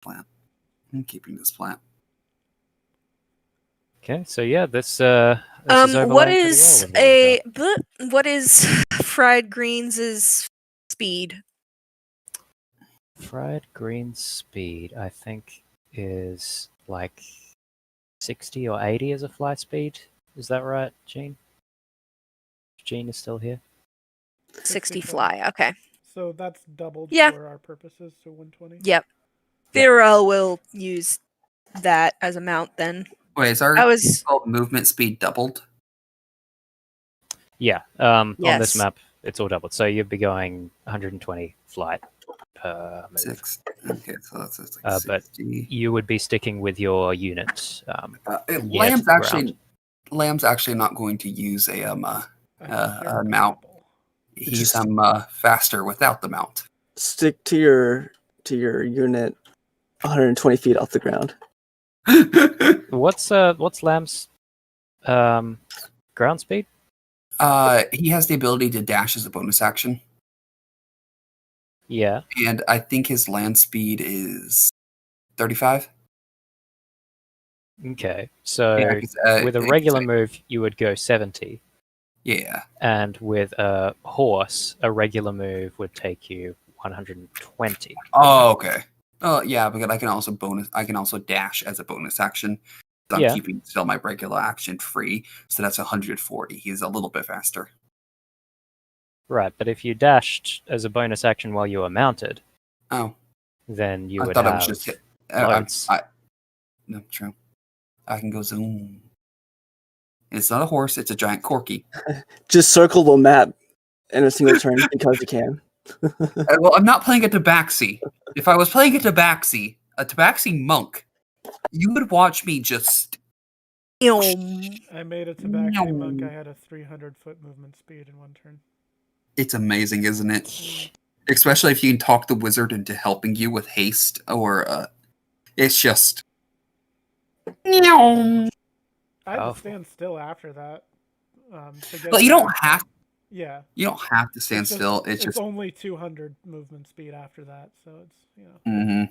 plant. I'm keeping this plant. Okay, so yeah, this is overlaying pretty well with what we've got. what is fried greens' speed? Fried green speed, I think, is like 60 or 80 as a fly speed. Is that right, Gene? Gene is still here. 60 fly. Okay. So that's doubled Yeah. for our purposes, so 120. Yep. Virel will use that as a mount then. Wait, is our default movement speed doubled? Yeah. On this Yes. map, it's all doubled. So you'd be going 120 flight per move. 6. Okay, so that's like 60. But you would be sticking with your unit. Lamb's actually not going to use a mount. He's faster without the mount. Stick to your unit 120 feet off the ground. What's Lamb's ground speed? He has the ability to dash as a bonus action. Yeah. And I think his land speed is 35. Okay. So with a regular move, you would go 70. Yeah. And with a horse, a regular move would take you 120. Oh, okay. Oh, yeah, because I can also dash as a bonus action. So I'm keeping still my regular action free, so that's 140. He's a little bit faster. Right, but if you dashed as a bonus action while you were mounted, then you would have. I thought it was just no, true. I can go zoom. It's not a horse; it's a giant corky. Just circle the map in a single turn because you can. Well, I'm not playing a tabaxi. If I was playing a tabaxi monk, you would watch me just. I made a tabaxi monk. I had a 300-foot movement speed in one turn. It's amazing, isn't it? Especially if you can talk the wizard into helping you with haste, or it's just. I had to stand still after that. But you don't have. Yeah. You don't have to stand still. It's just only 200 movement speed after that, so it's Mm-hmm.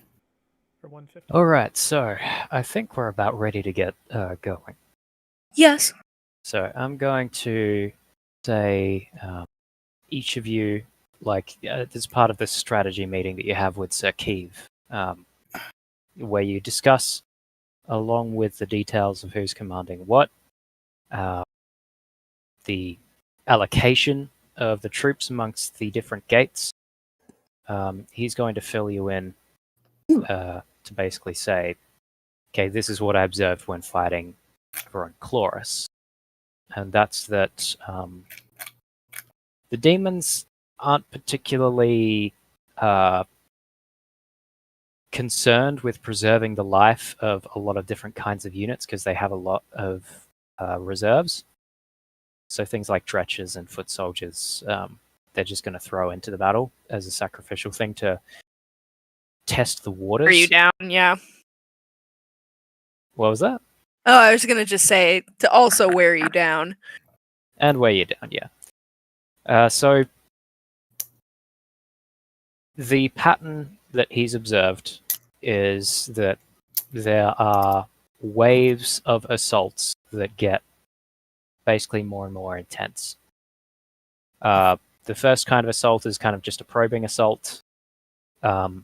For 150. All right, so I think we're about ready to get going. Yes. So I'm going to say each of you, as part of this strategy meeting that you have with Sir Keeve, where you discuss, along with the details of who's commanding what, the allocation of the troops amongst the different gates. He's going to fill you in to basically say, okay, this is what I observed when fighting for Chloris. And that's that the demons aren't particularly concerned with preserving the life of a lot of different kinds of units because they have a lot of reserves. So things like dretchers and foot soldiers, they're just going to throw into the battle as a sacrificial thing to test the waters. Wear you down, yeah. What was that? Oh, I was going to just say to also wear you down. And wear you down, yeah. So the pattern that he's observed is that there are waves of assaults that get basically more and more intense. The first kind of assault is kind of just a probing assault, but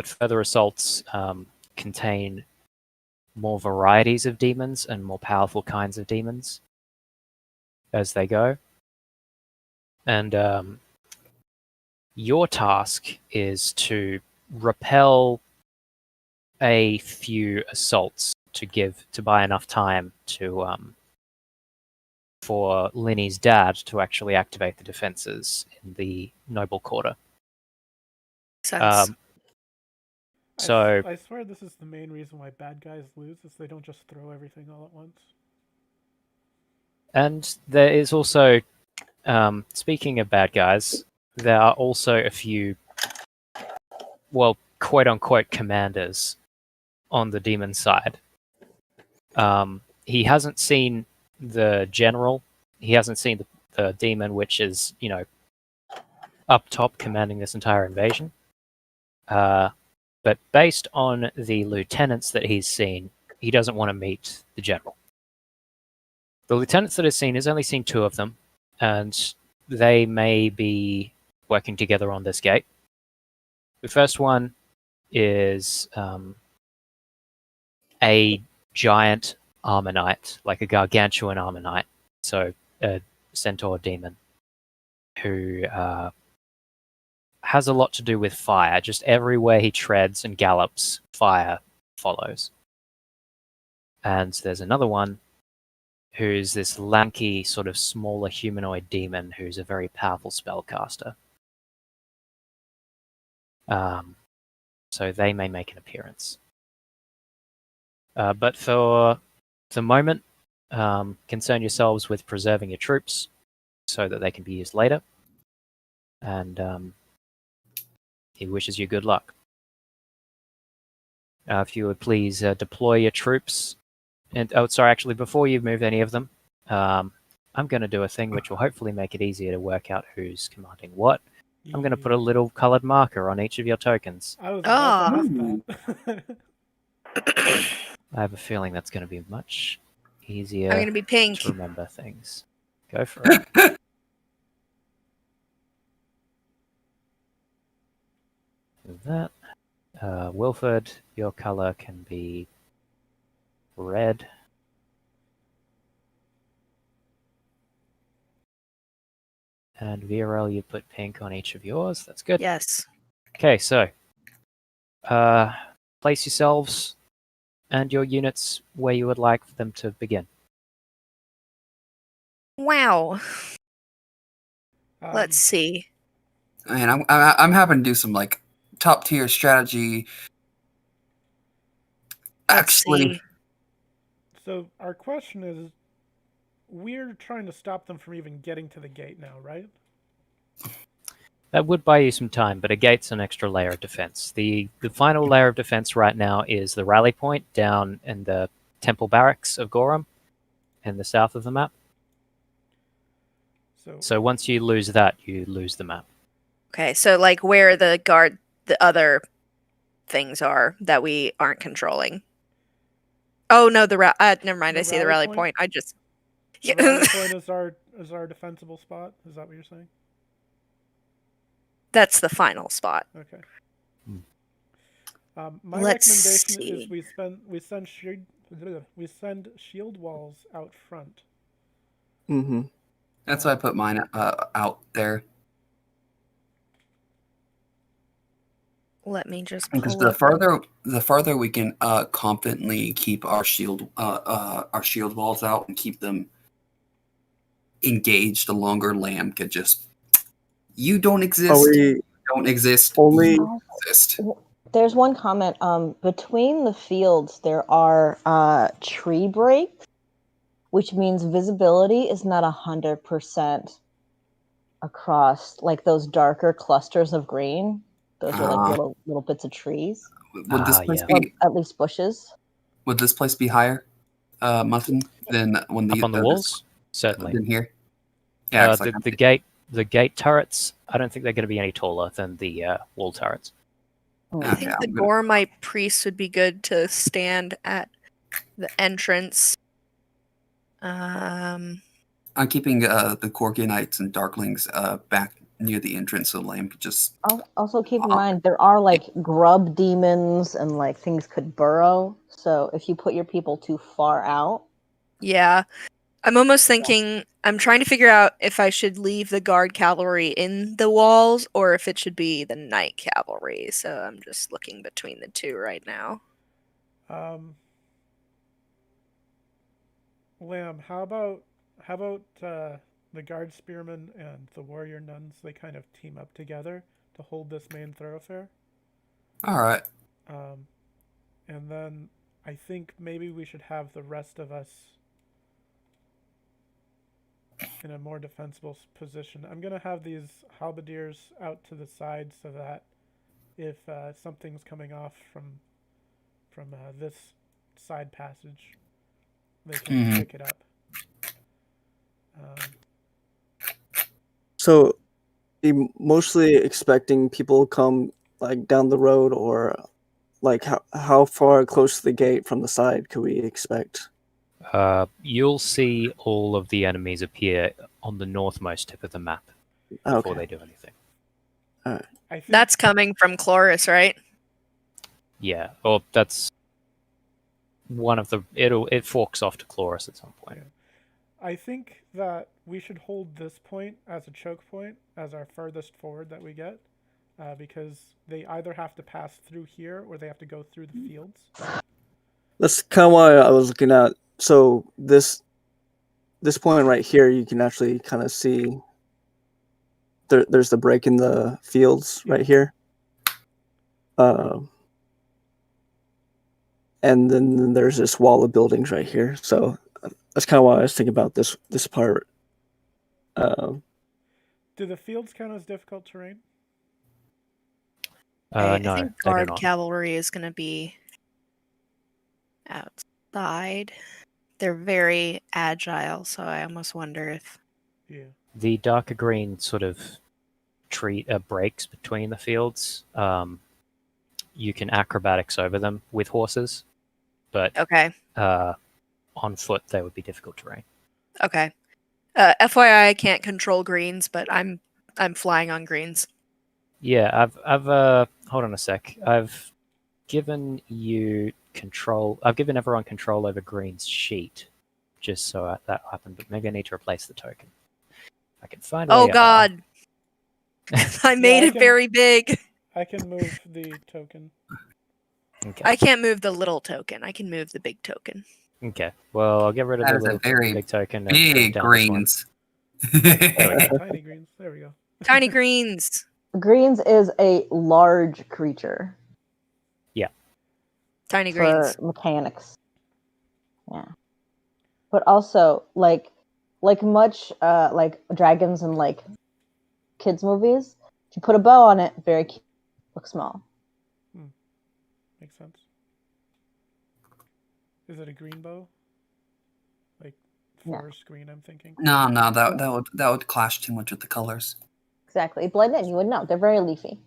further assaults contain more varieties of demons and more powerful kinds of demons as they go. And your task is to repel a few assaults to buy enough time to for Linny's dad to actually activate the defenses in the Noble Quarter. Sense. So I swear this is the main reason why bad guys lose, is they don't just throw everything all at once. And there is also, speaking of bad guys, there are also a few, well, quote-unquote commanders on the demon side. He hasn't seen the general. He hasn't seen the demon, which is, up top commanding this entire invasion. But based on the lieutenants that he's seen, he doesn't want to meet the general. The lieutenants that he's seen, he's only seen 2 of them, and they may be working together on this gate. The first one is a giant Armonite, like a gargantuan Armonite, so a centaur demon, who has a lot to do with fire. Just everywhere he treads and gallops, fire follows. And there's another one who's this lanky, sort of smaller humanoid demon who's a very powerful spellcaster. So they may make an appearance. But for the moment, concern yourselves with preserving your troops so that they can be used later. And he wishes you good luck. If you would please deploy your troops. And actually, before you move any of them, I'm going to do a thing which will hopefully make it easier to work out who's commanding what. I'm going to put a little colored marker on each of your tokens. I was about to ask that. I have a feeling that's going to be much easier I'm going to be pink. to remember things. Go for it. Do that. Wilford, your color can be red. And VRL, you put pink on each of yours. That's good. Yes. Okay, so place yourselves and your units where you would like them to begin. Wow. Let's see. And I'm having to do some like top tier strategy. Actually, So our question is, we're trying to stop them from even getting to the gate now, right? That would buy you some time, but a gate's an extra layer of defense. The final layer of defense right now is the rally point down in the temple barracks of Gorum in the south of the map. So once you lose that, you lose the map. Okay, so like where the other things are that we aren't controlling. Oh no, never mind. I see the rally point. I just the rally point is our defensible spot. Is that what you're saying? That's the final spot. Okay. My recommendation is we send shield walls out front. Mm-hmm. That's why I put mine out there. Let me just because the further we can confidently keep our shield walls out and keep them engaged, the longer Lamb could just don't exist. Don't exist. Only exist. There's one comment. Between the fields, there are tree breaks, which means visibility is not 100% across, like those darker clusters of green. Those are like little bits of trees. Would this place be at least bushes? Would this place be higher, Muffin, than when up on the walls? Certainly. Than here. Yeah. The gate turrets. I don't think they're going to be any taller than the wall turrets. I think the Gormite priests would be good to stand at the entrance. I'm keeping the Gorgonites and Darklings back near the entrance, so Lamb could just. Also keep in mind there are like grub demons and like things could burrow. So if you put your people too far out. Yeah, I'm almost thinking. I'm trying to figure out if I should leave the guard cavalry in the walls or if it should be the night cavalry. So I'm just looking between the two right now. Lamb, how about the guard spearmen and the warrior nuns? They kind of team up together to hold this main thoroughfare. All right. And then I think maybe we should have the rest of us in a more defensible position. I'm going to have these halberdiers out to the side so that if something's coming off from this side passage, they can pick it up. So, be mostly expecting people come like down the road or Like how far close to the gate from the side could we expect? You'll see all of the enemies appear on the northmost tip of the map before Okay. they do anything. I think That's coming from Chloris, right? Yeah, well, that's one of the. It forks off to Chloris at some point. Yeah. I think that we should hold this point as a choke point, as our furthest forward that we get, because they either have to pass through here or they have to go through the fields. That's kind of why I was looking at. So this point right here, you can actually kind of see. There's the break in the fields right here. And then there's this wall of buildings right here. So that's kind of why I was thinking about this part. Do the fields count as difficult terrain? No, I think they do guard not. cavalry is going to be outside. They're very agile, so I almost wonder if. Yeah. The darker green sort of tree breaks between the fields. You can acrobatics over them with horses, but Okay. on foot they would be difficult terrain. Okay. FYI, I can't control greens, but I'm flying on greens. Yeah, I've hold on a sec. I've given you control. I've given everyone control over Green's sheet, just so that happened. But maybe I need to replace the token. I can find. Oh where you are. God! I made it can- very big. I can move the token. Okay. I can't move the little token. I can move the big token. Okay. Well, I'll get rid of That the is a little very big token and bring Big down this one. greens. Tiny greens. There we go. Tiny greens. Greens is a large creature Tiny for greens. mechanics. Yeah. But also like much like dragons and like kids movies, if you put a bow on it, very cute. Looks small. Makes sense. Is it a green bow? Like forest green, I'm thinking. No, that would clash too much with the colors. Exactly. Blend in, you would know. They're very leafy.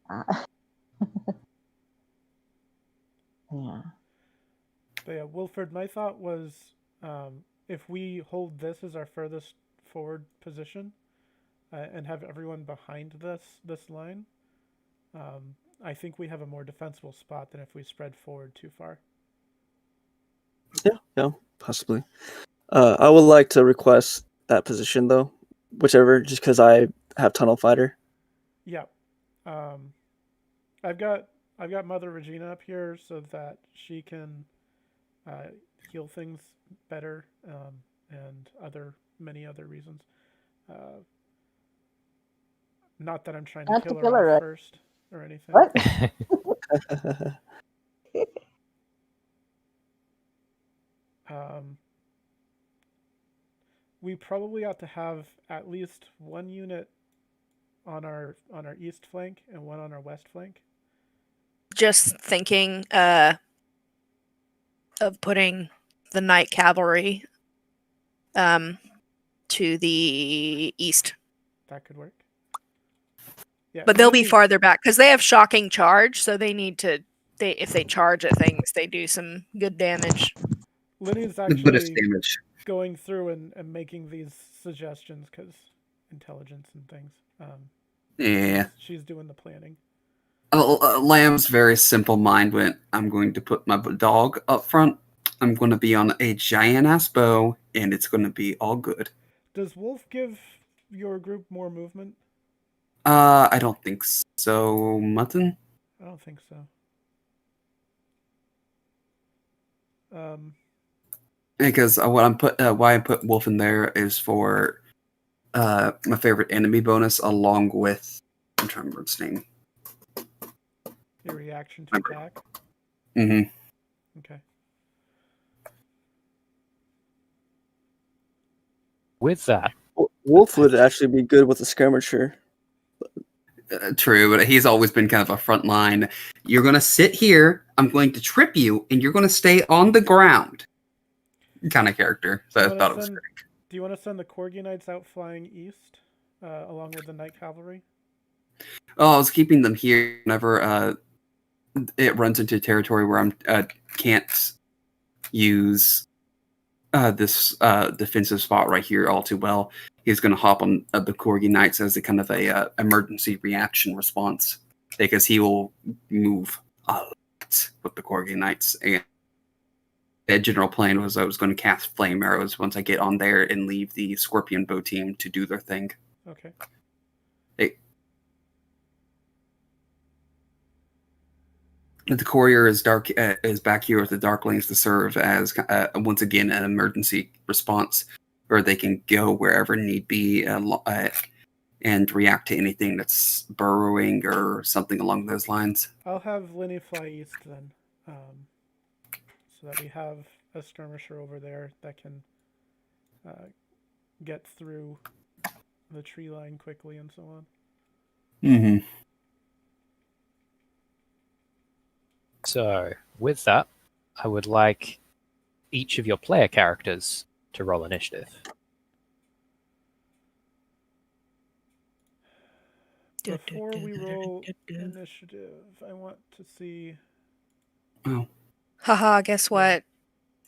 Yeah. But yeah, Wilford, my thought was if we hold this as our furthest forward position and have everyone behind this line, I think we have a more defensible spot than if we spread forward too far. Yeah, possibly. I would like to request that position though, whichever, just because I have Tunnel Fighter. Yeah, I've got Mother Regina up here so that she can heal things better and many other reasons. Not that I'm trying to kill her off first or anything. What? We probably ought to have at least one unit on our east flank and one on our west flank. Just thinking of putting the night cavalry to the east. That could work. Yeah, But they'll be farther back because they have shocking charge, so they need to. If they charge at things, they do some good damage. Lydia's The Buddhist actually damage. going through and making these suggestions because intelligence and things. Yeah. She's doing the planning. Lamb's very simple mind went, I'm going to put my dog up front. I'm going to be on a giant ass bow, and it's going to be all good. Does Wolf give your group more movement? I don't think so. Mutton? I don't think so. Because why I put Wolf in there is for my favorite enemy bonus, along with I'm trying to remember its name. Your reaction to attack. Mm-hmm. Okay. With that, Wolf would actually be good with a skirmisher. True, but he's always been kind of a front line. You're going to sit here, I'm going to trip you, and you're going to stay on the ground kind of character. So I thought it was great. Do you want to send the Corgi Knights out flying east along with the Night Cavalry? Oh, I was keeping them here whenever it runs into territory where I can't use this defensive spot right here all too well. He's going to hop on the Corgi Knights as a kind of a emergency reaction response, because he will move a lot with the Corgi Knights. And the general plan was I was going to cast flame arrows once I get on there and leave the Scorpion Bow team to do their thing. Okay. The courier is back here with the Darklings to serve as once again an emergency response, where they can go wherever need be and react to anything that's burrowing or something along those lines. I'll have Lenny fly east then, so that we have a skirmisher over there that can get through the tree line quickly and so on. Mm-hmm. So, with that, I would like each of your player characters to roll initiative. Before we roll initiative, I want to see... Oh. Haha, guess what?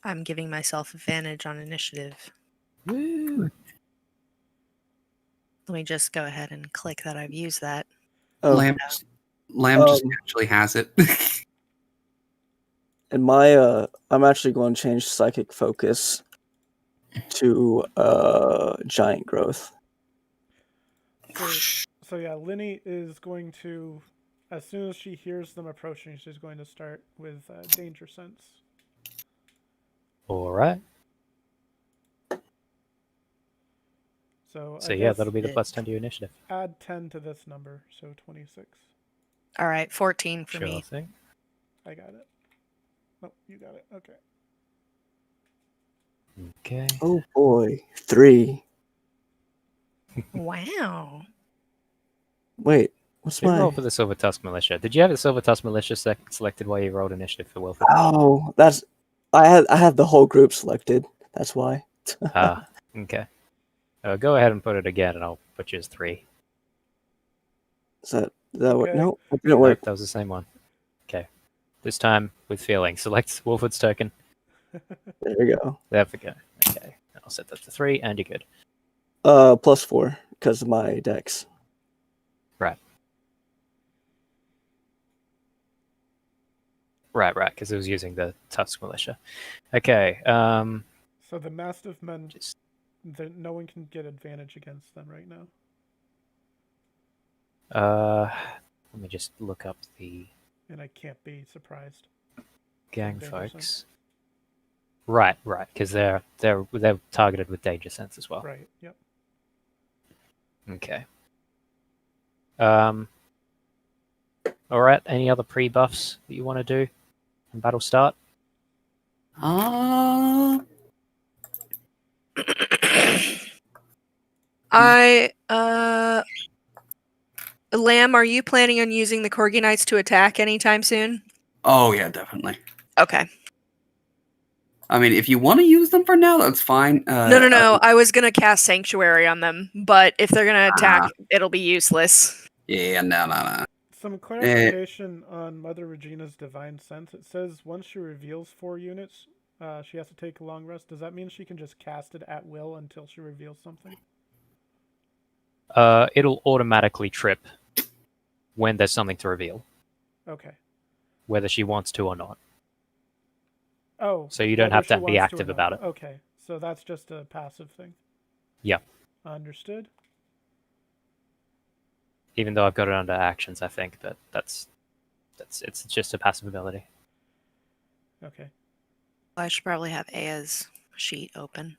I'm giving myself advantage on initiative. Woo! Let me just go ahead and click that I've used that. Oh, Lamb just naturally has it. and my I'm actually going to change psychic focus to giant growth. So yeah, Lenny is going to, as soon as she hears them approaching, she's going to start with danger sense. All right. So yeah, that'll be the plus 10 to your initiative. Add 10 to this number, so 26. All right, 14 for Sure me. thing. I got it. Oh, you got it. Okay. Okay. Oh boy, 3. Wow. Wait, what's Who my? rolled for the Silver Tusk Militia? Did you have the Silver Tusk Militia selected while you rolled initiative for Wilfred? Oh, that's I had the whole group selected. That's why. Ah, okay. Go ahead and put it again, and I'll put you as 3. Is that what? Okay. No, it didn't Nope, work. that was the same one. Okay. This time with feeling. Select Wilfred's token. There we go. There we go. Okay. I'll set that to 3, and you're good. +4 because of my dex. Right, because it was using the Tusk Militia. Okay. So the Mastiff men, Just no one can get advantage against them right now. let me just look up the And I can't be surprised. gang Danger folks. sense. Right, because they're targeted with danger sense as well. Right, yep. Okay. All right. Any other pre-buffs that you want to do in battle start? Lamb, are you planning on using the Corgi Knights to attack anytime soon? Oh yeah, definitely. Okay. I mean, if you want to use them for now, that's fine. No. I was gonna cast Sanctuary on them, but if they're gonna attack, it'll be useless. Yeah, no. Some clarification on Mother Regina's Divine Sense. It says once she reveals 4 units, she has to take a long rest. Does that mean she can just cast it at will until she reveals something? It'll automatically trip when there's something to reveal, Okay. whether she wants to or not. Oh. So you don't whether have she to be wants active or about not. it. Okay. So that's just a passive thing. Yeah. Understood. Even though I've got it under actions, I think that it's just a passive ability. Okay. I should probably have Aya's sheet open.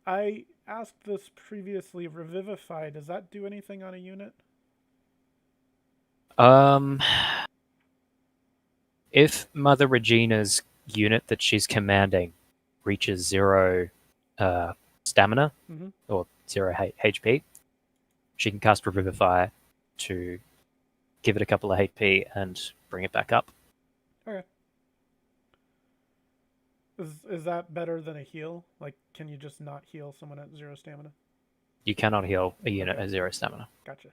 I asked this previously. Revivify, does that do anything on a unit? If Mother Regina's unit that she's commanding reaches 0 stamina or 0 HP, she can cast Revivify to give it a couple of HP and bring it back up. Okay. Is that better than a heal? Like, can you just not heal someone at 0 stamina? You cannot heal a unit at 0 stamina. Gotcha.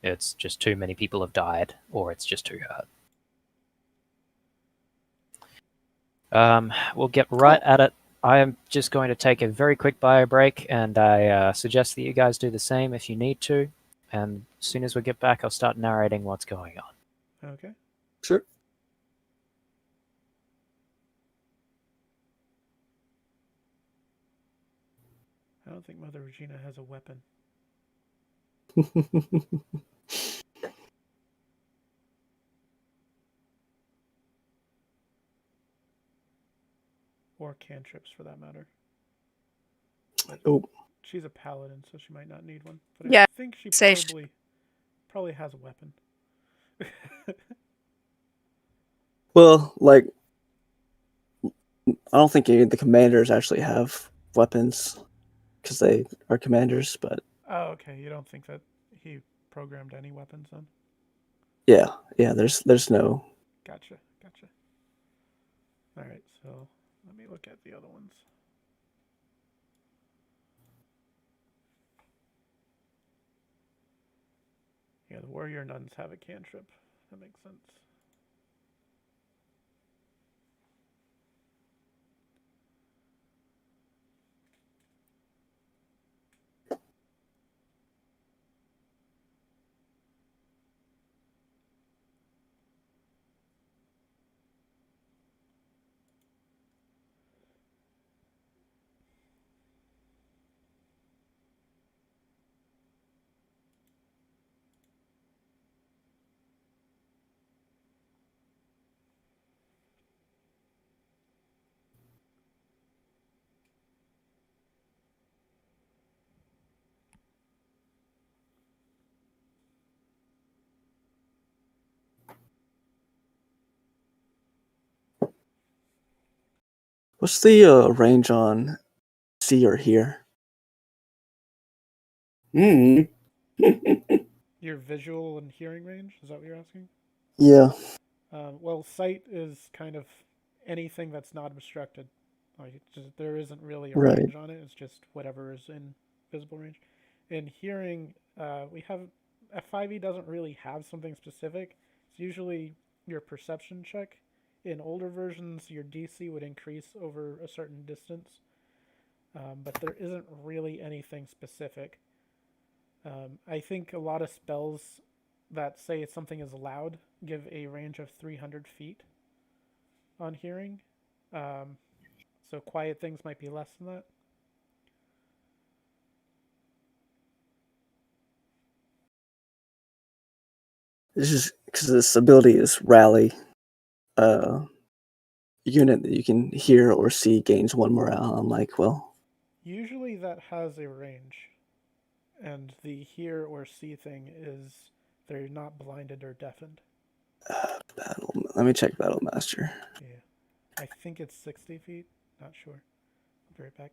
It's just too many people have died, or it's just too hard. We'll get right at it. I am just going to take a very quick bio break, and I suggest that you guys do the same if you need to. And as soon as we get back, I'll start narrating what's going on. Okay. Sure. I don't think Mother Regina has a weapon. Or cantrips, for that matter. Oh. She's a paladin, so she might not need one. But Yeah, I think she say probably has a weapon. Well, like, I don't think any of the commanders actually have weapons because they are commanders, but Oh, okay. You don't think that he programmed any weapons then? yeah, there's no. Gotcha. All right, so let me look at the other ones. Yeah, the warrior nuns have a cantrip. That makes sense. What's the range on see or hear? Hmm. Your visual and hearing range? Is that what you're asking? Yeah. Well, sight is kind of anything that's not obstructed. Like there isn't really a Right. range on it. It's just whatever is in visible range. In hearing, we have F5e doesn't really have something specific. It's usually your perception check. In older versions, your DC would increase over a certain distance, but there isn't really anything specific. I think a lot of spells that say something is loud give a range of 300 feet on hearing. So quiet things might be less than that. This is because this ability is rally. Unit that you can hear or see gains 1 morale. I'm like, well, Usually that has a range. And the hear or see thing is they're not blinded or deafened. let me check Battle Master. Yeah. I think it's 60 feet. Not sure. I'll be right back.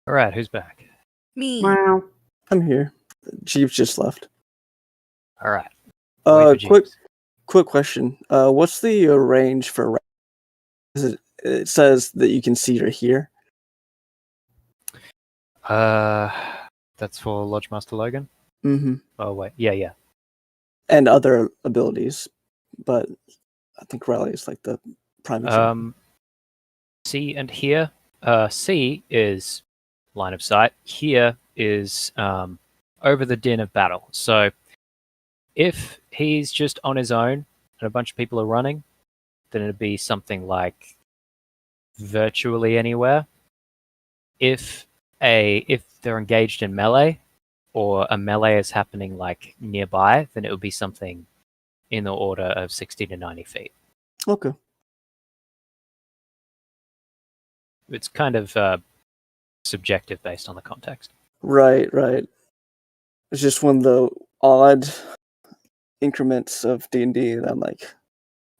All right, who's back? Me. Wow. I'm here. Jeeves just left. All right. Wait for Quick Jeeves. question. What's the range for? It says that you can see or hear. That's for Lodge Master Logan. Mm-hmm. Oh wait, yeah. And other abilities, but I think rally is like the prime example. See and hear. See is line of sight. Hear is over the din of battle. So if he's just on his own and a bunch of people are running, then it'd be something like virtually anywhere. If they're engaged in melee, or a melee is happening like nearby, then it would be something in the order of 60 to 90 feet. Okay. It's kind of subjective based on the context. Right. It's just one of the odd increments of D&D that I'm like,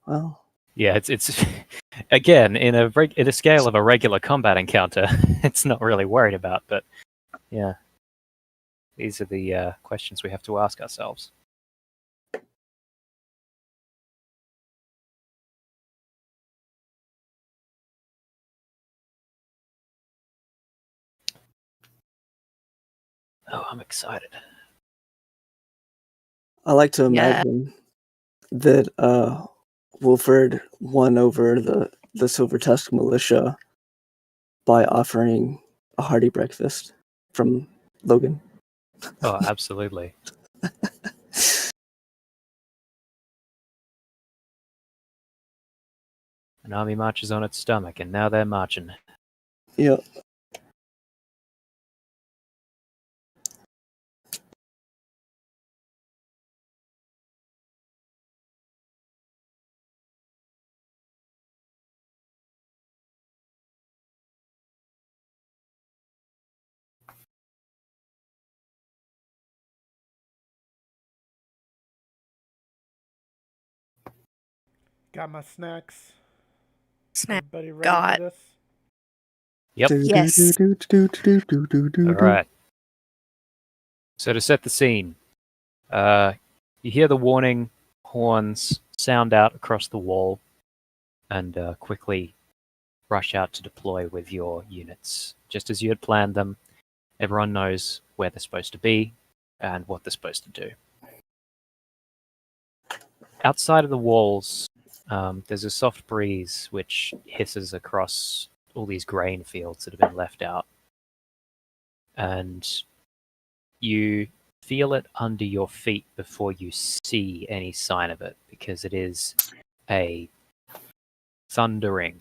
Well, Yeah, it's again in a scale of a regular combat encounter, it's not really worried about. But yeah, these are the questions we have to ask ourselves. Oh, I'm excited. I like to Yeah. imagine that Wolford won over the Silver Tusk militia by offering a hearty breakfast from Logan. Oh, absolutely. An army marches on its stomach, and now they're marching. Yeah. Got my snacks. Snack Everybody ready got. for this? Yep. Yes. All right. So to set the scene, you hear the warning horns sound out across the wall, and quickly rush out to deploy with your units. Just as you had planned them, everyone knows where they're supposed to be and what they're supposed to do. Outside of the walls, there's a soft breeze which hisses across all these grain fields that have been left out. And you feel it under your feet before you see any sign of it, because it is a thundering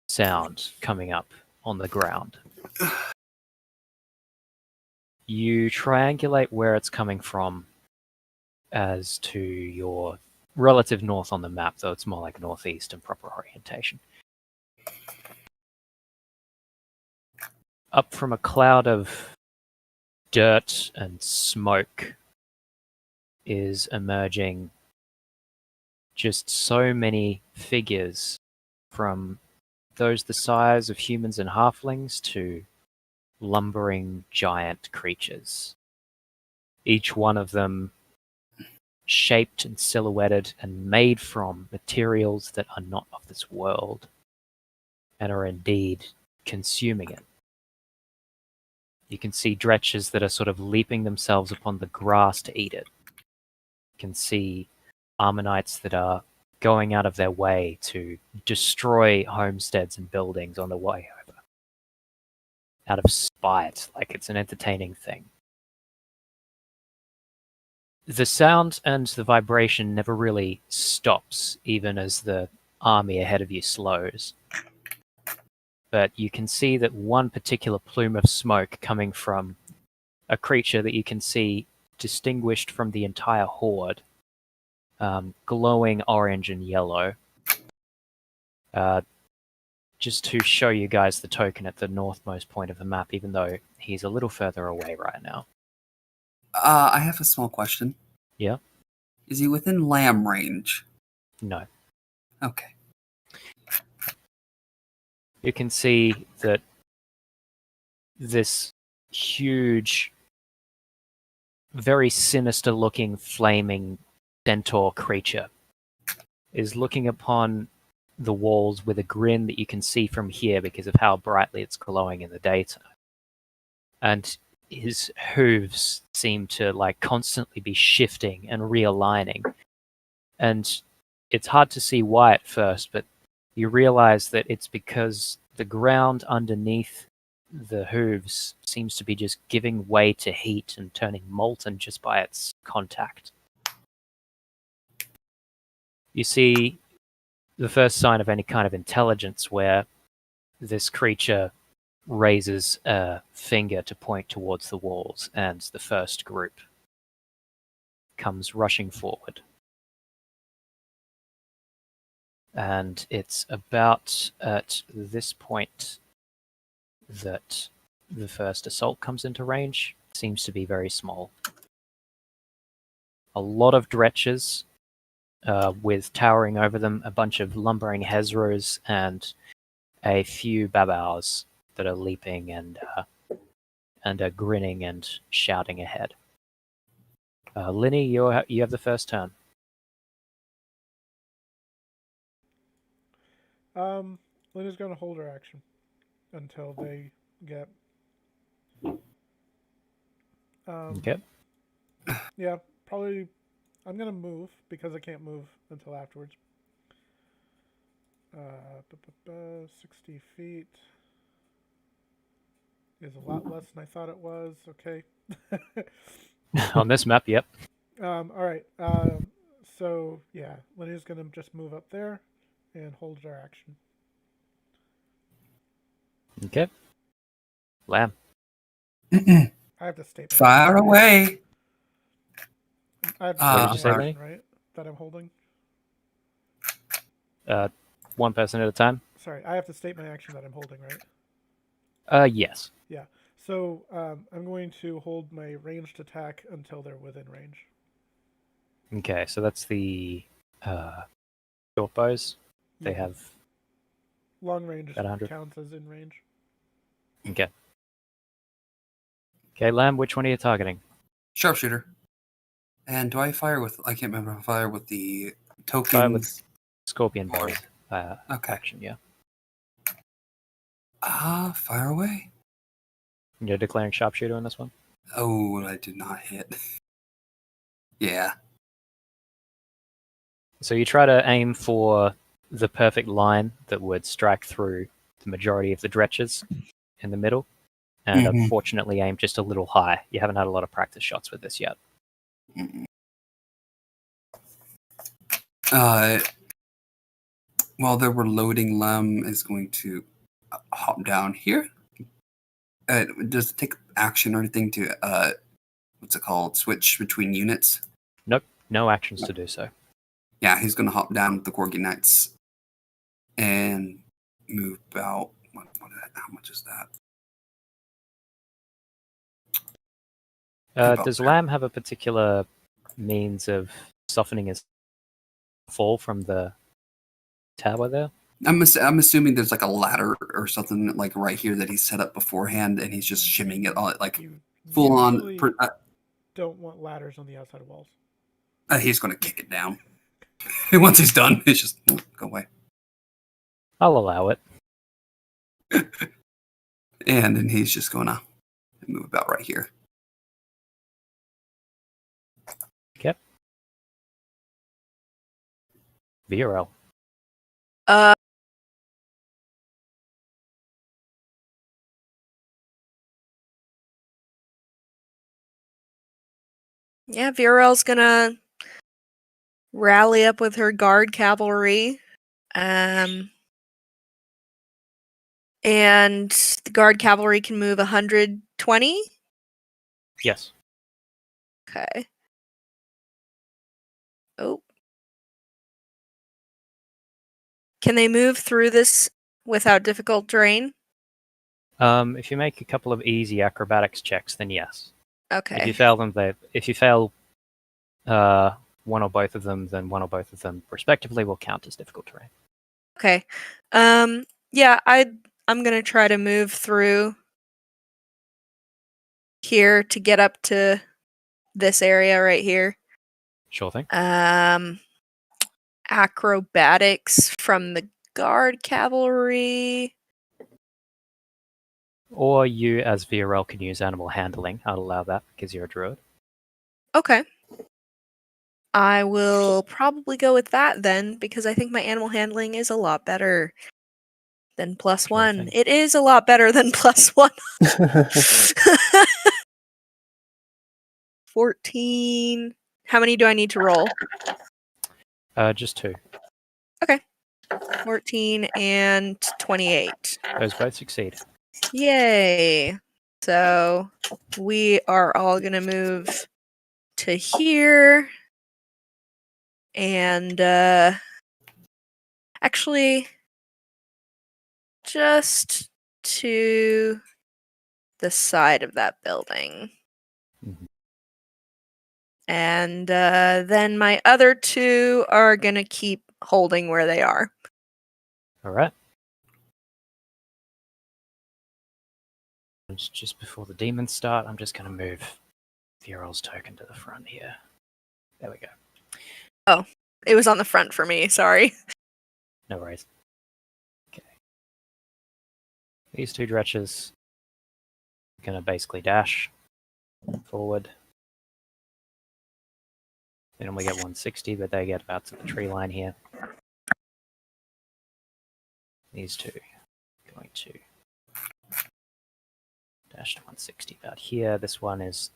sound coming up on the ground. You triangulate where it's coming from as to your relative north on the map, though it's more like northeast in proper orientation. Up from a cloud of dirt and smoke is emerging just so many figures, from those the size of humans and halflings to lumbering giant creatures. Each one of them shaped and silhouetted and made from materials that are not of this world and are indeed consuming it. You can see dretches that are sort of leaping themselves upon the grass to eat it. You can see Ammonites that are going out of their way to destroy homesteads and buildings on the way over, out of spite, like it's an entertaining thing. The sound and the vibration never really stops, even as the army ahead of you slows. But you can see that one particular plume of smoke coming from a creature that you can see distinguished from the entire horde, glowing orange and yellow. Just to show you guys the token at the northmost point of the map, even though he's a little further away right now. I have a small question. Yeah? Is he within lamb range? No. Okay. You can see that this huge, very sinister looking, flaming centaur creature is looking upon the walls with a grin that you can see from here because of how brightly it's glowing in the daytime. And his hooves seem to like constantly be shifting and realigning. And it's hard to see why at first, but you realize that it's because the ground underneath the hooves seems to be just giving way to heat and turning molten just by its contact. You see the first sign of any kind of intelligence where this creature raises a finger to point towards the walls, and the first group comes rushing forward. And it's about at this point that the first assault comes into range. Seems to be very small. A lot of dretches with towering over them a bunch of lumbering Hezros and a few Babaos that are leaping and are grinning and shouting ahead. Linny, you have the first turn. Lydia's gonna hold her action until they get. Okay. Yeah, probably. I'm gonna move because I can't move until afterwards. 60 feet is a lot less than I thought it was. Okay. On this map, yep. All right. So yeah, Lydia's gonna just move up there and hold her action. Okay. Lamb. I have to state. Fire away. I have to What did state you say, my Lenny? action, right? That I'm holding. One person at a time? Sorry, I have to state my action that I'm holding, right? Yes. Yeah. So I'm going to hold my ranged attack until they're within range. Okay, so that's the short bows. They Yeah. have... Long range About 100. counts as in range. Okay. Okay, Lamb, which one are you targeting? Sharpshooter. And do I fire with? I can't remember. If I fire with the tokens. Fire with Scorpion bow Okay. action, yeah. Fire away. You're declaring sharpshooter in this one? Oh, I did not hit. Yeah. So you try to aim for the perfect line that would strike through the majority of the dretches in the middle, and Mhm. unfortunately aim just a little high. You haven't had a lot of practice shots with this yet. Mm-mm. While they were loading, Lem is going to hop down here. Does it take action or anything to what's it called? Switch between units? Nope, no actions to do so. Yeah, he's going to hop down with the Corgi Knights and move about. How much is that? About Does there. Lamb have a particular means of softening his fall from the tower there? I'm assuming there's like a ladder or something like right here that he's set up beforehand, and he's just shimming it all like You full on. usually don't want ladders on the outside walls. He's going to kick it down. Once he's done, it's just go away. I'll allow it. And then he's just going to move about right here. Okay. VRL. Yeah, Virel's gonna rally up with her guard cavalry. And the guard cavalry can move 120. Yes. Okay. Oh. Can they move through this without difficult terrain? If you make a couple of easy acrobatics checks, then yes. Okay. If you fail one or both of them, then one or both of them respectively will count as difficult terrain. Okay. Yeah, I'm gonna try to move through here to get up to this area right here. Sure thing. Acrobatics from the guard cavalry. Or you, as VRL, can use animal handling. I'll allow that because you're a druid. Okay. I will probably go with that then, because I think my animal handling is a lot better than +1. thing. It is a lot better than +1. 14. How many do I need to roll? Just 2. 14 and 28. Those both succeed. Yay. So we are all going to move to here. And actually, just to the side of that building. Mhm. And then my other two are going to keep holding where they are. All right. And just before the demons start, I'm just going to move Viral's token to the front here. There we go. Oh, it was on the front for me. Sorry. No worries. Okay. These two dretches are going to basically dash forward. They normally get 160, but they get about to the tree line here. These two going to dash to 160 about here. This one is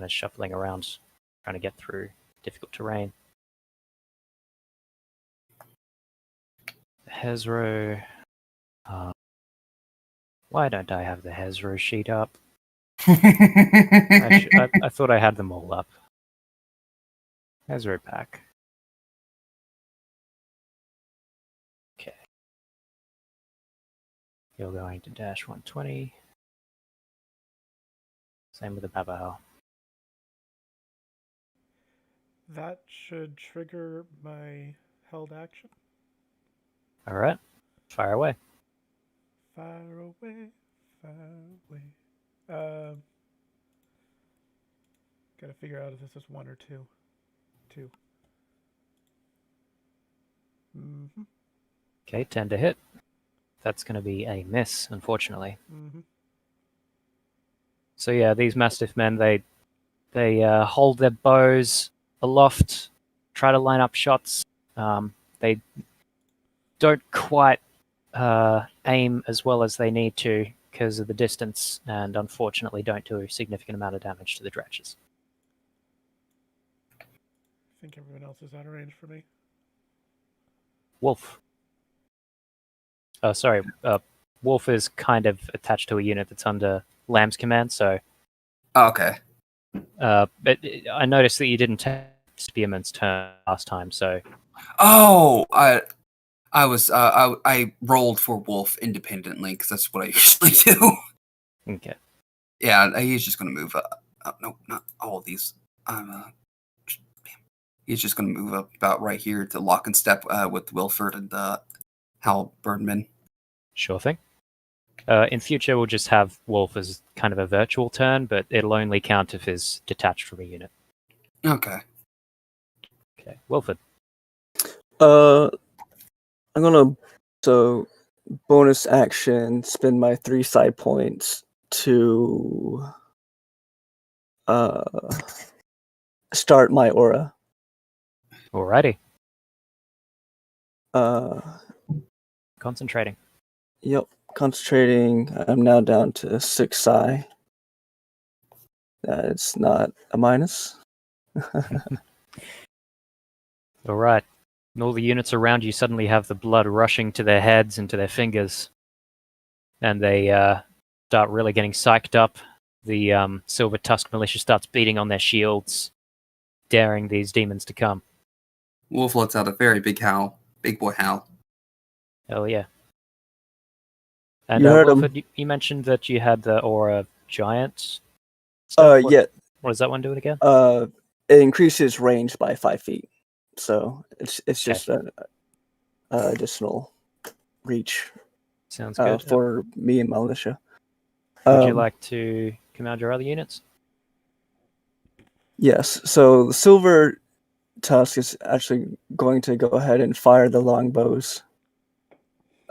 shuffling around, trying to get through difficult terrain. Hezro. Why don't I have the Hezro sheet up? I thought I had them all up. Hezro pack. Okay. You're going to dash 120. Same with the Babao. That should trigger my held action. All right. Fire away. Fire away, fire away. Gotta figure out if this is 1 or 2. 2. Mm-hmm. Okay, 10 to hit. That's going to be a miss, unfortunately. Mm-hmm. So yeah, these Mastiff men, they hold their bows aloft, try to line up shots. They don't quite aim as well as they need to because of the distance, and unfortunately don't do a significant amount of damage to the dretches. I think everyone else is out of range for me. Wolf. Oh, sorry. Wolf is kind of attached to a unit that's under Lamb's command, so... Okay. But I noticed that you didn't take Spearman's turn last time, so... Oh, I rolled for Wolf independently because that's what I usually do. Okay. Yeah, he's just gonna move up. No, not all of these. He's just gonna move up about right here to lock and step with Wilford and Hal Birdman. Sure thing. In future, we'll just have Wolf as kind of a virtual turn, but it'll only count if he's detached from a unit. Okay. Okay, Wilford. I'm gonna bonus action spend my 3 side points to start my aura. Alrighty. Uh, Concentrating. Yep, concentrating. I'm now down to 6 psi. That's not a minus. Alright. All the units around you suddenly have the blood rushing to their heads and to their fingers. And they start really getting psyched up. The Silver Tusk militia starts beating on their shields, daring these demons to come. Wolf lets out a very big howl. Big boy howl. Oh yeah. And You heard him. Wilford, you mentioned that you had the Aura Giant stuff. Yeah. What does that one do it again? It increases range by 5 feet. So it's just an additional reach Sounds good. for me and militia. Would you like to command your other units? Yes. So the Silver Tusk is actually going to go ahead and fire the longbows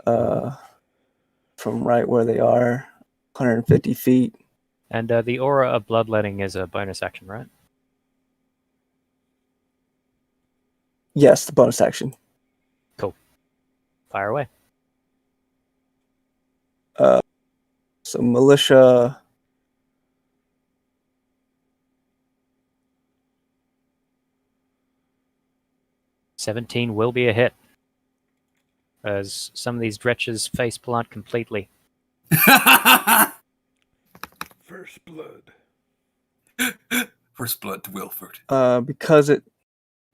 from right where they are, 150 feet. And the Aura of Bloodletting is a bonus action, right? Yes, the bonus action. Cool. Fire away. So militia. $17 will be a hit, as some of these dretches face plant completely. First blood. First blood to Wilford. Because it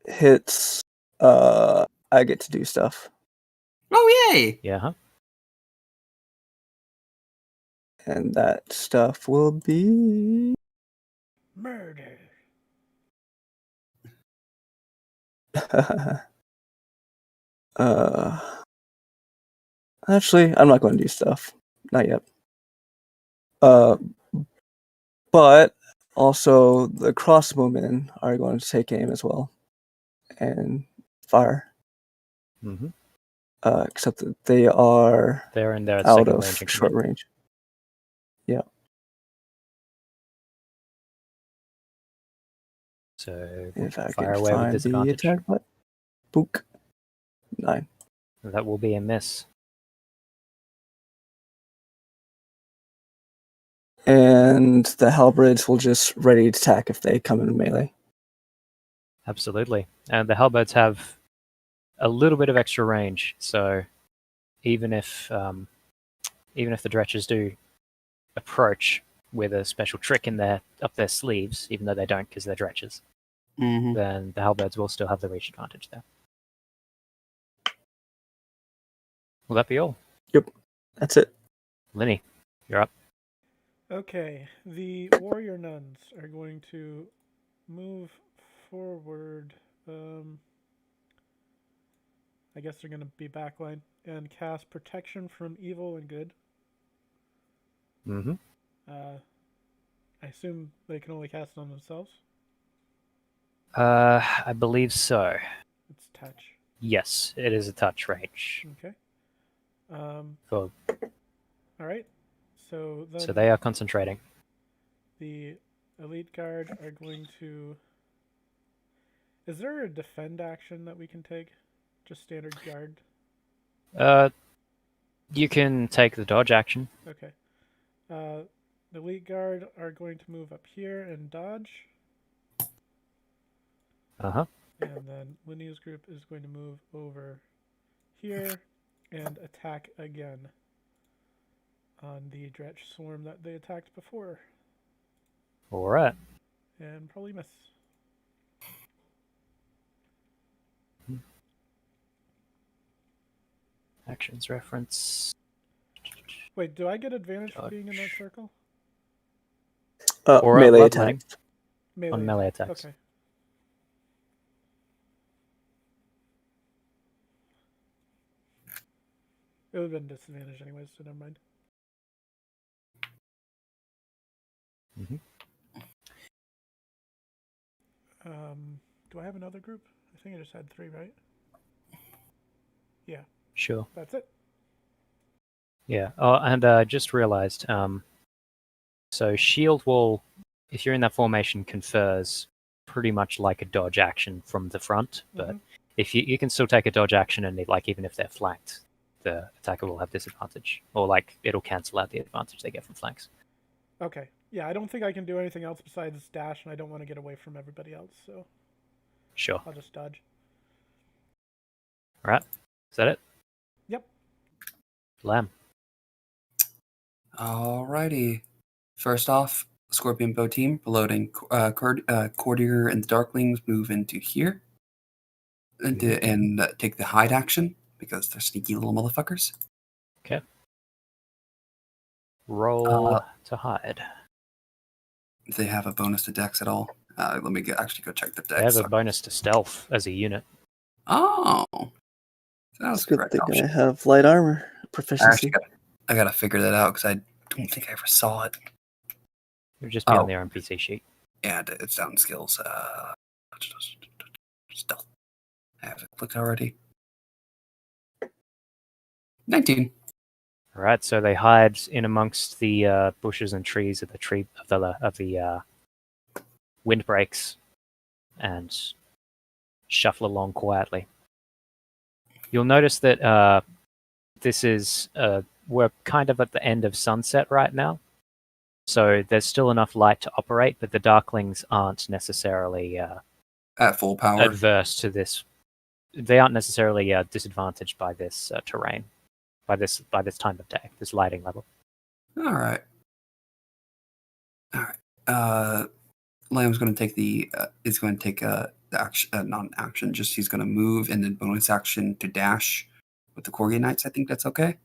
hits, I get to do stuff. Oh, yay! Yeah, huh? And that stuff will be... Murder. Actually, I'm not going to do stuff. Not yet. But also the crossbowmen are going to take aim as well and fire. Mm-hmm. Except that they are They're in their out second of range. short range. Yeah. So If I fire can away with find the disadvantage. attack button. Book. 9. That will be a miss. And the halberds will just ready to attack if they come in melee. Absolutely. And the halberds have a little bit of extra range, so even if the dretchers do approach with a special trick in their up their sleeves, even though they don't because they're dretchers, then the halberds will still have the reach advantage there. Will that be all? Yep. That's it. Linny, you're up. Okay, the warrior nuns are going to move forward. I guess they're going to be backline and cast protection from evil and good. Mm-hmm. I assume they can only cast it on themselves. I believe so. It's touch. Yes, it is a touch range. Okay. For, All right. So then so they are concentrating. the elite guard are going to. Is there a defend action that we can take? Just standard guard. You can take the dodge action. Okay. The elite guard are going to move up here and dodge. Uh-huh. And then Linnea's group is going to move over here and attack again on the Dretch swarm that they attacked before. All right. And probably miss. Actions reference. Wait, do I get advantage for being in that circle? Or Melee bloodletting. attack. On melee attacks. Okay. It would have been disadvantage anyways, so never mind. Mm-hmm. Do I have another group? I think I just had 3, right? Yeah. Sure. That's it. Yeah. Oh, and I just realized. So shield wall, if you're in that formation, confers pretty much like a dodge action from the front, but if you can still take a dodge action, and even if they're flanked, the attacker will have disadvantage, or it'll cancel out the advantage they get from flanks. Okay. Yeah, I don't think I can do anything else besides dash, and I don't want to get away from everybody else, so Sure. I'll just dodge. All right. Is that it? Yep. Lamb. Alrighty. First off, Scorpion Bow team, reloading. Courtier and the Darklings move into here and take the hide action because they're sneaky little motherfuckers. Okay. Roll to hide. If they have a bonus to dex at all, let me actually go check the dex. They have a bonus to stealth as a unit. Oh, That's that's good correct. thing I have light armor proficiency. I gotta figure that out because I don't think I ever saw it. It would just be on their NPC sheet. Yeah, it's down in skills. Stealth. I have it clicked already. 19. All right, so they hide in amongst the bushes and trees of the windbreaks and shuffle along quietly. You'll notice that we're kind of at the end of sunset right now, so there's still enough light to operate, but the Darklings aren't necessarily At full power. adverse to this. They aren't necessarily disadvantaged by this terrain, by this time of day, this lighting level. All right. Lamb's going to take the action, non-action. Just he's going to move and then bonus action to dash with the Corgi Knights. I think that's okay.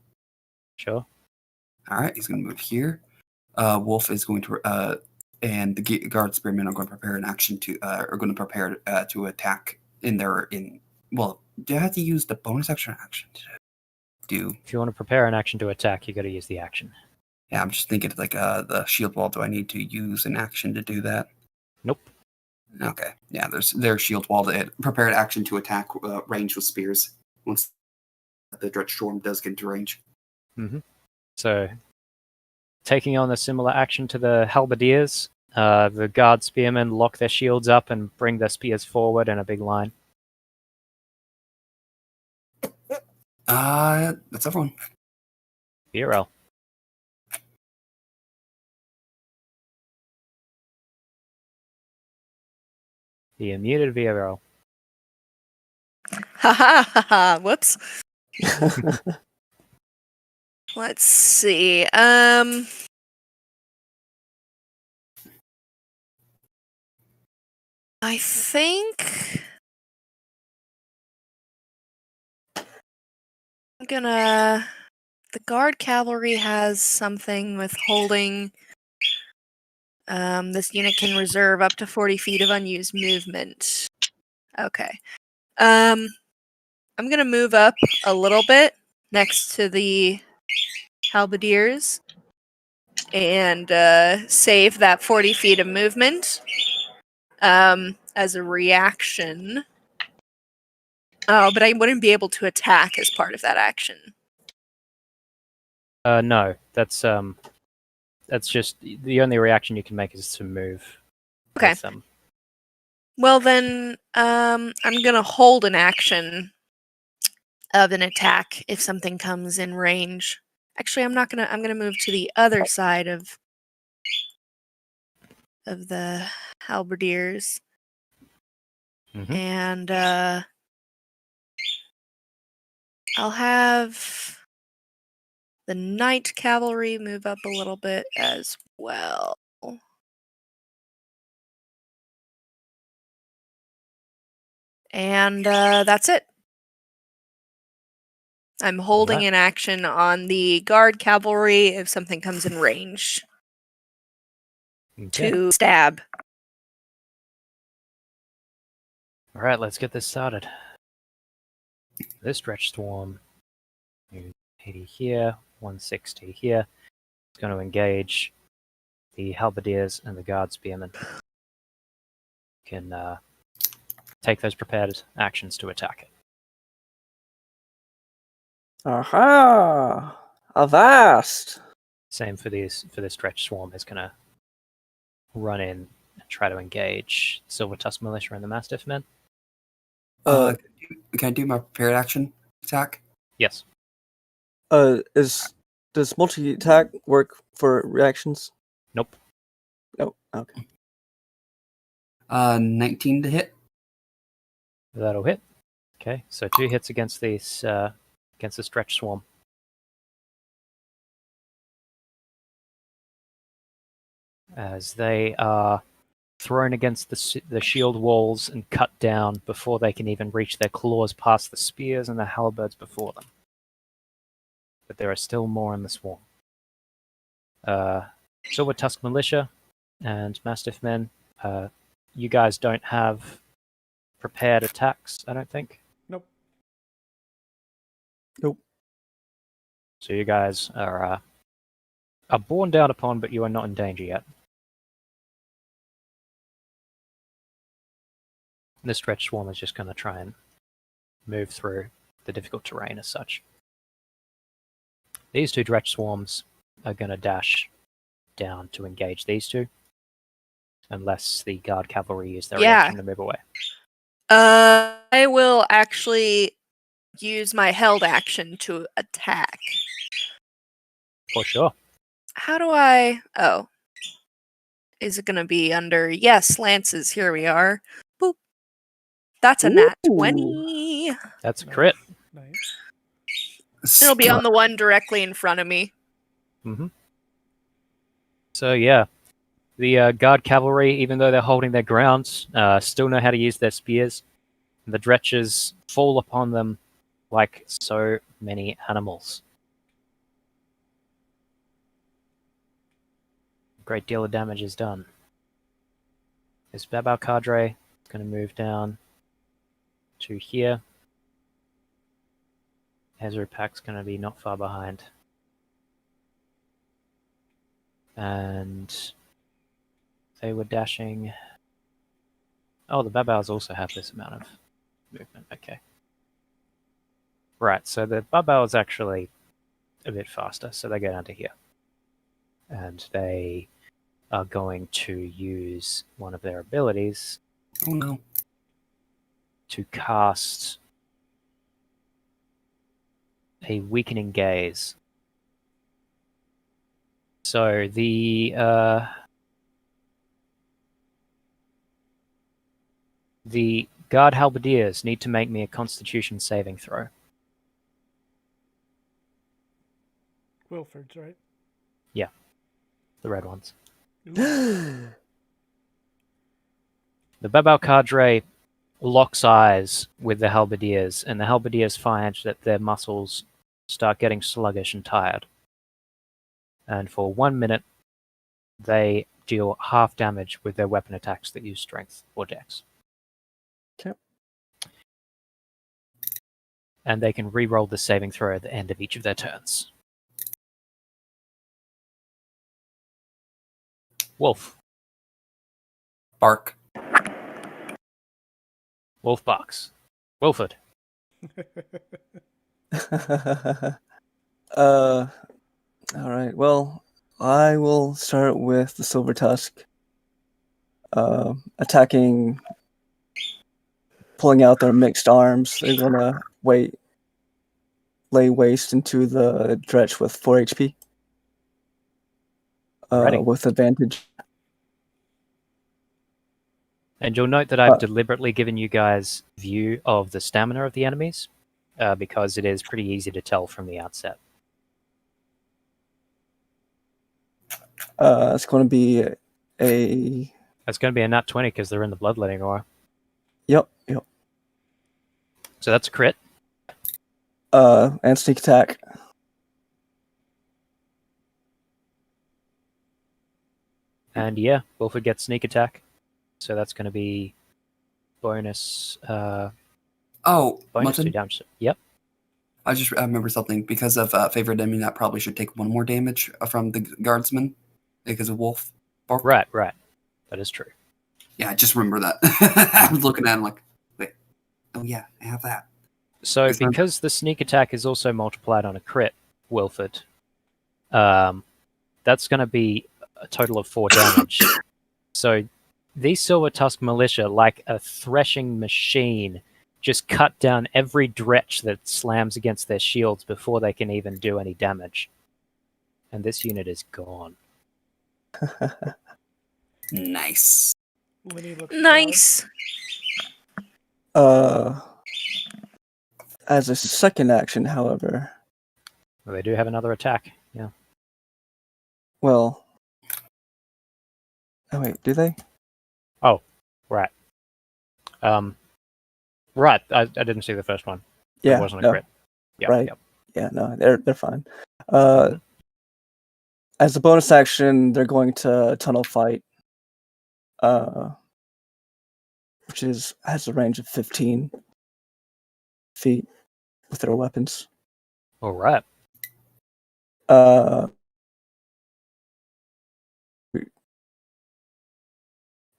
Sure. All right, he's going to move here. Wolf is going to and the guard spearmen are going to prepare an action to are going to prepare to attack well, do I have to use the bonus action or action to do? If you want to prepare an action to attack, you got to use the action. Yeah, I'm just thinking like the shield wall. Do I need to use an action to do that? Nope. Okay. Yeah, there's shield wall to prepared action to attack range with spears once the Dredge Storm does get into range. So, taking on a similar action to the halberdiers, the guard spearmen lock their shields up and bring their spears forward in a big line. That's everyone. BRL. The muted VRL. Ha ha ha ha. Whoops. Let's see. I think I'm gonna. The guard cavalry has something with holding. This unit can reserve up to 40 feet of unused movement. Okay. I'm gonna move up a little bit next to the halberdiers and save that 40 feet of movement as a reaction. Oh, but I wouldn't be able to attack as part of that action. No, that's just the only reaction you can make is to move. Okay. With them. Well then, I'm gonna hold an action of an attack if something comes in range. Actually, I'm not gonna. I'm gonna move to the other side of the halberdiers, and I'll have the knight cavalry move up a little bit as well. And that's it. I'm holding an action on the guard cavalry if something comes in range to stab. All right, let's get this started. This Stretch Storm, 80 here, 160 here. It's going to engage the halberdiers and the guard spearmen. Can take those prepared actions to attack it. Aha! Avast! Same for this Stretch Swarm. Is going to run in and try to engage Silver Tusk Militia and the Mastiff Men. Can I do my prepared action attack? Yes. Does multi-attack work for reactions? Nope. Nope. Okay. 19 to hit. That'll hit. Okay, so 2 hits against these against the Stretch Swarm. As they are thrown against the shield walls and cut down before they can even reach their claws past the spears and the halberds before them. But there are still more in the swarm. Silver Tusk Militia and Mastiff Men, you guys don't have prepared attacks, I don't think. Nope. Nope. So you guys are borne down upon, but you are not in danger yet. This Stretch Swarm is just going to try and move through the difficult terrain as such. These two Dretch Swarms are going to dash down to engage these two, unless the Guard Cavalry use their reaction to move away. I will actually use my held action to attack. For sure. How do I... Oh. Is it going to be under... Yes, lances. Here we are. Boop. That's a nat 20. That's a crit. Nice. It'll be on the one directly in front of me. Mm-hmm. So yeah, the Guard Cavalry, even though they're holding their ground, still know how to use their spears. The Dretches fall upon them like so many animals. A great deal of damage is done. This Babau Cadre is going to move down to here. Ezra Pack's going to be not far behind. And they were dashing. Oh, the Babals also have this amount of movement. Okay. Right, so the Babal is actually a bit faster, so they go down to here. And they are going to use one of their abilities Oh no. to cast a weakening gaze. So the guard halberdiers need to make me a Constitution saving throw. Wilford's, right? The red ones. Ooh. The Babal cadre locks eyes with the halberdiers, and the halberdiers find that their muscles start getting sluggish and tired. And for 1 minute, they deal half damage with their weapon attacks that use strength or dex. Okay. And they can re-roll the saving throw at the end of each of their turns. Wolf. Bark. Wolf barks. Wilford. All right. Well, I will start with the Silver Tusk, attacking, pulling out their mixed arms. They're gonna lay waste into the Dretch with 4 HP, Ready. with advantage. And you'll note that I've deliberately given you guys view of the stamina of the enemies, because it is pretty easy to tell from the outset. It's going to be a. It's going to be a nat 20 because they're in the bloodletting aura. Yep. So that's a crit. And sneak attack. And yeah, Wilford gets sneak attack. So that's going to be bonus. Oh, Bonus Mutton? 2 damage. Yep. I just remember something. Because of favorite enemy, that probably should take 1 more damage from the guardsman because of wolf bark. Right. That is true. Yeah, I just remember that. I was looking at him like, wait, oh yeah, I have that. So Is there- because the sneak attack is also multiplied on a crit, Wilford, that's going to be a total of 4 damage. So these Silver Tusk militia, like a threshing machine, just cut down every dretch that slams against their shields before they can even do any damage. And this unit is gone. Nice. Winnie looks Nice. As a second action, however. Well, they do have another attack. Yeah. Well. Oh wait, do they? Oh, right. Right. I didn't see the first one. Yeah. It wasn't a no. crit. Yep, Right. Yep. Yeah, no, they're fine. As a bonus action, they're going to tunnel fight, which has a range of 15 feet with their weapons. All right.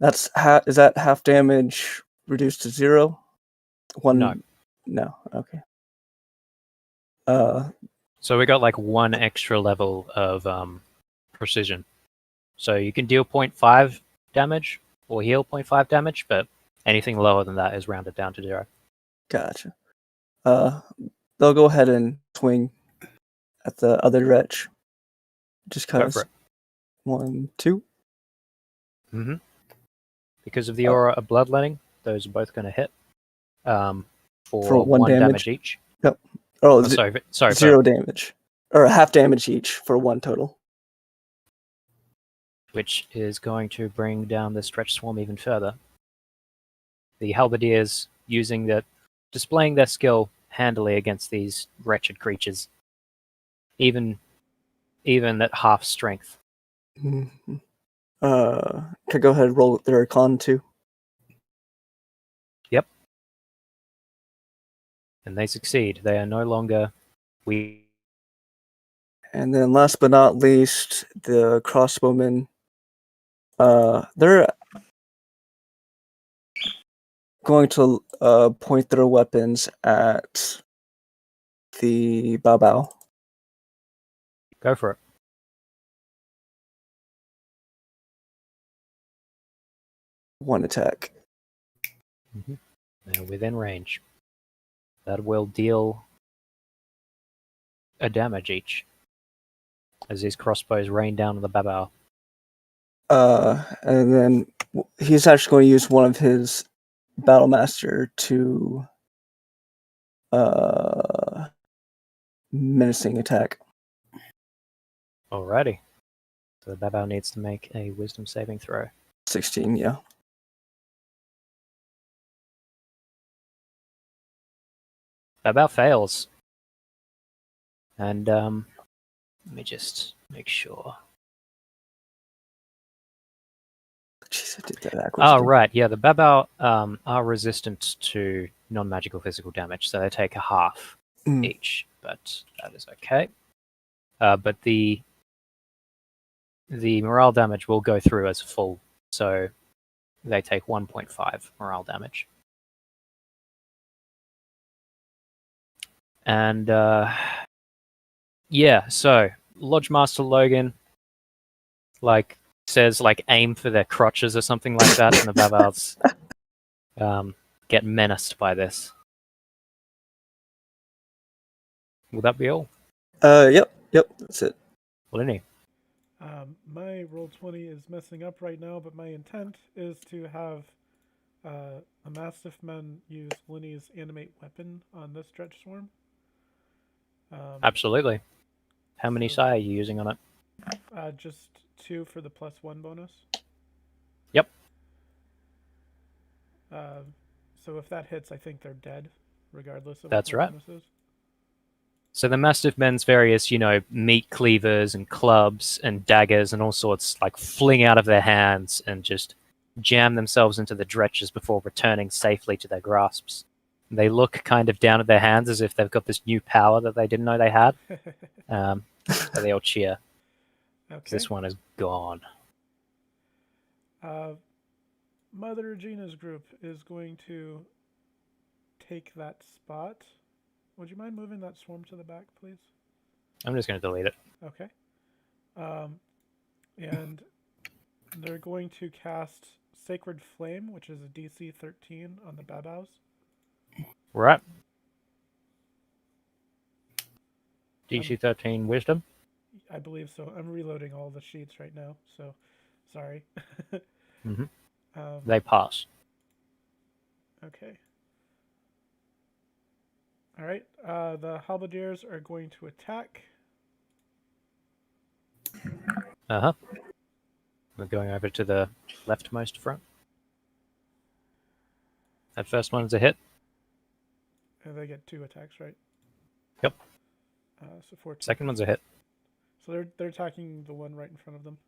Is that half damage reduced to 0? No. No. Okay. So we got like 1 extra level of precision. So you can deal 0.5 damage or heal 0.5 damage, but anything lower than that is rounded down to 0. Gotcha. They'll go ahead and swing at the other wretch. Just Go cause. for it. 1, 2. Mm-hmm. Because of the aura of bloodletting, those are both going to hit for 1 damage each. Yep. Oh, sorry. 0 damage. Or half damage each for 1 total. Which is going to bring down the stretch swarm even further. The halberdiers displaying their skill handily against these wretched creatures, even at half strength. Mm-hmm. Can I go ahead and roll their con too? Yep. And they succeed. They are no longer weak. And then last but not least, the crossbowmen. They're going to point their weapons at the Babao. Go for it. One attack. They're within range. That will deal a damage each as these crossbows rain down on the Babao. And then he's actually going to use one of his Battlemaster to menacing attack. Alrighty. So the Babao needs to make a wisdom saving throw. 16, yeah. Babao fails. And let me just make sure. Jeez, I did that backwards. Oh, right. Yeah, the Babao are resistant to non-magical physical damage, so they take a half each, but that is okay. But the morale damage will go through as full, so they take 1.5 morale damage. And yeah, so Lodge Master Logan says aim for their crotches or something like that, and the Babaos get menaced by this. Will that be all? Yep, that's it. Lenny. My Roll20 is messing up right now, but my intent is to have a Mastiff Man use Lenny's animate weapon on this Stretch Swarm. Absolutely. How many psi are you using on it? Just 2 for the +1 bonus. Yep. So if that hits, I think they're dead, regardless of That's what right. the bonus is. So the Mastiff Men's various, meat cleavers and clubs and daggers and all sorts, fling out of their hands and just jam themselves into the dretches before returning safely to their grasps. They look kind of down at their hands as if they've got this new power that they didn't know they had. But they all cheer. Okay. This one is gone. Mother Regina's group is going to take that spot. Would you mind moving that swarm to the back, please? I'm just going to delete it. Okay. And they're going to cast Sacred Flame, which is a DC 13 on the Babaos. Right. DC 13 Wisdom? I believe so. I'm reloading all the sheets right now, so sorry. Mm-hmm. They pass. Okay. All right. The halberdiers are going to attack. Uh-huh. We're going over to the leftmost front. That first one's a hit. And they get 2 attacks, right? Yep. So 14. Second one's a hit. So they're attacking the one right in front of them.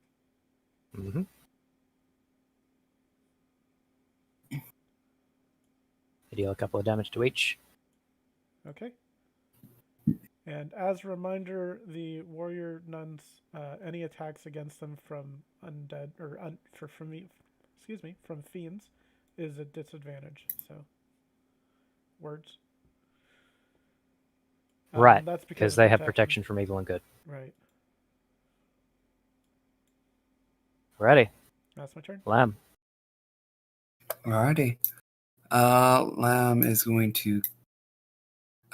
Mm-hmm. They deal a couple of damage to each. Okay. And as a reminder, the warrior nuns, any attacks against them from undead or from fiends, is a disadvantage. So, words. Right. That's Because they have protection from evil and good. Right. Ready. That's my turn. Lamb. Alrighty. Lamb is going to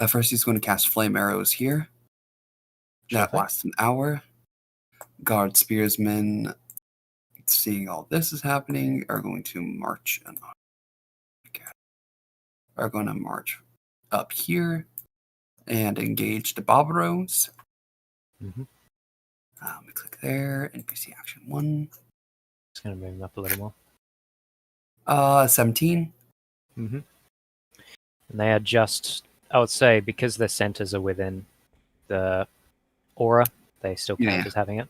first he's going to cast flame arrows here. That lasts an hour. Guard spearsmen, seeing all this is happening, are going to march up here and engage the Barbaros. Mm-hmm. We click there, NPC action 1. Just going to move them up a little more. 17. Mm-hmm. And they are just, I would say, because their centers are within the aura, they still count as having it.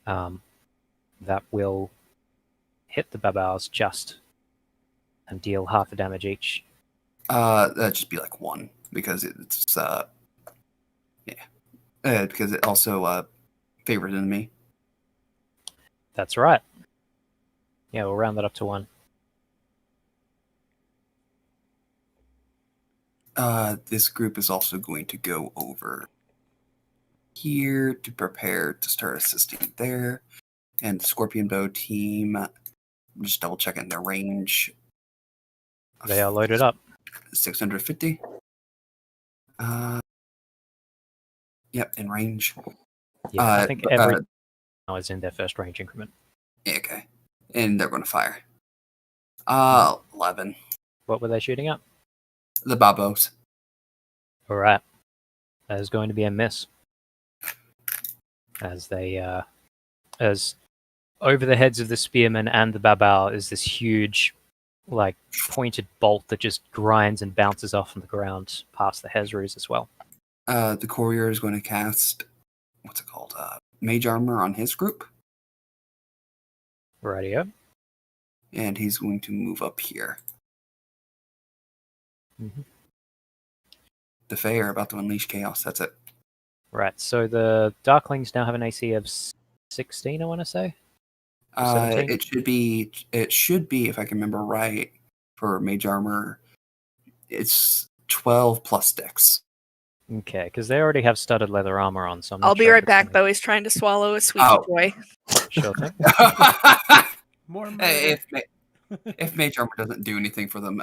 That will hit the Babaos just and deal half the damage each. That'd just be 1. because it's because it also favors enemy. That's right. Yeah, we'll round that up to 1. This group is also going to go over here to prepare to start assisting there. And the Scorpion Bow team, just double checking their range. They are loaded up. 650. Yep, in range. Yeah, I think every now is in their first range increment. Okay. And they're going to fire. 11. What were they shooting at? The Babos. All right. That is going to be a miss. As they, as over the heads of the spearmen and the babao is this huge, like, pointed bolt that just grinds and bounces off on the ground past the Hezrus as well. The courier is going to cast, what's it called? Mage Armor on his group. Rightio. And he's going to move up here. Mm-hmm. The Fae are about to unleash chaos. That's it. Right, so the Darklings now have an AC of 16, I want to say? 17? It should be, if I can remember right, for Mage Armor, it's 12 plus Dex. Okay, because they already have studded leather armor on, so I'm not I'll be sure right if back. it's Bowie's trying to swallow a squeaky Oh. toy. gonna- Sure thing. More murder. Hey, if Mage Armor doesn't do anything for them,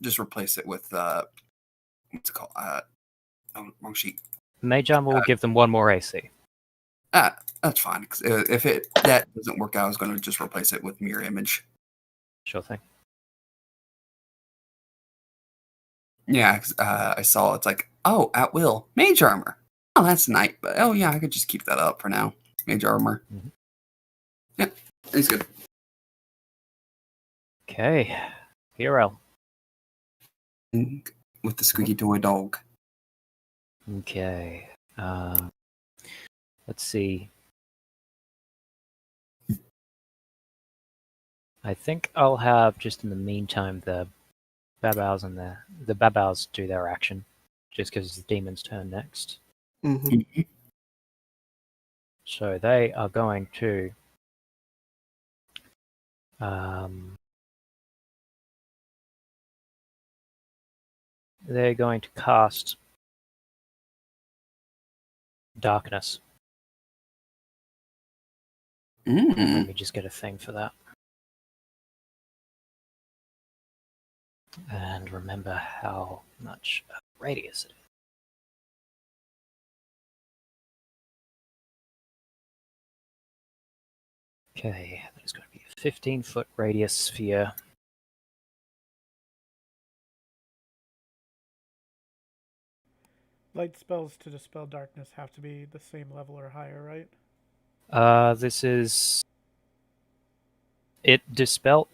just replace it with what's it called? Wrong sheet. Mage Armor will give them 1 more AC. That's fine. 'Cause if that doesn't work out, I was going to just replace it with Mirror Image. Sure thing. Yeah, 'cause, I saw it's like, oh, at will, Mage Armor. Oh, that's nice. But oh yeah, I could just keep that up for now. Mage Armor. Mhm. Yeah, he's good. Okay, Hero. With the squeaky toy dog. Okay. Let's see. I think I'll have, just in the meantime, the Babaos and the Babaos do their action, just because it's the demon's turn next. Mm-hmm. So they are going to they're going to cast Darkness. Let me just get a thing for that. And remember how much radius it is. Okay, that is going to be a 15-foot radius sphere. Light spells to dispel darkness have to be the same level or higher, right? This is it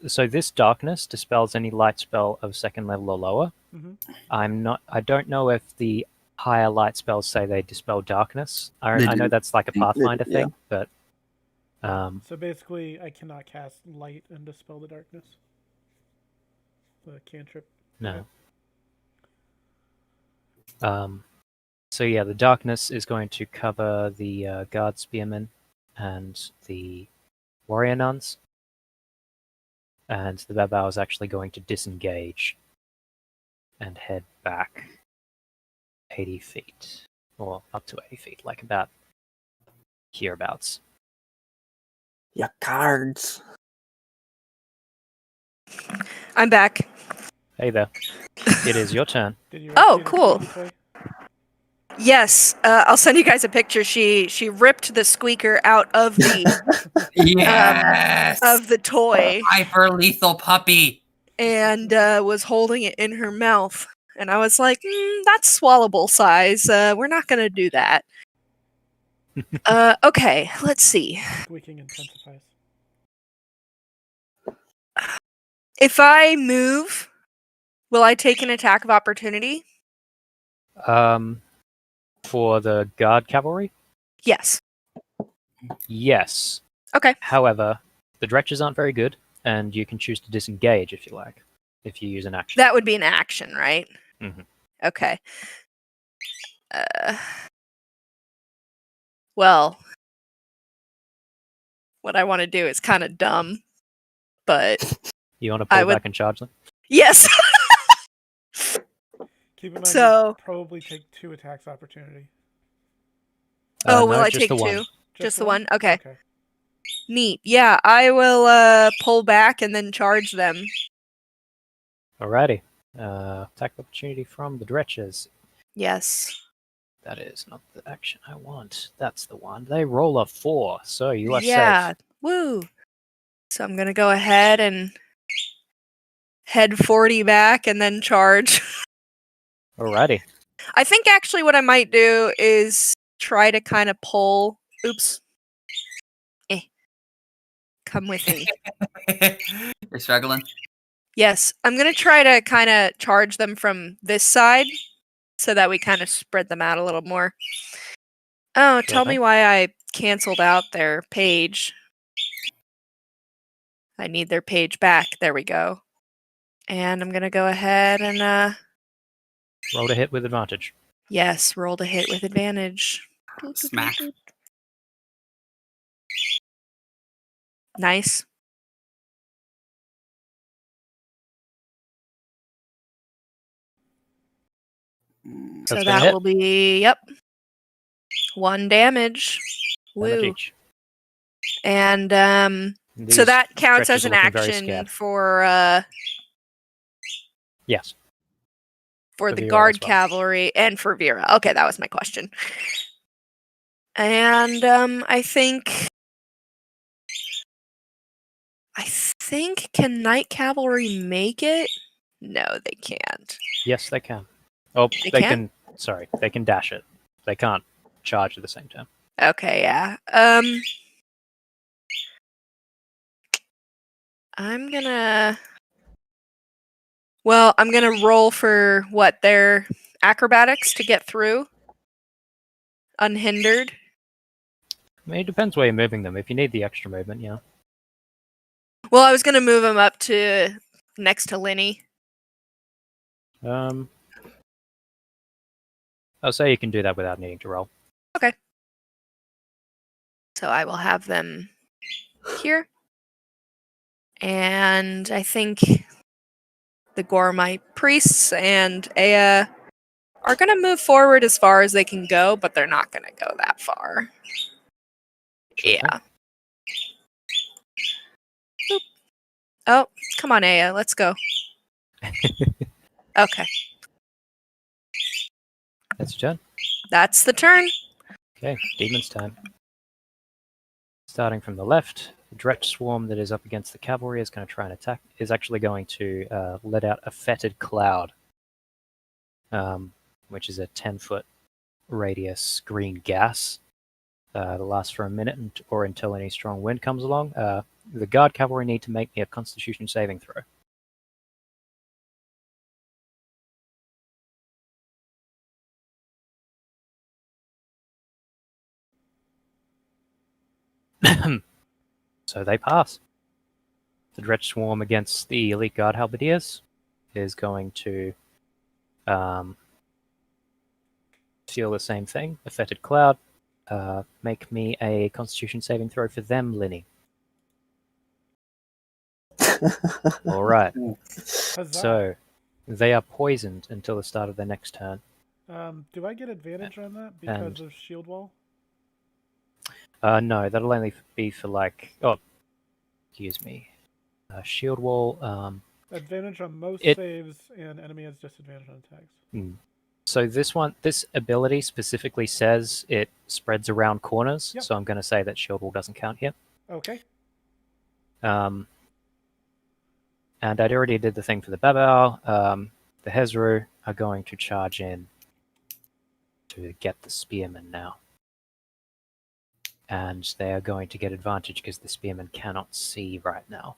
so this darkness dispels any light spell of 2nd level or lower. Mm-hmm. I don't know if the higher light spells say they dispel darkness. I They know do. that's like a Pathfinder Yeah. thing, but So basically, I cannot cast light and dispel the darkness. The cantrip. no. So yeah, the darkness is going to cover the guard spearmen and the warrior nuns, and the Babao is actually going to disengage and head back 80 feet, or up to 80 feet, like about hereabouts. Yeah, cards. I'm back. Hey there, it is your turn. Did you Oh, rescue the cool. squeaky toy? Yes, I'll send you guys a picture. She ripped the squeaker out of the Yes! of the toy Hyper lethal puppy. and was holding it in her mouth. And I was like, that's swallowable size. We're not gonna do that. Okay, let's see. Squeaking intensifies. If I move, will I take an attack of opportunity? For the guard cavalry, Yes. yes. Okay. However, the directors aren't very good, and you can choose to disengage if you like, if you use an action. That would be an action, right? Mhm. Okay. Well, what I want to do is kind of dumb, but You want to I pull would- back and charge them? yes. Keep in mind, So- you'll probably take 2 attacks opportunity. Oh, No, will I just take the one. two? Just the one? Okay. Okay. Neat. Yeah, I will pull back and then charge them. Alrighty. Attack opportunity from the Dretches. Yes. That is not the action I want. That's the one. They roll a 4, so you are Yeah. safe. Woo. So I'm gonna go ahead and head 40 back and then charge. Alrighty. I think actually what I might do is try to kind of pull. Oops. Come with me. You're struggling. Yes, I'm gonna try to kind of charge them from this side so that we kind of spread them out a little more. Oh, Sure tell me thing. why I canceled out their page. I need their page back. There we go. And I'm gonna go ahead and Roll to hit with advantage. yes, roll to hit with advantage. Smack. Nice. Mm, So That's gonna that hit. will be 1 damage. Damage Woo. each. And so These that counts Dretches as are an looking very action scared. for Yes. For the Vera guard as well. cavalry and for Vera. Okay, that was my question. And I think can night cavalry make it? No, they can't. Yes, they can. Oh, They they can? can. Sorry, they can dash it. They can't charge at the same time. Okay, yeah. I'm gonna roll for what, their acrobatics to get through unhindered. I mean, it depends where you're moving them. If you need the extra movement, yeah. Well, I was gonna move them up to next to Linny. I'll say you can do that without needing to roll. So I will have them here. And I think the Gormite priests and Aya are going to move forward as far as they can go, but they're not going to go that far. Sure Yeah. Oop. Oh, come on, Aya. Let's go. Okay. That's your turn. That's the turn. Okay, Demon's turn. Starting from the left, the Dretch swarm that is up against the cavalry is going to try and attack. Is actually going to let out a fetid cloud, which is a 10-foot radius green gas. It'll last for a minute or until any strong wind comes along. The guard cavalry need to make me a Constitution saving throw. So they pass. The Dretch swarm against the elite guard halberdiers is going to feel the same thing. A fetid cloud. Make me a Constitution saving throw for them, Linny. All right. Huzzah. So they are poisoned until the start of their next turn. Do I get advantage on that because of shield wall? No, that'll only be for like. Oh, excuse me. Shield wall. Advantage on most it- saves, and enemy has disadvantage on attacks. So this ability specifically says it spreads around corners. Yep. So I'm going to say that shield wall doesn't count here. Okay. And I already did the thing for the Babao. The Hezru are going to charge in to get the Spearmen now. And they are going to get advantage because the Spearmen cannot see right now.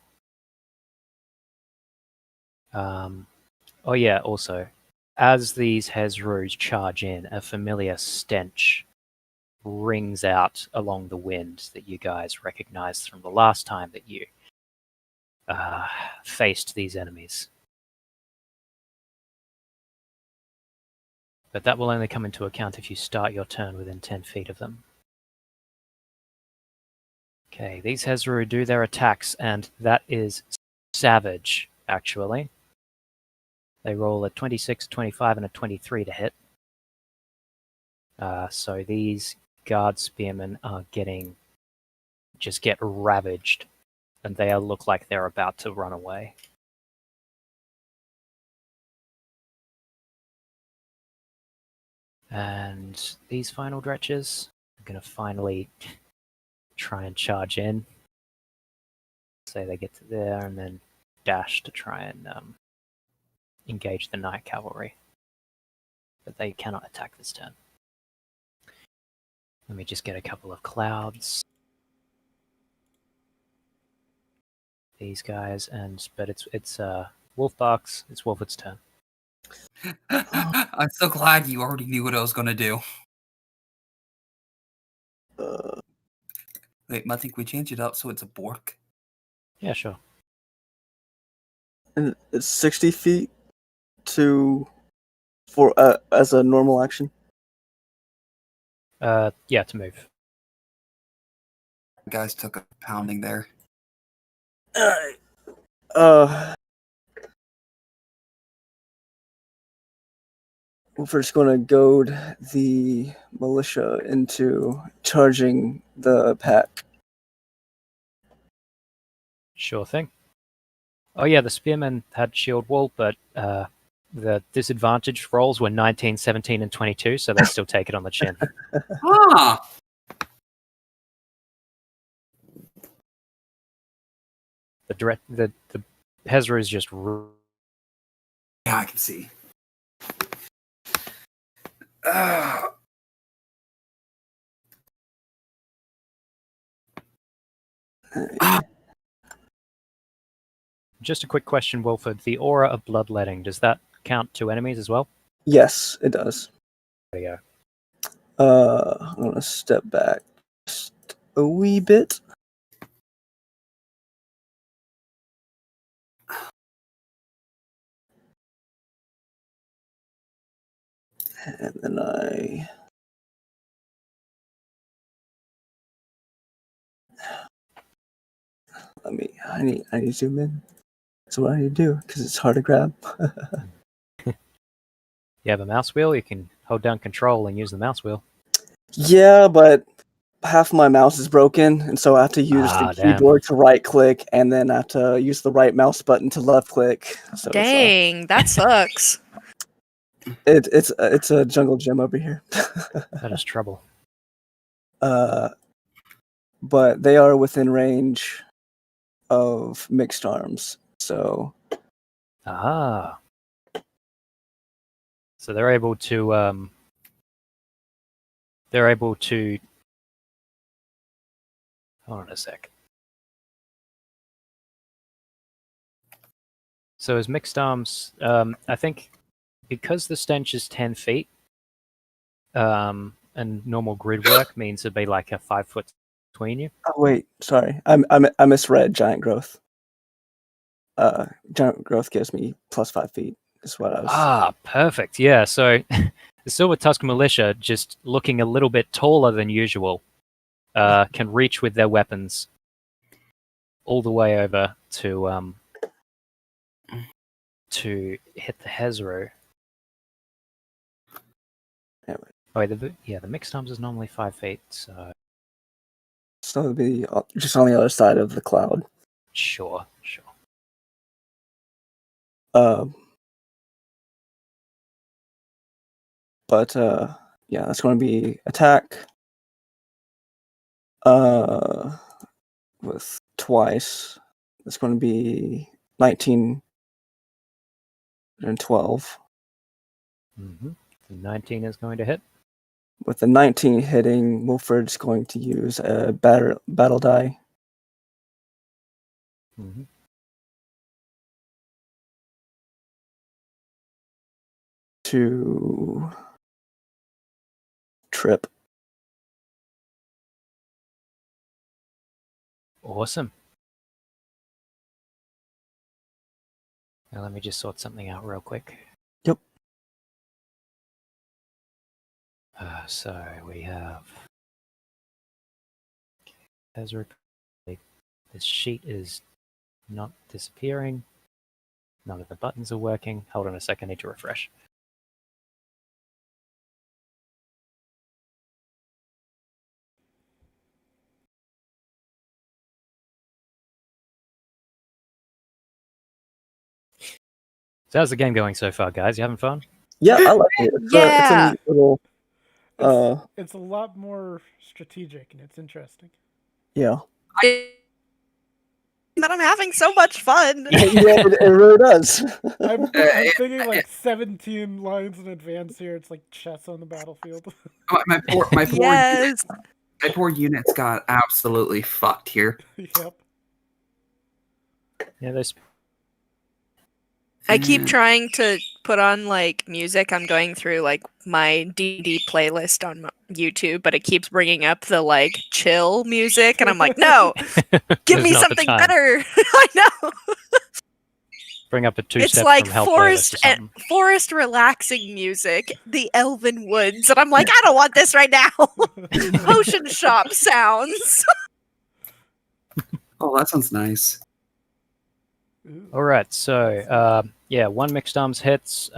Oh yeah, also, as these Hezrus charge in, a familiar stench rings out along the wind that you guys recognized from the last time that you faced these enemies. But that will only come into account if you start your turn within 10 feet of them. Okay, these Hezru do their attacks, and that is savage, actually. They roll a 26, 25, and a 23 to hit. So these guard spearmen are get ravaged, and they look like they're about to run away. And these final dretches are going to finally try and charge in. Say they get to there and then dash to try and engage the night cavalry. But they cannot attack this turn. Let me just get a couple of clouds. These guys, but it's Wolfbark's. It's Wolford's turn. I'm so glad you already knew what I was gonna do. Wait, I think we change it up so it's a Bork. Yeah, sure. And it's 60 feet for as a normal action. Yeah, to move. Guys took a pounding there. Alright. We're first going to goad the militia into charging the pack. Sure thing. Oh yeah, the spearmen had shield wall, but the disadvantaged rolls were 19, 17, and 22, so they still take it on the chin. Ah! The Hezra is just Yeah, I can see. Just a quick question, Wilford. The aura of bloodletting, does that count to enemies as well? Yes, it does. There you I'm going to step back just a wee bit. And then I need to zoom in. That's what I need to do because it's hard to grab. You have a mouse wheel, you can hold down control and use the mouse wheel. Yeah, but half my mouse is broken, and so I have to use the damn. keyboard to right click, and then I have to use the right mouse button to left click. So Dang, that sucks. it's a jungle gym over here. That is trouble. But they are within range of mixed arms, so Ah. So they're able to hold on a sec. So as mixed arms, I think because the stench is 10 feet, and normal grid work means it'd be like a 5 foot between you. oh, wait, sorry, I misread giant growth. Giant growth gives me plus 5 feet. Is what I was. Ah, perfect. Yeah, so the Silver Tusk Militia, just looking a little bit taller than usual, can reach with their weapons all the way over to hit the Hezro. Anyway. Oh, wait, the mixed arms is normally 5 feet, so So it'll be just on the other side of the cloud. sure. But yeah, that's going to be attack. With twice, it's going to be 19 and 12. Mm-hmm. The 19 is going to hit. With the 19 hitting, Wolford's going to use a battle die. Mm-hmm. To trip. Awesome. Now let me just sort something out real quick. Yep. So we have Ezra. This sheet is not disappearing. None of the buttons are working. Hold on a second, I need to refresh. So how's the game going so far, guys? You having fun? Yeah, I like it. It's a Yeah. neat little. It's a lot more strategic and it's interesting. Yeah. But I'm having so much fun. Yeah, it really does. I'm thinking like 17 lines in advance here. It's like chess on the battlefield. My poor Yes. my poor units got absolutely fucked here. Yep. Yeah, those. I keep Mm. trying to put on like music. I'm going through like my D&D playlist on YouTube, but it keeps bringing up the like chill music, and I'm like, no, give It's me not the something time. better. I know. Bring up a It's two-step like from hell playlist or something. forest relaxing music, the elven woods, and I'm like, I don't want this right now. Potion shop sounds. Oh, that sounds nice. Ooh. All right, so yeah, one mixed arms hits,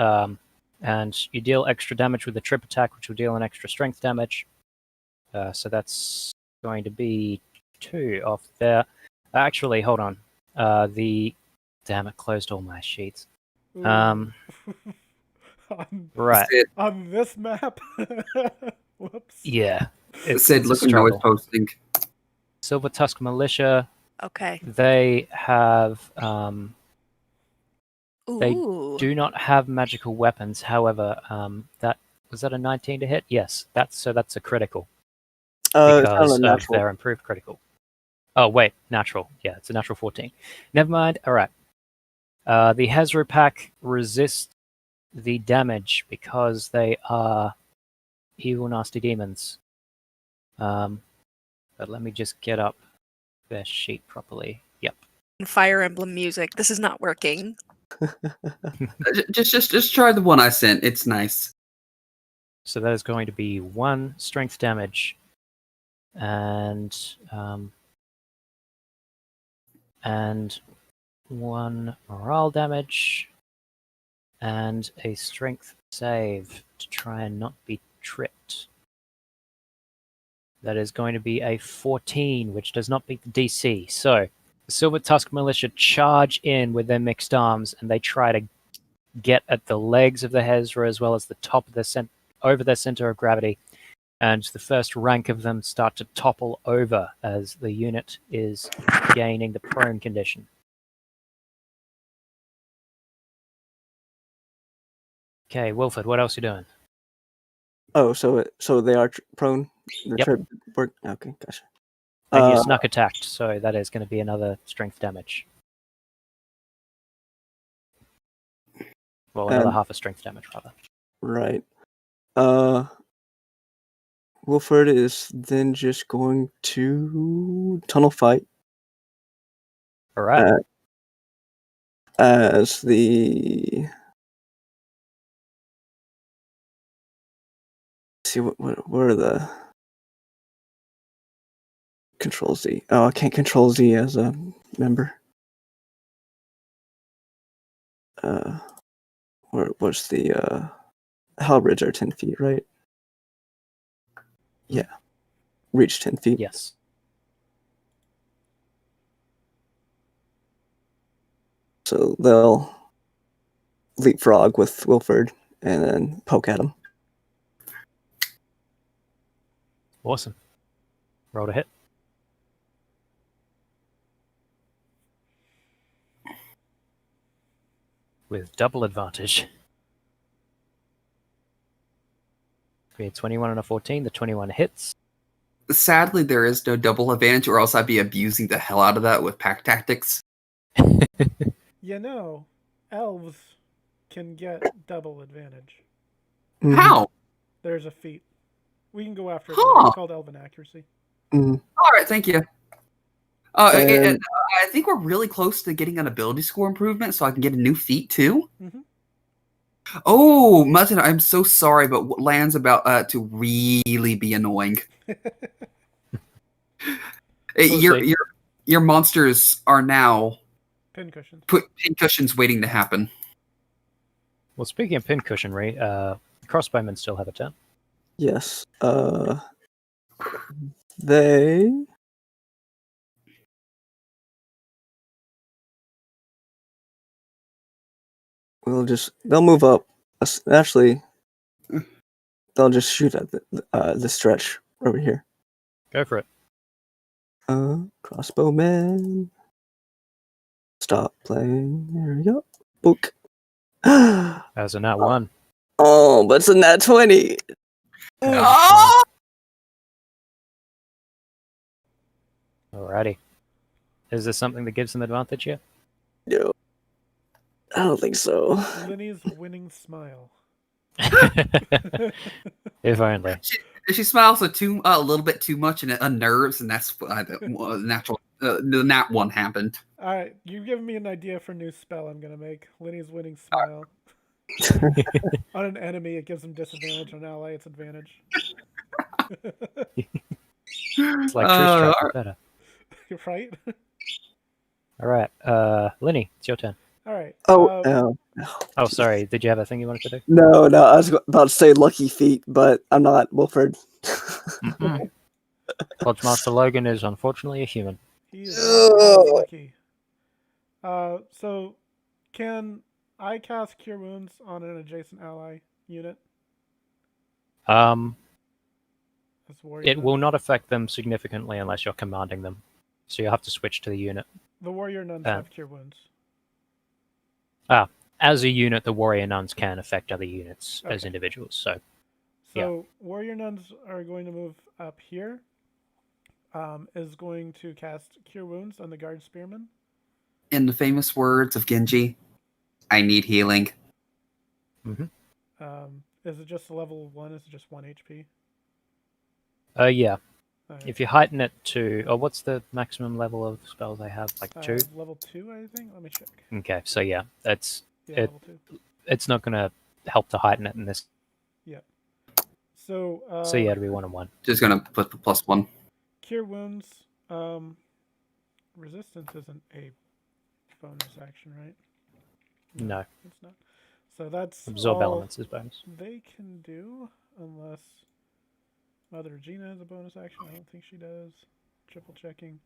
and you deal extra damage with a trip attack, which will deal an extra strength damage. So that's going to be 2 off there. Actually, hold on. Damn, it closed all my sheets. Ooh. Um, right. Sid, On this map? Whoops. Yeah. It's Sid a look at noise struggle. posting. Silver Tusk Militia, Okay. they have they Ooh. do not have magical weapons. However, that was that a 19 to hit? Yes, that's a critical It's kind because of of natural. their improved critical. Oh wait, natural. Yeah, it's a natural 14. Never mind. All right. The Hezro pack resist the damage because they are evil, nasty demons. But let me just get up their sheet properly. Yep. Fire Emblem music. This is not working. Just try the one I sent. It's nice. So that is going to be 1 strength damage, and 1 morale damage, and a strength save to try and not be tripped. That is going to be a 14, which does not beat the DC. So the Silver Tusk Militia charge in with their mixed arms, and they try to get at the legs of the Hezra as well as the top of the over their center of gravity. And the first rank of them start to topple over as the unit is gaining the prone condition. Okay, Wilford, what else are you doing? Oh, so they are prone. The Yep. trip work. Okay, gotcha. And you snuck attacked, so that is going to be another strength damage. Well, another half a strength damage, rather. Right. Wilford is then just going to tunnel fight. All right. As the see what are the control Z? Oh, I can't control Z as a member. What's the Halberds are 10 feet, right? Yeah, reach 10 feet. Yes. So they'll leapfrog with Wilford and then poke at him. Awesome. Roll to hit. With double advantage. We had 21 and a 14. The 21 hits. Sadly, there is no double advantage, or else I'd be abusing the hell out of that with pack tactics. You know, elves can get double advantage. Mhm. How? There's a feat. We can go after it. Huh. It's called Elven Accuracy. Mhm. All right, thank you. And- And I think we're really close to getting an ability score improvement, so I can get a new feat too. Mm-hmm. Oh, Mutton, I'm so sorry, but Land's about to really be annoying. We'll see. Your monsters are now Pincushions. pincushions waiting to happen. Well, speaking of pincushionry, crossbowmen still have a turn. Yes. They. They'll move up. Actually, they'll just shoot at the stretch over here. Go for it. Crossbowman. Stop playing. There we go. Book. Oh, As a nat 1. but it's a nat 20. Oh! Alrighty. Is there something that gives them advantage here? No. I don't think so. Linny's winning smile. If only. She smiles a little bit too much, and it unnerves, and that's the natural. The nat 1 happened. All right, you've given me an idea for a new spell I'm gonna make. Linny's winning smile. On an enemy, it gives them disadvantage. On an ally, it's advantage. It's like Truce Trap, but better. Right? Alright, Linny, it's your turn. All right. No. Oh, sorry, did you have a thing you wanted to do? No, I was about to say lucky feet, but I'm not Wilfred. Lodgemaster Logan is unfortunately a human. He is not lucky. So, can I cast Cure Wounds on an adjacent ally unit? As warrior It nuns? will not affect them significantly unless you're commanding them. So you'll have to switch to the unit. The warrior nuns have Cure Wounds. As a unit, the warrior nuns can affect other units as Okay. individuals. So Warrior nuns are going to move up here. Is going to cast Cure Wounds on the guard spearman. In the famous words of Genji, I need healing. Is it just a level 1? Is it just 1 HP? yeah. All right. If you heighten it to, what's the maximum level of spells I have? Like 2? Level 2, I think. Let me check. Okay, so yeah, Yeah, level 2. it's not going to help to heighten it in this. So yeah, it'll be 1 and 1. Just gonna put the +1. Cure Wounds. Resistance isn't a bonus action, right? No. It's not. So that's Absorb all elements is bonus. they can do, unless Mother Regina has a bonus action. I don't think she does. Triple checking.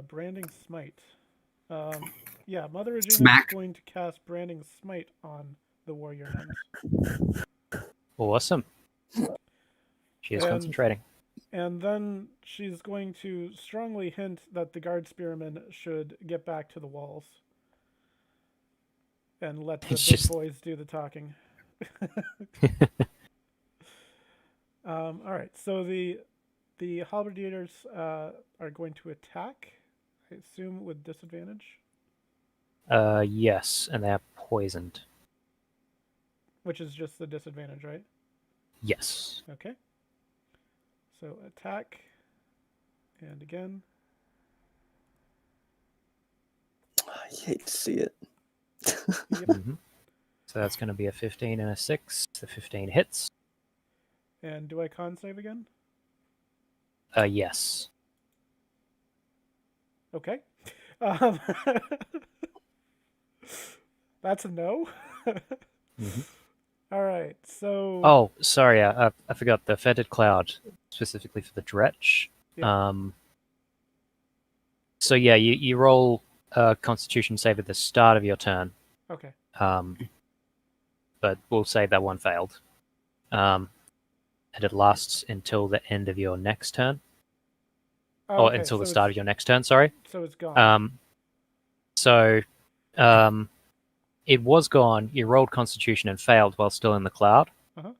Branding Smite. Yeah, Mother Regina Smack. is going to cast Branding Smite on the warrior nuns. Awesome. She is And- concentrating. And then she's going to strongly hint that the guard spearmen should get back to the walls and let the It's big just- boys do the talking. All right, so the halberdiers are going to attack, I assume, with disadvantage, Yes, and they are poisoned. which is just the disadvantage, right? Yes. Okay. So attack, and again. I hate to see it. Yep. Mhm. So that's going to be a 15 and a 6. The 15 hits. And do I con save again? Yes. Okay. That's a no. Mhm. All right. So. Oh, sorry, I forgot the fetid cloud, specifically for the dretch. Yeah. So yeah, you roll a Constitution save at the start of your turn. Okay. But we'll say that one failed. And it lasts until the end of your next turn. Oh, Or okay, until the so start of your next turn, sorry. So it's gone. It was gone. You rolled Constitution and failed while still in the cloud. Uh-huh.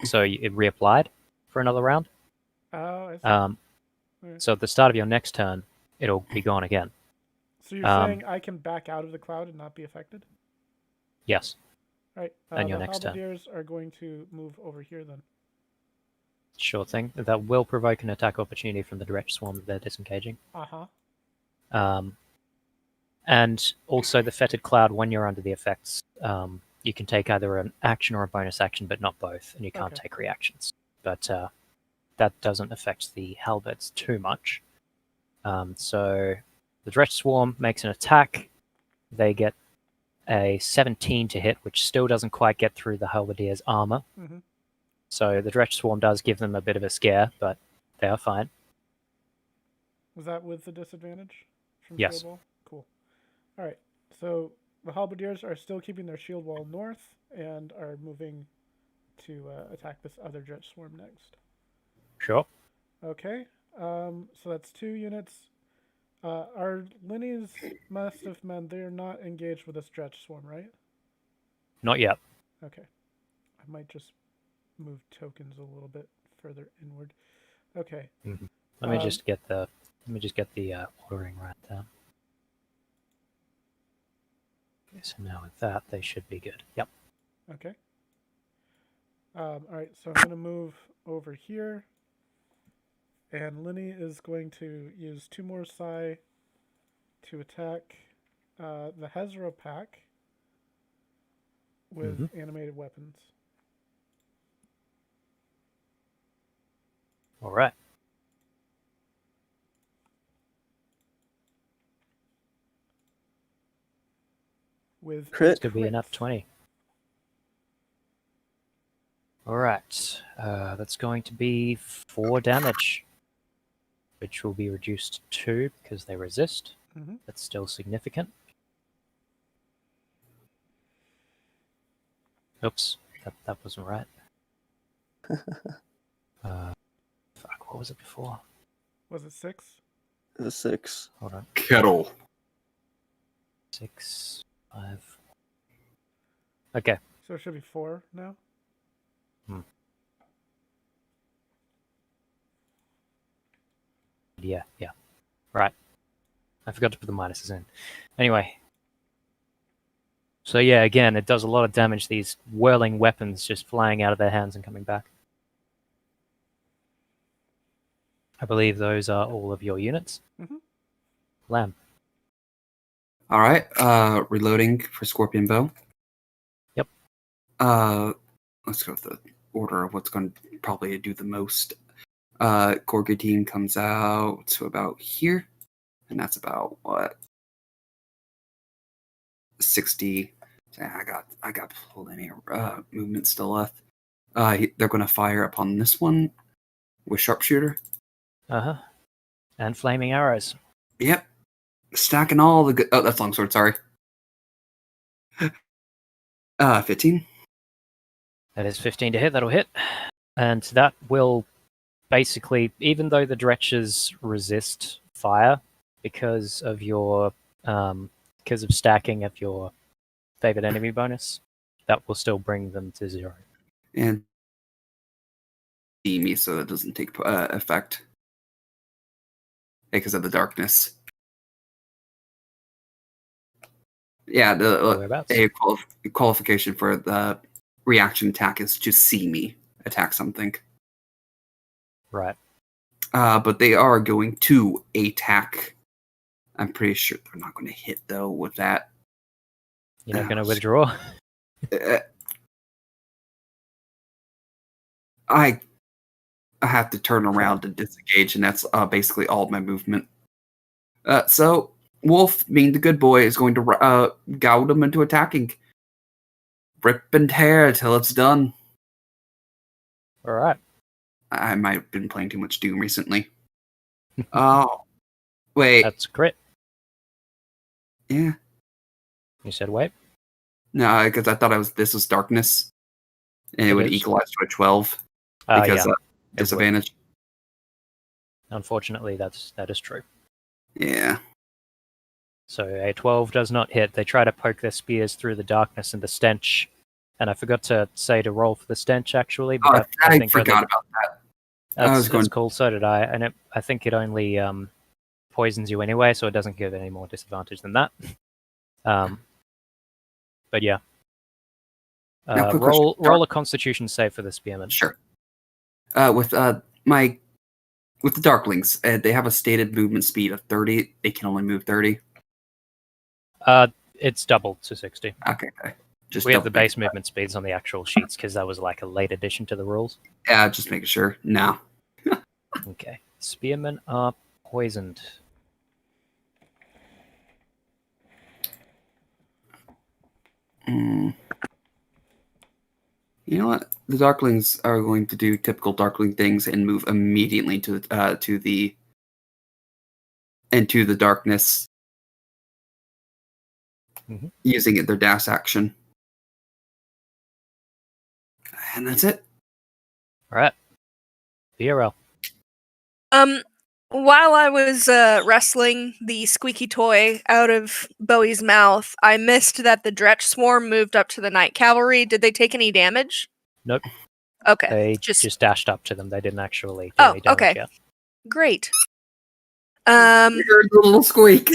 So it reapplied for another round. Oh, I see. Alright. So at the start of your next turn, it'll be gone again. So you're saying I can back out of the cloud and not be affected? Yes. All right. And your the next turn. halberdiers are going to move over here then. Sure thing. That will provoke an attack opportunity from the direct swarm that they're disengaging. Uh-huh. And also the fetid cloud, when you're under the effects, you can take either an action or a bonus action, but not both, and you can't Okay. take reactions. But that doesn't affect the halberds too much. So the Dretch Swarm makes an attack. They get a 17 to hit, which still doesn't quite get through the halberdier's armor. Mm-hmm. So the Dretch Swarm does give them a bit of a scare, but they are fine. Was that with the disadvantage from Yes. shield wall? Cool. All right. So the halberdiers are still keeping their shield wall north and are moving to attack this other Dretch Swarm next. Sure. Okay. So that's 2 units. Our Linny's Mastiff men, they're not engaged with this Dretch Swarm, right? Not yet. Okay. I might just move tokens a little bit further inward. Okay. Mm-hmm. Let me just get the ordering right down. Okay, so now with that, they should be good. Yep. Okay. All right, so I'm going to move over here. And Linny is going to use 2 more psi to attack the Hezro pack with animated weapons. All right. With Crit. This could be enough 20. All right. That's going to be 4 damage, which will be reduced to 2 because they resist. Mm-hmm. That's still significant. Oops, that wasn't right. Fuck, what was it before? Was it 6? It was 6. Hold on. Kettle. 6, 5. Okay. So it should be 4 now? Yeah. Right. I forgot to put the minuses in. Anyway. So yeah, again, it does a lot of damage, these whirling weapons just flying out of their hands and coming back. I believe those are all of your units. Mm-hmm. Lamb. All right. Reloading for Scorpion Bow. Yep. Let's go with the order of what's going to probably do the most. Gorgadine comes out to about here, and that's about what 60. I got plenty of movement still left. They're going to fire upon this one with sharpshooter. And flaming arrows. Yep, stacking all the good. Oh, that's longsword. Sorry. 15. That is 15 to hit. That'll hit, and that will basically, even though the dretches resist fire because of your because of stacking of your favored enemy bonus, that will still bring them to 0. And see me, so it doesn't take effect because of the darkness. Yeah, Whereabouts? a qualification for the reaction attack is to see me attack something. Right. But they are going to attack. I'm pretty sure they're not going to hit though with that. You're not going to withdraw? I have to turn around and disengage, and that's basically all of my movement. So Wolf, being the good boy, is going to goad them into attacking. Rip and tear till it's done. All right. I might have been playing too much Doom recently. Oh, wait. That's a crit. Yeah. You said wait? No, because I thought this was darkness, and it would is. equalize to a 12 because Yeah. disadvantage. Unfortunately, that is true. Yeah. So a 12 does not hit. They try to poke their spears through the darkness and the stench. And I forgot to say to roll for the stench, actually. But I think forgot about that. That's cool. So did I. And I think it only poisons you anyway, so it doesn't give any more disadvantage than that. But yeah. Now, quick Roll a Constitution save for the spearman. Sure. With the Darklings, they have a stated movement speed of 30. They can only move 30. It's doubled to 60. Okay. Just We have the double- base movement speeds on the actual sheets because that was like a late addition to the rules. Yeah, just making sure. No. Okay. Spearmen are poisoned. Mm. You know what? The Darklings are going to do typical Darkling things and move immediately to the into the darkness, Mhm. using their dash action, and that's it. All right. VRL. While I was wrestling the squeaky toy out of Bowie's mouth, I missed that the Dretch Swarm moved up to the Night Cavalry. Did they take any damage? Nope. Okay. They just- just dashed up to them. They didn't actually do Oh, any damage okay. yet. Great. You heard the little squeak.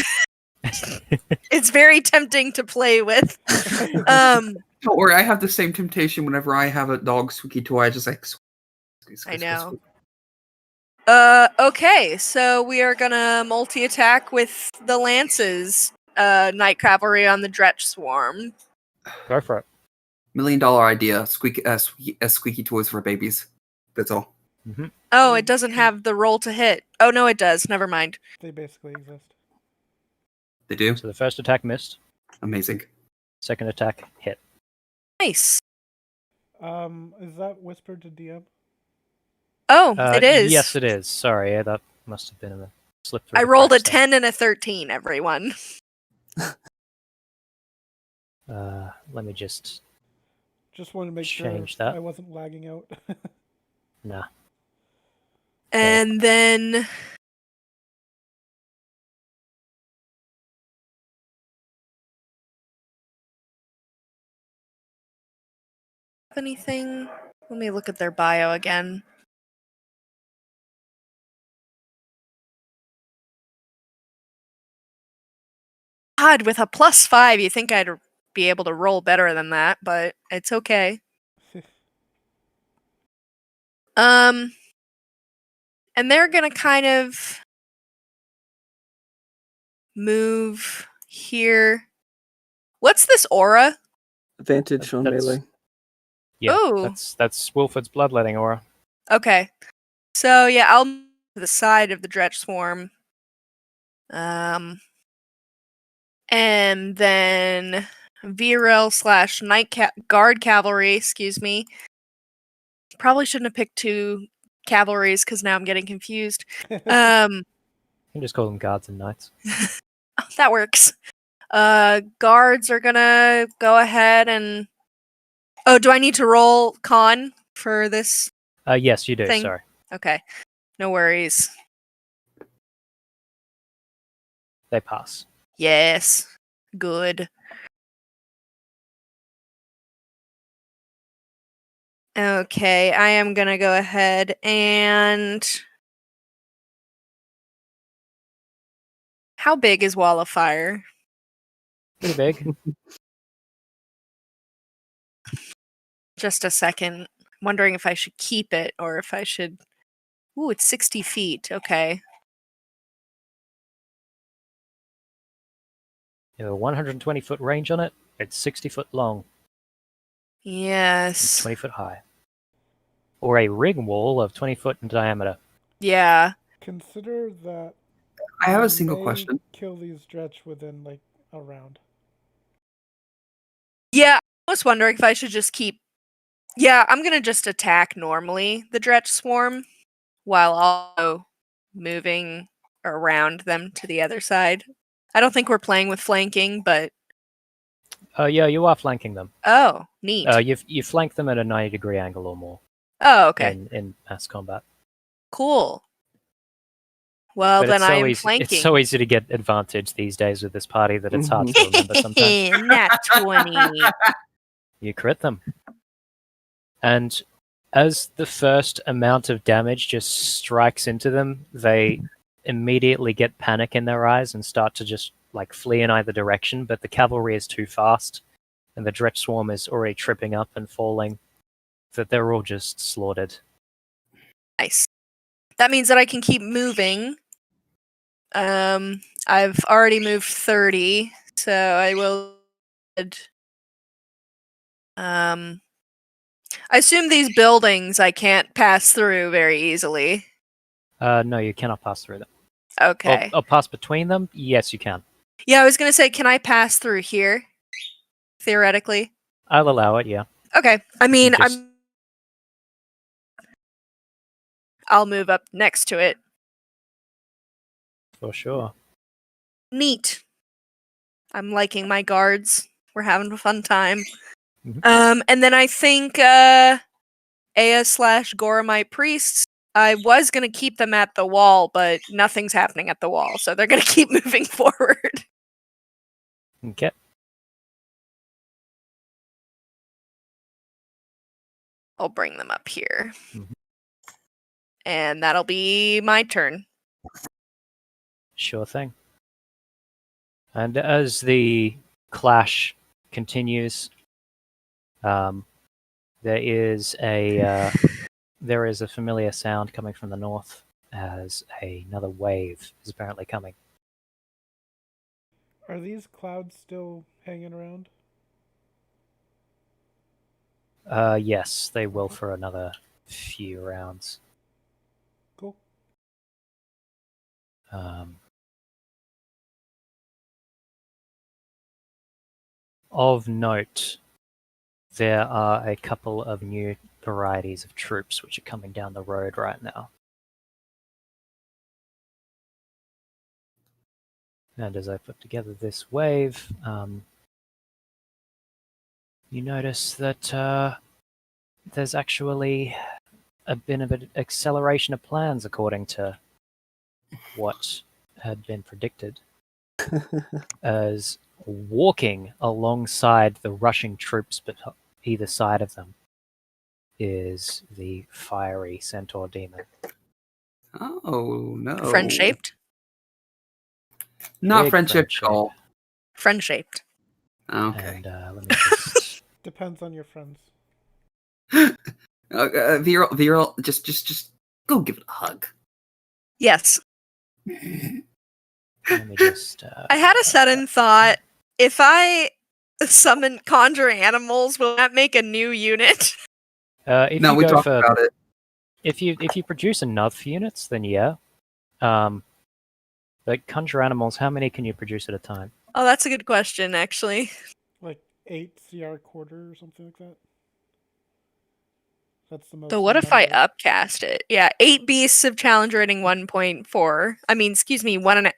It's very tempting to play with. Don't worry, I have the same temptation whenever I have a dog squeaky toy. I just like. I know. Okay, so we are gonna multi-attack with the lances. Night Cavalry on the Dretch Swarm. Go for it. $1 million idea. Squeaky toys for babies. That's all. Mm-hmm. Oh, it doesn't have the roll to hit. Oh no, it does. Never mind. They basically exist. They do. So the first attack missed. Amazing. Second attack hit. Nice. Is that whispered to DM? Oh, it is. Yes, it is. Sorry, that must have been a slip through. I the rolled a cracks there. 10 and a 13, everyone. Let me just. Just wanted to make Change sure that. I wasn't lagging out. Nah. And then anything? Let me look at their bio again. God, with a +5, you think I'd be able to roll better than that, but it's okay. And they're gonna kind of move here. What's this aura? Advantage on That's- melee. Yeah, Ooh. that's Wilford's bloodletting aura. Okay. So yeah, I'll move to the side of the Dretch Swarm. And then VRL / Night Guard Cavalry, excuse me. Probably shouldn't have picked 2 cavalries because now I'm getting confused. You can just call them guards and knights. That works. Guards are gonna go ahead and. Oh, do I need to roll con for this? Yes, you do. Thing. Sorry. Okay, no worries. They pass. Yes, good. Okay, I am gonna go ahead and. How big is Wall of Fire? Pretty big. Just a second. I'm wondering if I should keep it or if I should. Ooh, it's 60 feet. Okay. You have a 120-foot range on it. It's 60 foot long, Yes. 20 foot high. Or a ring wall of 20 foot in diameter. Yeah. Consider that I have a you single may question. Kill these Dretch within like a round. Yeah, I was wondering if I should just keep. Yeah, I'm gonna just attack normally the Dretch Swarm while also moving around them to the other side. I don't think we're playing with flanking, but Yeah, you are flanking them. oh, neat. You flank them at a 90-degree angle or more Oh, okay. in mass combat. Cool. Well, But then it's I so am easy. flanking. It's so easy to get advantage these days with this party that it's hard to remember sometimes. Nat 20. You crit them. And as the first amount of damage just strikes into them, they immediately get panic in their eyes and start to just like flee in either direction, but the cavalry is too fast and the Dretch Swarm is already tripping up and falling, that they're all just slaughtered. Nice. That means that I can keep moving. I've already moved 30, So I will. I assume these buildings I can't pass through very easily. No, you cannot pass through them. Okay. Or pass between them? Yes, you can. Yeah, I was gonna say, can I pass through here? Theoretically. I'll allow it, yeah. Okay. I mean, just- I'll move up next to it. For sure. Neat. I'm liking my guards. We're having a fun time. Mhm. And then I think Aya/Goramite priests. I was gonna keep them at the wall, but nothing's happening at the wall, so they're gonna keep moving forward. Okay. I'll bring them up here. Mhm. And that'll be my turn. Sure thing. And as the clash continues, there is a familiar sound coming from the north as another wave is apparently coming. Are these clouds still hanging around? Yes, they will for another few rounds. Cool. Of note, there are a couple of new varieties of troops which are coming down the road right now. And as I put together this wave, you notice that there's actually a bit of an acceleration of plans according to what had been predicted. As walking alongside the rushing troops but either side of them is the fiery centaur demon. Oh no. Friend shaped? Not Big friendship friend at all. Friend shaped. Okay. And let me just... Depends on your friends. Viral, just go give it a hug. Yes. Let me just... I had a sudden thought. If I summon conjure animals, will that make a new unit? if No, you we go talked for... about it. If you produce enough units, then yeah. Like conjure animals, how many can you produce at a time? Oh, that's a good question, actually. Like 8 CR quarter or something like that. That's the most. So what if I number. upcast it? Yeah, 8 beasts of challenge rating 1.4. I mean, excuse me, 1/4.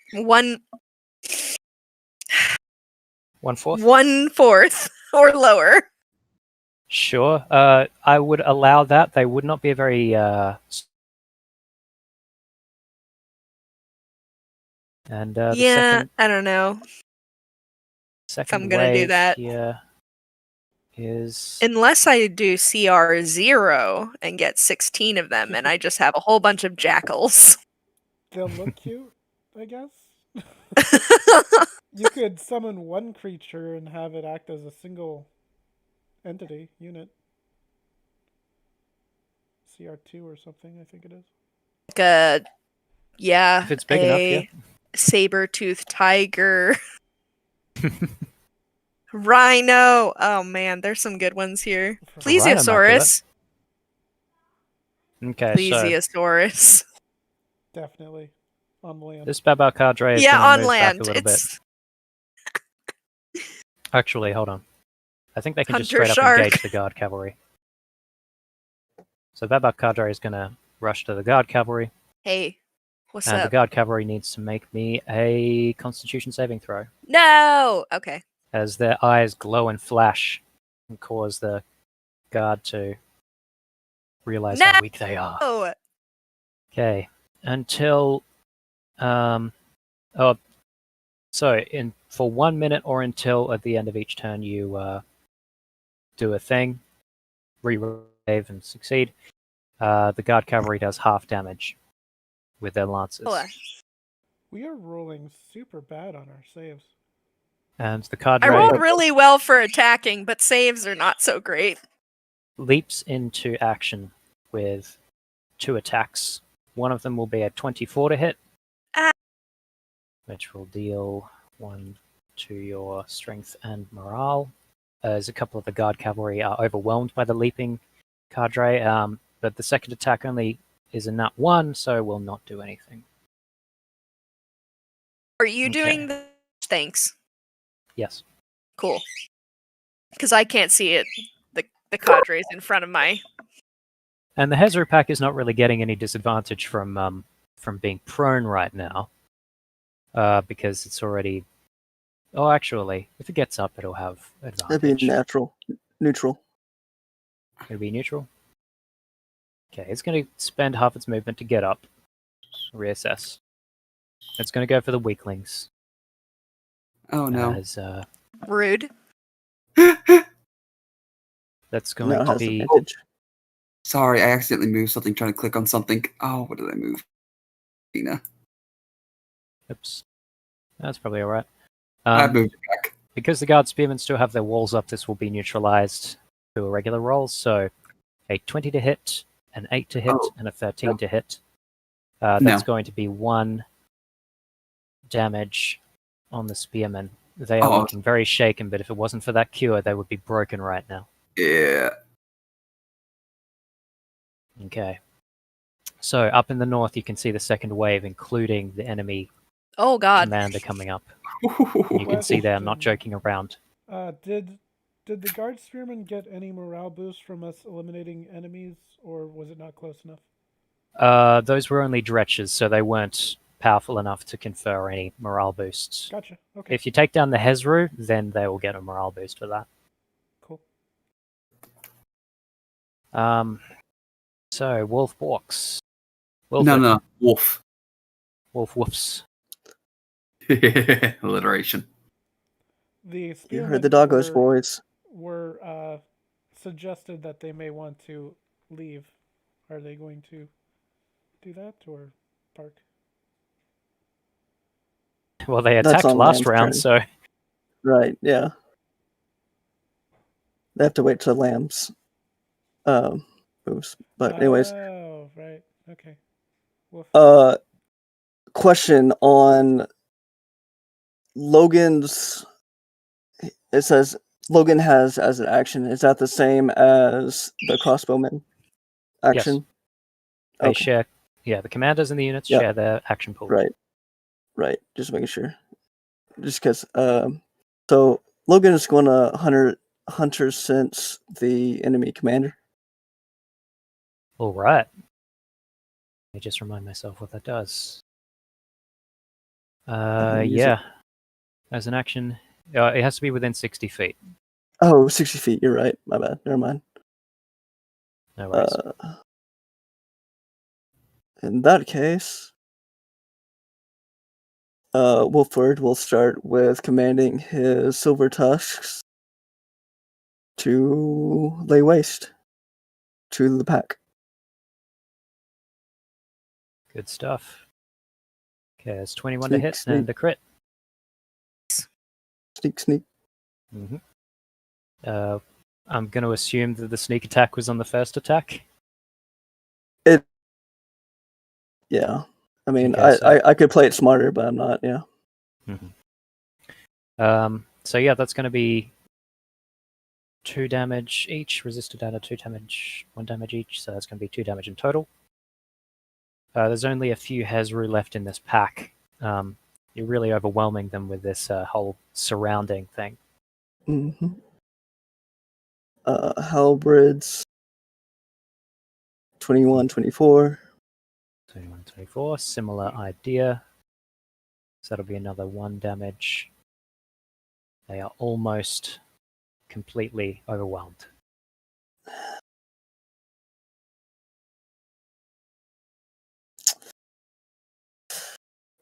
1/4? 1/4 or lower. Sure. I would allow that. They would not be a very... And the Yeah, I don't know second I'm gonna do wave that. here is... Unless I do CR 0 and get 16 of them, and I just have a whole bunch of jackals. They'll look cute, I guess. You could summon one creature and have it act as a single entity unit. CR2 or something, I think it is. Like If it's big enough, yeah. saber-toothed tiger. Rhino. Oh man, there's some good ones here. Plesiosaurus. Okay, Plesiosaurus. Definitely. On land. this Babar Cadre is Yeah, going on to move land. back a little bit. It's Actually, hold on. I think they can just Hunter straight up Shark. engage the guard cavalry. So Babar Cadre is going to rush to the guard cavalry, Hey, what's and the up? guard cavalry needs to make me a Constitution saving throw, No. Okay. as their eyes glow and flash and cause the guard to realize No! how weak they are. Oh, Okay, until for 1 minute or until at the end of each turn you do a thing, re-save and succeed. The guard cavalry does half damage with their lances, We are rolling super bad on our saves. and the I cadre rolled really well for attacking, but saves are not so great. leaps into action with 2 attacks. One of them will be a 24 to hit, Ah. which will deal 1, to your strength and morale, as a couple of the guard cavalry are overwhelmed by the leaping cadre. But the second attack only is a nat 1, so will not do anything. Are you Okay. doing the thanks? Yes. Cool. Because I can't see it. The cadres in front of my. And the Hezru pack is not really getting any disadvantage from being prone right now, because it's already. Oh, actually, if it gets up, it'll have advantage. That'd be neutral. It'll be neutral. Okay, it's going to spend half its movement to get up, reassess. It's going to go for the weaklings. Oh no. As, Rude. that's going Now it to has be. advantage. Sorry, I accidentally moved something trying to click on something. Oh, what did I move? Tina. Oops. That's probably alright. I moved it back. Because the guard spearmen still have their walls up, this will be neutralized to a regular roll. So a 20 to hit, an 8 to hit, and a 13 to hit. That's No. going to be 1 damage on the spearmen. They are looking very shaken, but if it wasn't for that cure, they would be broken right now. Yeah. Okay. So up in the north, you can see the second wave, including the enemy Oh God. commander coming up. You can see they're not joking around. Did the guard spearmen get any morale boost from us eliminating enemies, or was it not close enough? Those were only dretches, so they weren't powerful enough to confer any morale boosts. Gotcha. Okay. If you take down the Hezru, then they will get a morale boost for that. Cool. So wolf walks. No. Wolf. Wolf woofs. Alliteration. The You spearmen heard the doggos, boys. were suggested that they may want to leave. Are they going to do that or park? Well, they That's attacked on last Lamb's round, turn. so Right, yeah. They have to wait till Lamb's moves. But anyways, Oh, right. Okay. Woof. question on Logan's. It says Logan has as an action. Is that the same as the crossbowman action? they Okay. share. Yeah, the commanders and the units Yep. share their action pool. Right. Just making sure. Just because. So Logan is going to hunter sense the enemy commander. All right. Let me just remind myself what that does. use Yeah. As an action, it has to be within 60 feet. Oh, 60 feet. You're right. My bad. Never mind. No worries. In that case, Wolford will start with commanding his silver tusks to lay waste to the pack. Good stuff. Okay, it's 21 to hit Sneak. and a crit. Sneak. Mm-hmm. I'm going to assume that the sneak attack was on the first attack. Yeah. I mean, Okay, so- I could play it smarter, but I'm not, yeah. Mm-hmm. So yeah, that's going to be 2 damage each. Resisted out of 2 damage, 1 damage each. So that's going to be 2 damage in total. There's only a few Hezru left in this pack. You're really overwhelming them with this whole surrounding thing. Mm-hmm. Halberds 21, 24. 21, 24, similar idea. So that'll be another 1 damage. They are almost completely overwhelmed.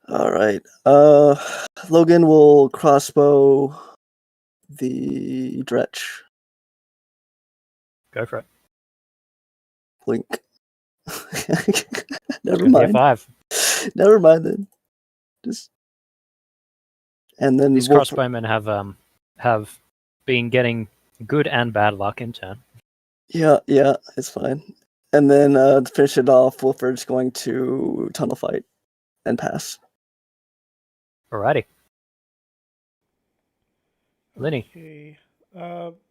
All right. Logan will crossbow the Dretch. Go for it. Blink. Never It's gonna be a mind. 5. Never mind then. Just and then These crossbowmen have been getting good and bad luck in turn. Yeah, it's fine. And then to finish it off, Wolford's going to tunnel fight and pass. Alrighty. Lenny. Okay.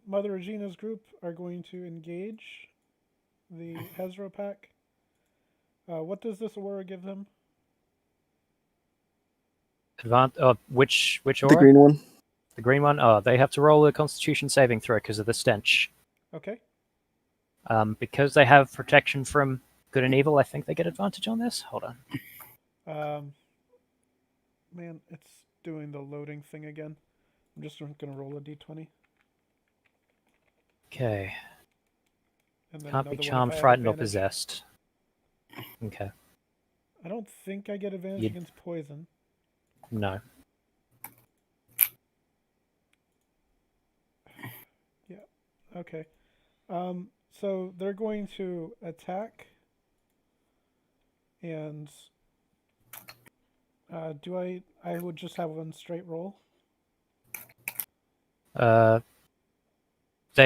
Mother Regina's group are going to engage the Hezro pack. What does this aura give them? Which The aura? green one. The green one? Oh, they have to roll a Constitution saving throw because of the stench. Okay. Because they have protection from good and evil, I think they get advantage on this. Hold on. Man, it's doing the loading thing again. I'm just going to roll a d20. Okay. And then Can't be another one if charmed, I have frightened, or advantage. possessed. Okay. I don't think I get advantage You'd- against poison. No. Yeah. Okay. So they're going to attack. And I would just have one straight roll. They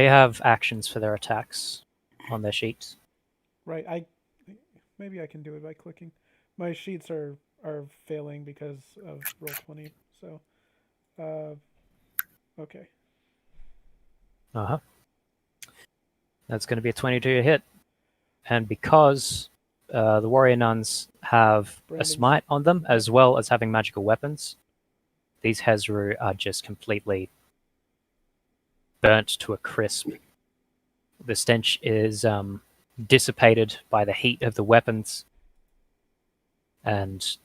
have actions for their attacks on their sheets. Right. Maybe I can do it by clicking. My sheets are failing because of roll20. So okay. Uh-huh. That's going to be a 22 hit. And because the warrior nuns have a Brandon's- smite on them, as well as having magical weapons, these Hezru are just completely burnt to a crisp. The stench is dissipated by the heat of the weapons, and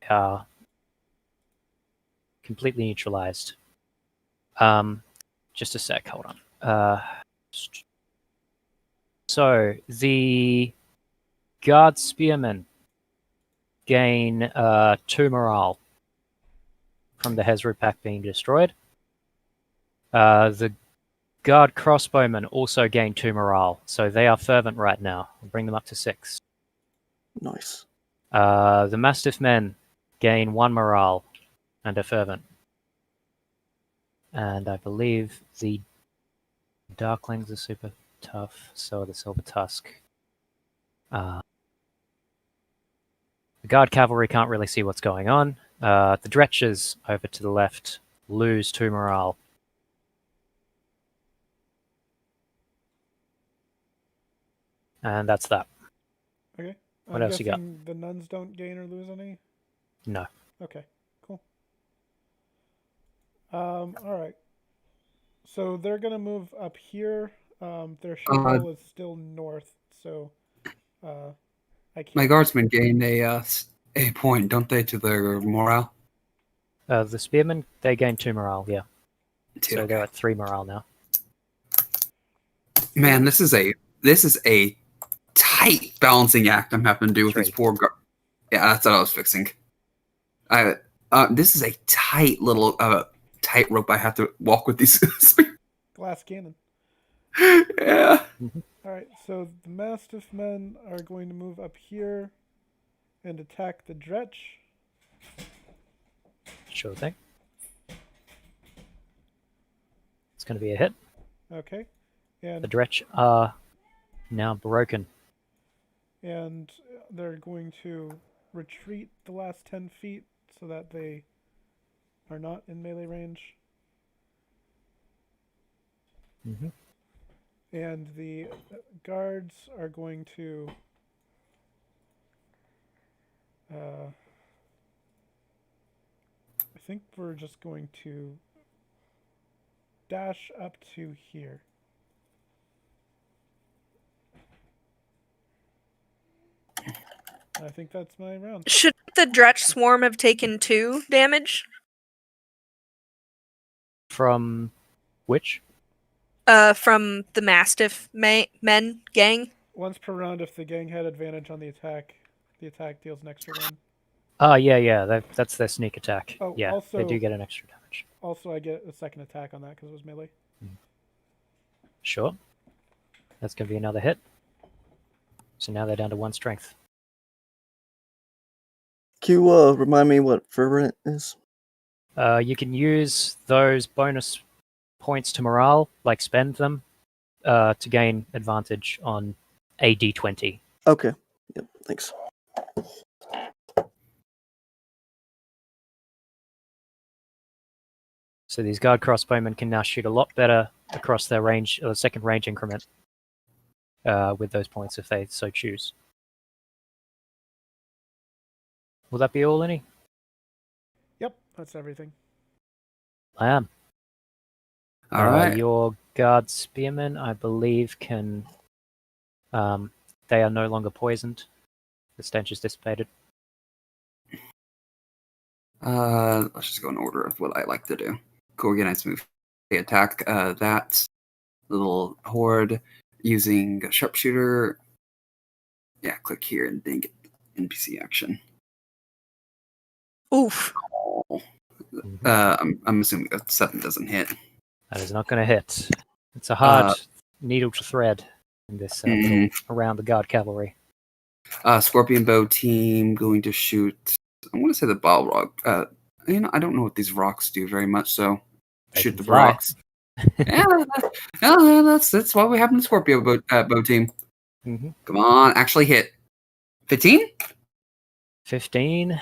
are completely neutralized. Just a sec, hold on. So the guard spearmen gain 2 morale from the Hezru pack being destroyed. The guard crossbowmen also gain 2 morale, so they are fervent right now. I'll bring them up to 6. Nice. The Mastiff men gain 1 morale and are fervent. And I believe the Darklings are super tough, so are the Silver Tusk. The Guard Cavalry can't really see what's going on. The Dretchers over to the left lose 2 morale. And that's that. Okay. What I'm else you got? guessing the nuns don't gain or lose any? No. Okay, cool. All right. So they're gonna move up here. Their shipwell is still north, so I can't. My guardsmen gain a point, don't they, to their morale? The Spearmen, they gain 2 morale, yeah. So Okay. they're at 3 morale now. Man, this is a tight balancing act I'm having to do with these 3. poor guards. Yeah, that's what I was fixing. This is a tight little tightrope I have to walk with these. Glass cannon. Yeah. All right. So the Mastiff men are going to move up here and attack the Dretch. Sure thing. It's going to be a hit. Okay. And The Dretch are now broken. and they're going to retreat the last 10 feet so that they are not in melee range. Mm-hmm. And the guards are going to I think we're just going to dash up to here. I think that's my round. Should the Dretch swarm have taken 2 damage? From which? From the Mastiff men gang? Once per round, if the gang had advantage on the attack deals an extra 1. Oh, yeah. That's their sneak attack. Oh, yeah, also- they do get an extra damage. Also, I get a second attack on that because it was melee. Sure. That's going to be another hit. So now they're down to 1 strength. Can you remind me what fervent is? You can use those bonus points to morale, like spend them, to gain advantage on a d20. Okay. Yep. Thanks. So these guard crossbowmen can now shoot a lot better across their range, or second range increment, with those points if they so choose. Will that be all, Lenny? Yep, that's everything. I am. All right. Your guard spearmen, I believe, can. They are no longer poisoned. The stench is dissipated. Let's just go in order of what I like to do. Organized move. They attack that little horde using a sharpshooter. Yeah, click here and then get NPC action. Oof. I'm assuming a 7 doesn't hit. That is not going to hit. It's a hard needle to thread in this little around the guard cavalry. Scorpion bow team going to shoot. I'm going to say the ball rock. I don't know what these rocks do very much, so They shoot can the fly. rocks. That's why we have the Scorpio bow team. Mm-hmm. Come on, actually hit. 15? 15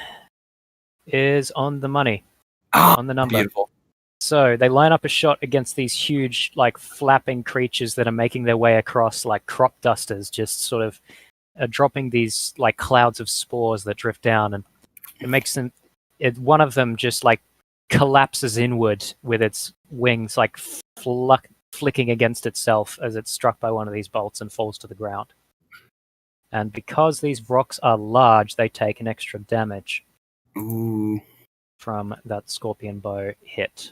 is on the money, Oh, on the number. beautiful. So they line up a shot against these huge, like, flapping creatures that are making their way across like crop dusters, just sort of dropping these like clouds of spores that drift down, and it makes them. One of them just like collapses inward with its wings, like flicking against itself as it's struck by one of these bolts and falls to the ground. And because these rocks are large, they take an extra damage Ooh. from that scorpion bow hit.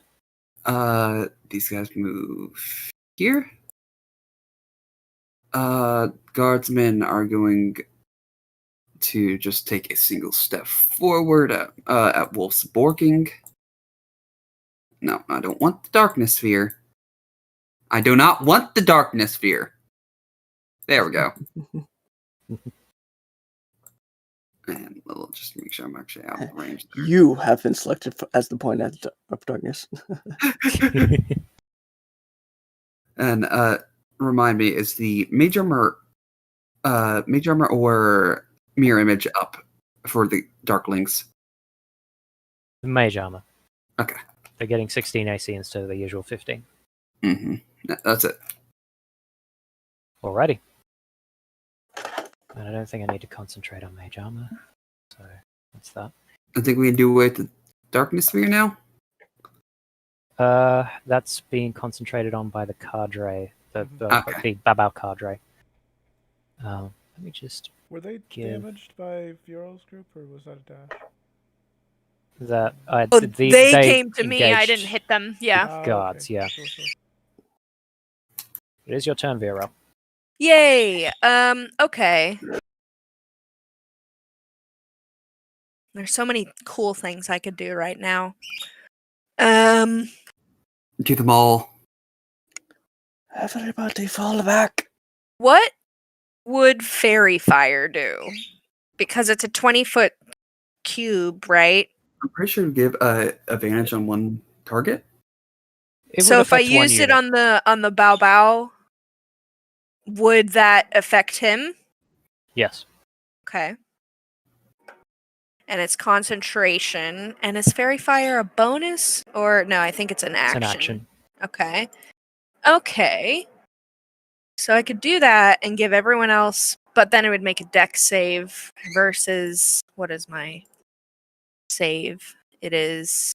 These guys move here. Guardsmen are going to just take a single step forward at Wolf's Borking. No, I don't want the darkness sphere. I do not want the darkness sphere. There we go. And we'll just make sure I'm actually out of range there. You have been selected as the point of darkness. And remind me, is the mage armor or mirror image up for the darklings? The mage armor. Okay. They're getting 16 AC instead of the usual 15. Mm-hmm. That's it. Alrighty. And I don't think I need to concentrate on mage armor. So that's that. I think we can do away with the darkness sphere now. That's being concentrated on by the cadre, the Okay. Babao cadre. Let me just Were they Give- damaged by Vuro's group, or was that a dash? that. They came to me. I engaged didn't hit them. Yeah. Ah, guards, okay. yeah. Sure. It is your turn, Vera. Yay. Okay. There's so many cool things I could do right now. Do them all. Everybody fall back. What would fairy fire do? Because it's a 20-foot cube, right? I'm pretty sure to give advantage on one target. It So would if I affect one used it unit. on the Bao Bao, would that affect him? Yes. Okay. And it's concentration. And is fairy fire a bonus? Or no, I think it's an It's action. an action. Okay. Okay. So I could do that and give everyone else, but then it would make a dex save versus what is my save? It is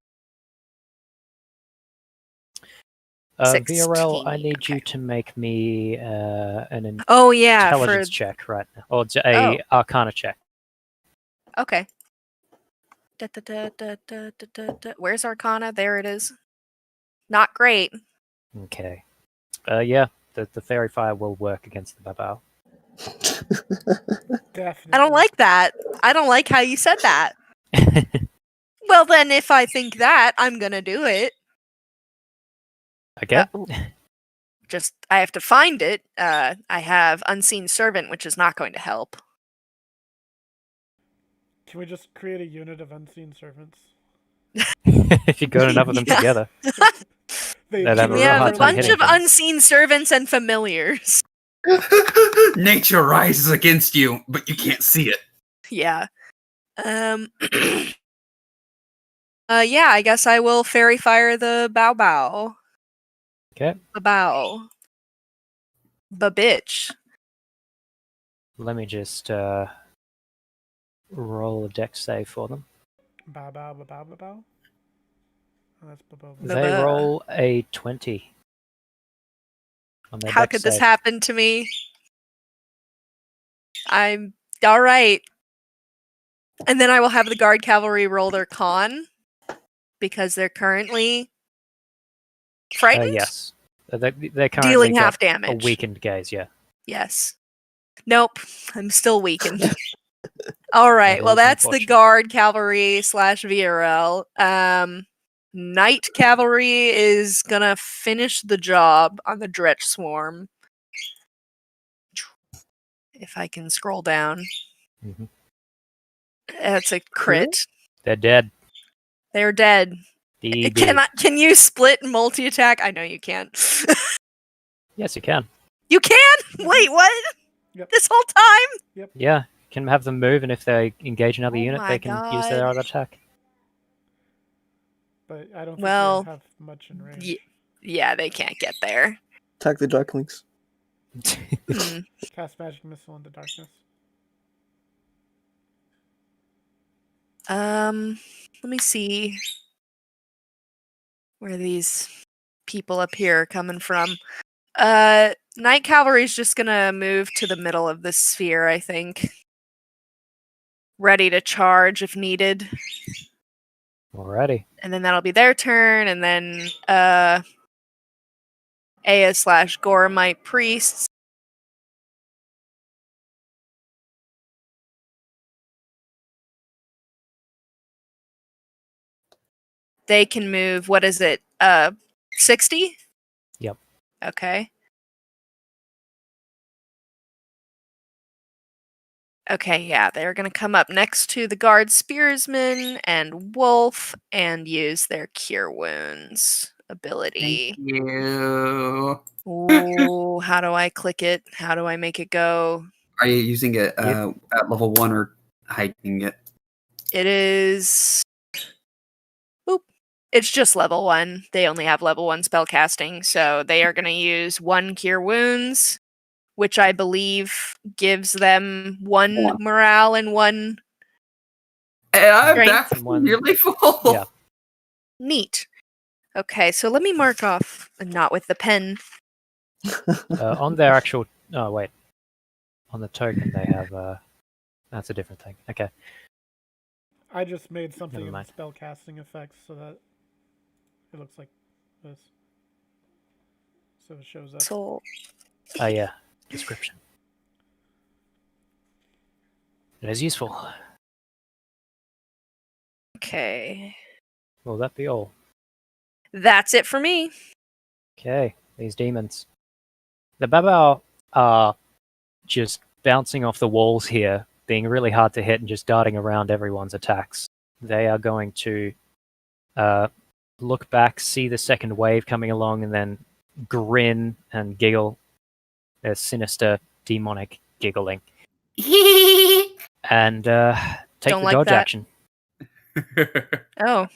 VRL, I 16, need you okay. to make me an Oh yeah, intelligence for check right now, or a Arcana check. okay. Where's Arcana? There it is. Not great. Okay. Yeah, the fairy fire will work against the Babao. Definitely. I don't like that. I don't like how you said that. Well, then, if I think that, I'm gonna do it. Okay. Just, I have to find it. I have Unseen Servant, which is not going to help. Can we just create a unit of unseen servants? If you got enough of them Yeah. together. They They'd have a We real have hard a time bunch hitting of them. Unseen Servants and Familiars. Nature rises against you, but you can't see it. Yeah. Yeah, I guess I will fairy fire the bow. Okay. Bow. Bitch. Let me just roll a dex save for them. Bow, bow, bow, bow, bow, bow. Oh, that's bow, bow, bow. They Ba-ba. roll a 20 on their How dex could this save. happen to me? I'm all right. And then I will have the guard cavalry roll their con because they're currently frightened. Yes. They're currently Dealing got half a damage. weakened gaze, yeah. Yes. Nope. I'm still weakened. All right. That Well, is that's the unfortunate. guard cavalry / VRL. Knight cavalry is gonna finish the job on the Dretch swarm. If I can scroll down. Mhm. That's a crit. They're dead. They're dead. DD. Can you split multi attack? I know you can't. Yes, you can. You can? Wait, what? Yep. This whole time? Yeah, you can have them move, and if they engage another Oh unit, my they can use their God. other attack. But I don't Well, think they have much in range. Yeah, they can't get there. Attack the Darklings. Hmm. Cast magic missile into darkness. Let me see where these people up here are coming from. Night cavalry's just gonna move to the middle of this sphere, I think. Ready to charge if needed. Alrighty. And then that'll be their turn, and then Aya / Gormite priests. They can move, what is it? 60? Yep. Okay. Okay, yeah, they're gonna come up next to the guard spearsman and wolf and use their cure wounds ability. Thank you. Ooh, how do I click it? How do I make it go? Are you using it Yep. at level 1 or hiking it? It is. Oop. It's just level 1. They only have level 1 spell casting, so they are going to use 1 cure wounds, which I believe gives them 1 One. morale and 1 I'm strength. back One- nearly full. Yeah. Neat. Okay, so let me mark off, not with the pen. On their actual... Oh, wait. On the token, they have... That's a different thing. Okay. I just made something Never in the mind. spell casting effects so that it looks like this. So it shows up. So Oh, yeah. Description. It is useful. okay. Will that be all? That's it for me. Okay. These demons. The Babao are just bouncing off the walls here, being really hard to hit and just darting around everyone's attacks. They are going to look back, see the second wave coming along, and then grin and giggle. Their sinister, demonic giggling. And take Don't the like dodge that. action. Oh,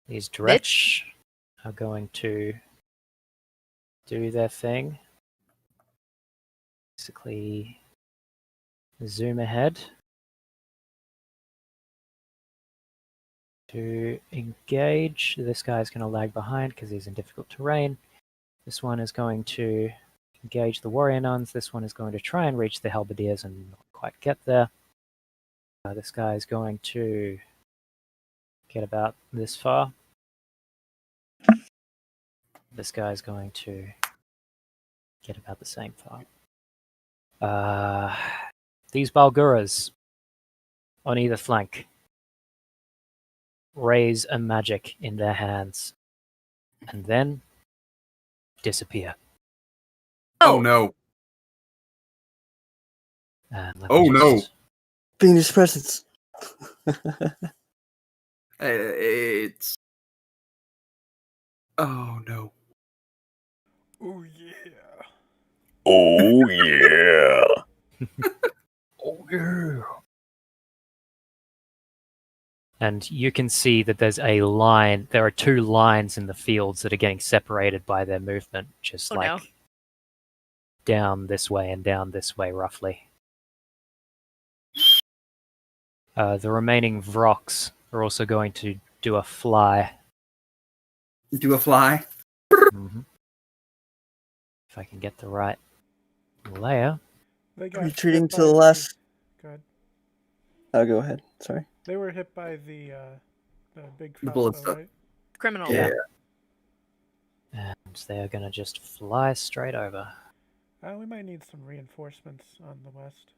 These bitch. Dretch are going to do their thing. Basically, zoom ahead to engage. This guy's going to lag behind because he's in difficult terrain. This one is going to engage the warrior nuns. This one is going to try and reach the halberdiers and not quite get there. This guy is going to get about this far. This guy is going to get about the same far. These Balguras on either flank raise a magic in their hands and then disappear. Oh no. And let Oh, me no. just- Fiendish presence. It's. Oh no. Oh yeah. Oh yeah. Oh yeah. And you can see that there's a line. There are two lines in the fields that are getting separated by their movement, just Oh, like no. down this way and down this way, roughly. The remaining Vroks are also going to do a fly. Do a fly. Mm-hmm. If I can get the right layer. They got Retreating hit to by the left. Go ahead. Oh, go ahead. Sorry. They were hit by the big The fellow, bullet stuff. right? Criminal. Yeah. And they are going to just fly straight over. We might need some reinforcements on the west.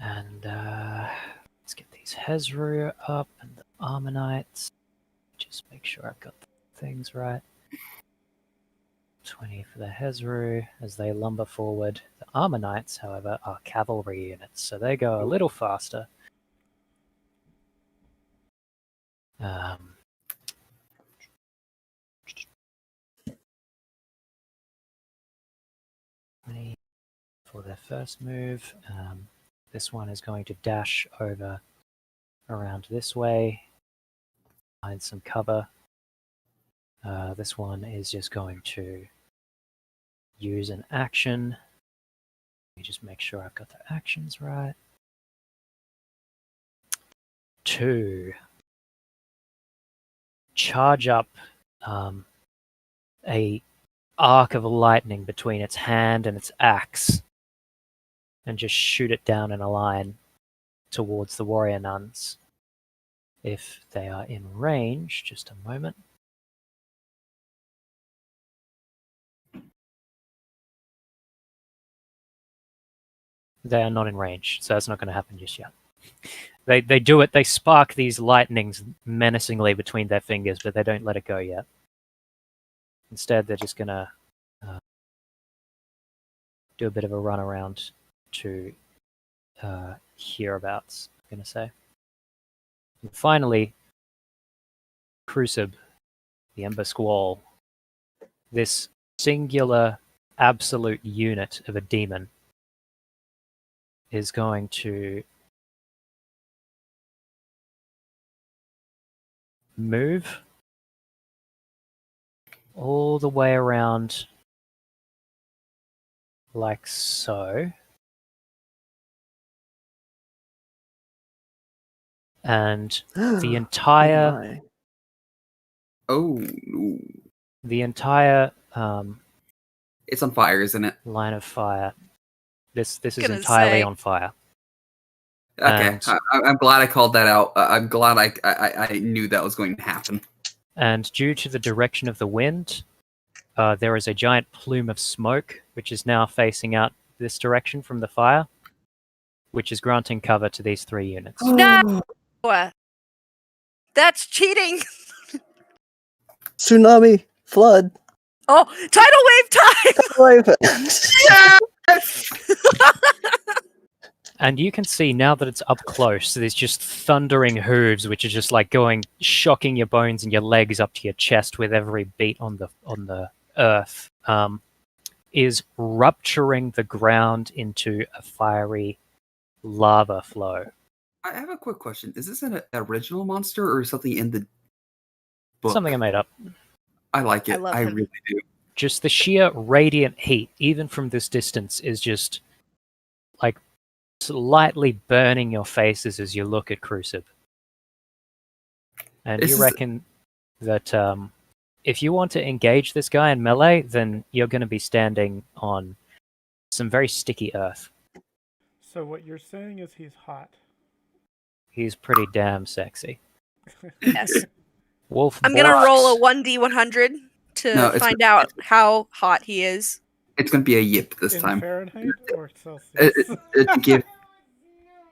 And let's get these Hezru up and the Ammonites. Just make sure I've got the things right. 20 for the Hezru as they lumber forward. The Ammonites, however, are cavalry units, so they go a little faster. For their first move, this one is going to dash over around this way, find some cover. This one is just going to use an action. Let me just make sure I've got the actions right. 2. Charge up a arc of lightning between its hand and its axe and just shoot it down in a line towards the warrior nuns. If they are in range, just a moment. They are not in range, so that's not going to happen just yet. They do it, they spark these lightnings menacingly between their fingers, but they don't let it go yet. Instead, they're just going to do a bit of a run around to hereabouts, I'm going to say. And finally, Crucib, the Ember Squall, this singular absolute unit of a demon, is going to move all the way around like so. And the entire Oh, the entire it's on fire, isn't it? line of fire. This is Gonna entirely say. on fire. Okay, And- I'm glad I called that out. I'm glad I knew that was going to happen. And due to the direction of the wind, there is a giant plume of smoke, which is now facing out this direction from the fire, which is granting cover to these 3 units. No! That's cheating! Tsunami, flood. Oh, tidal wave time! And you can see now that it's up close, there's just thundering hooves, which are just like going, shocking your bones and your legs up to your chest with every beat on the earth, is rupturing the ground into a fiery lava flow. I have a quick question. Is this an original monster or something in the book? Something I made up. I like it. I love I him. really do. Just the sheer radiant heat, even from this distance, is just like slightly burning your faces as you look at Crucib. And you reckon that if you want to engage this guy in melee, then you're going to be standing on some very sticky earth. So what you're saying is he's hot. He's pretty damn sexy. Yes. Wolf. I'm gonna roll a Borks. 1d100 to No, it's- find out how hot he is. It's going to be a yip this In time. Fahrenheit or Celsius? Give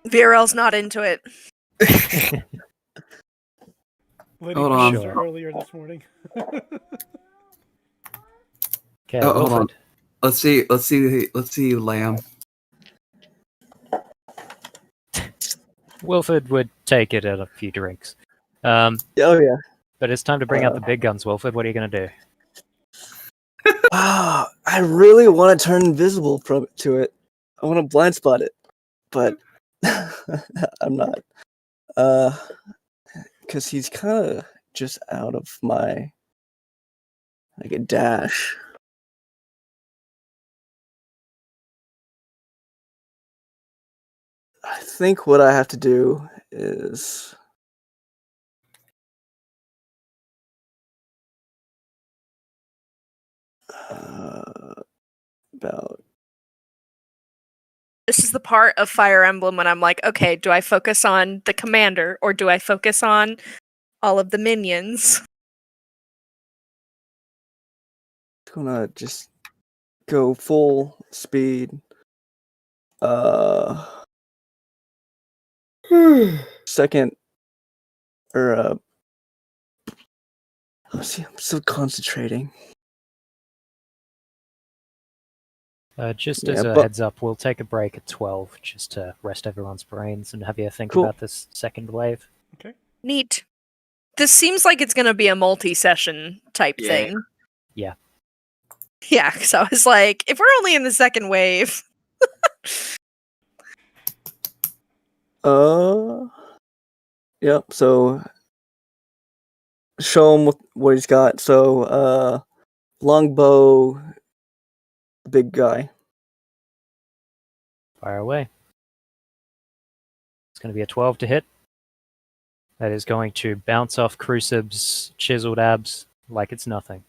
Virel's not into it. Liddy Hold on. finished Sure. earlier this morning. Okay, Oh, hold on. Wilfred. Let's see, Lamb. Wilfred would take it at a few drinks. Oh yeah. But it's time to bring out the big guns, Wilfred. What are you going to do? I really want to turn invisible to it. I want to blind spot it, but I'm not. Because he's kind of just out of my like a dash. I think what I have to do is about This is the part of Fire Emblem when I'm like, okay, do I focus on the commander or do I focus on all of the minions? gonna just go full speed. Second or see, I'm still concentrating. Just Yeah, as a but- heads up, we'll take a break at 12 just to rest everyone's brains and have you think Cool. about this second wave. Neat. This seems like it's going to be a multi-session type Yeah. thing. Yeah. Yeah, because I was like, if we're only in the second wave. Yep. So show him what he's got. So longbow, big guy. Fire away. It's going to be a 12 to hit. That is going to bounce off Crucib's chiseled abs like it's nothing.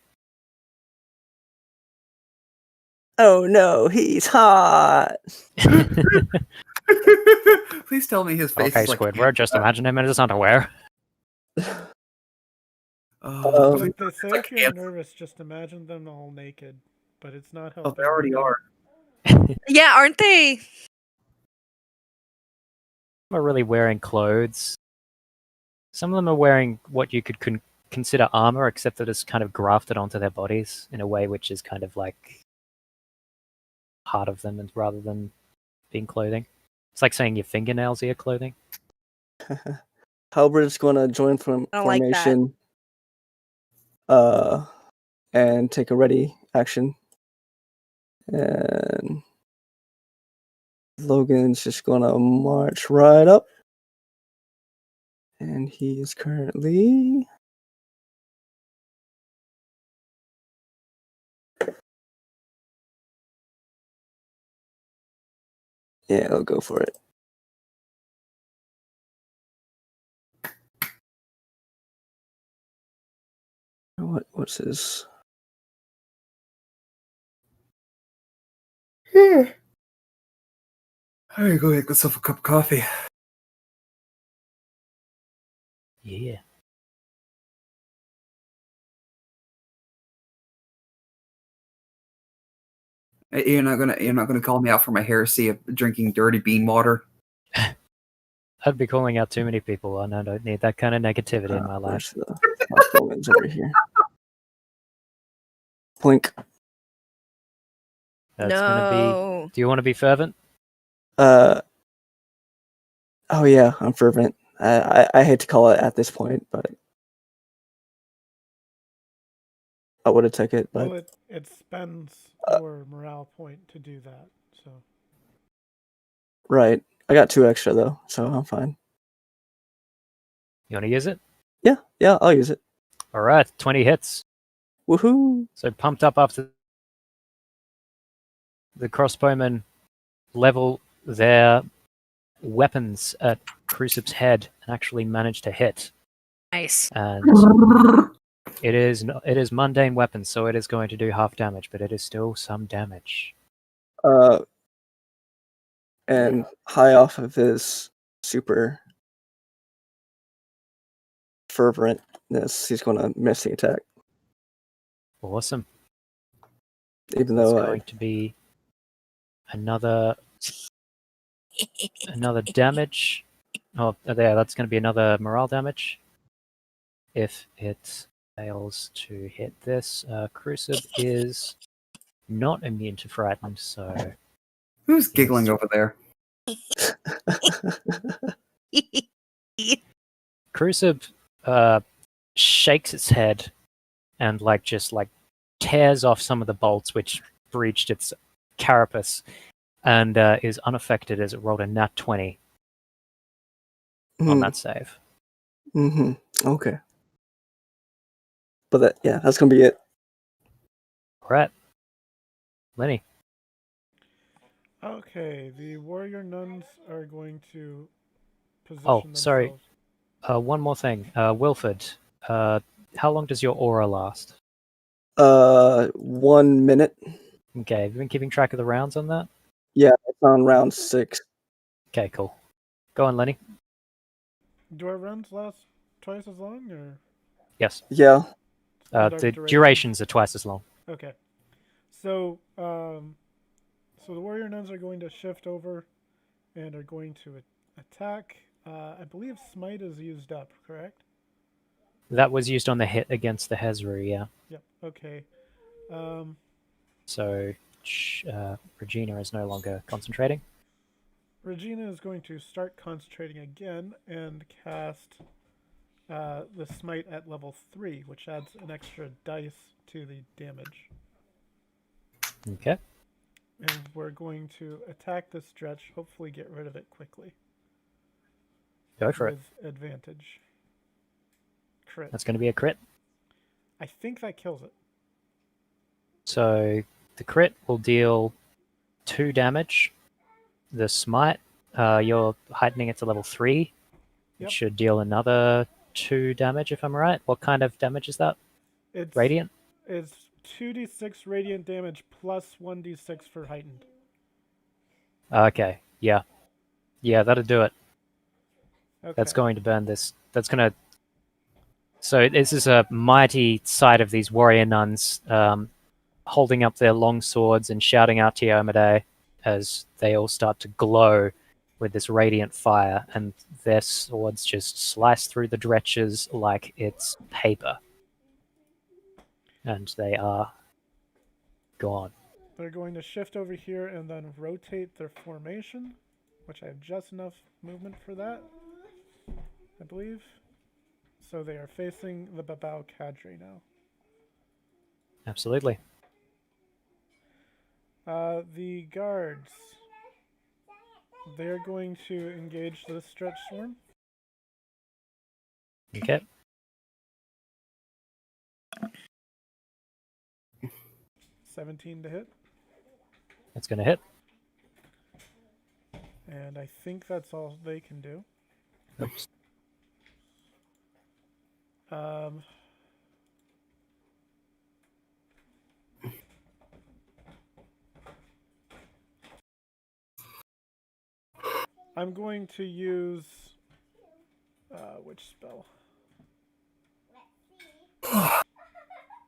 Oh no, he's hot. Please tell me his face Okay, is like Squidward, just imagine him in his underwear. Oh, Like they say, like if you're ants. nervous, just imagine them all naked. But it's not Oh, helping. they already are. Yeah, aren't they? Some are really wearing clothes. Some of them are wearing what you could consider armor, except that it's kind of grafted onto their bodies in a way which is kind of like part of them, and rather than being clothing. It's like saying your fingernails are your clothing. Halberd's gonna join I don't like that. formation. And take a ready action. And Logan's just gonna march right up. And he is currently yeah, I'll go for it. What's his? I'm gonna go get myself a cup of coffee. Yeah. You're not gonna call me out for my heresy of drinking dirty bean water. I'd be calling out too many people, and I don't need that kind of negativity in my life. Where's the Logan's over here? Plink. That's gonna be. No. Do you want to be fervent? Oh yeah, I'm fervent. I hate to call it at this point, but I would have took it. But Well, it spends your morale point to do that. So right, I got 2 extra though, so I'm fine. You want to use it? Yeah, I'll use it. All right, 20 hits. Woohoo! So pumped up after the crossbowmen level their weapons at Crucib's head and actually manage to hit. Nice. And it is mundane weapons, so it is going to do half damage, but it is still some damage. And high off of his super ferventness, he's going to miss the attack, Awesome. even It's though going to be another damage. Oh, there. That's going to be another morale damage. If it fails to hit this, Crucib is not immune to frightened, so Who's giggling over there? Crucib shakes its head and just tears off some of the bolts which breached its carapace, and is unaffected as it rolled a nat 20 on that save. Mm-hmm. Okay. But that's gonna be it. All right. Lenny. Okay, the warrior nuns are going to position Oh, themselves. sorry. One more thing. Wilford, how long does your aura last? 1 minute. Okay, have you been keeping track of the rounds on that? Yeah, it's on round 6. Okay, cool. Go on, Lenny. Do our rounds last twice as long, or Yes. Yeah. standard The duration? durations are twice as long. Okay. So, so the warrior nuns are going to shift over and are going to attack. I believe smite is used up, correct? That was used on the hit against the Hezru, yeah. Yep. Okay. So Regina is no longer concentrating. Regina is going to start concentrating again and cast the smite at level 3, which adds an extra dice to the damage. Okay. And we're going to attack this stretch, hopefully get rid of it quickly. Go for it. With advantage. Crit. That's going to be a crit. I think that kills it. So the crit will deal 2 damage. The smite, you're heightening it to level 3. Yep. It should deal another 2 damage, if I'm right. What kind of damage is that? It's Radiant? It's 2d6 radiant damage plus 1d6 for heightened. Okay, yeah. Yeah, that'll do it. Okay. That's going to burn this. That's going to... So this is a mighty sight of these warrior nuns holding up their long swords and shouting out to Yomade as they all start to glow with this radiant fire, and their swords just slice through the dretches like it's paper. And they are gone. They're going to shift over here and then rotate their formation, which I have just enough movement for that, I believe. So they are facing the Babao cadre now. Absolutely. The guards. They're going to engage the stretch swarm. Okay. 17 to hit. That's going to hit. And I think that's all they can do. Oops. I'm going to use which spell?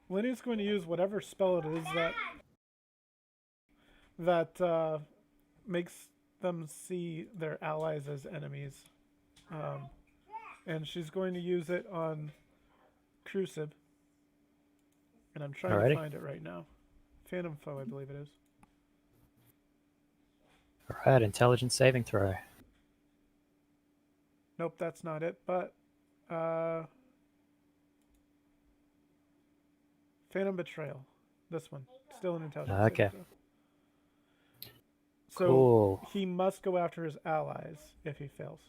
Lenny's going to use whatever spell it is that makes them see their allies as enemies, and she's going to use it on Crucib. And I'm trying to find it right now. Phantom Foe, I believe it is. All right, intelligence saving throw. Nope, that's not it. But Phantom Betrayal. This one. Still an intelligence Okay. saving throw. So Cool. he must go after his allies if he fails.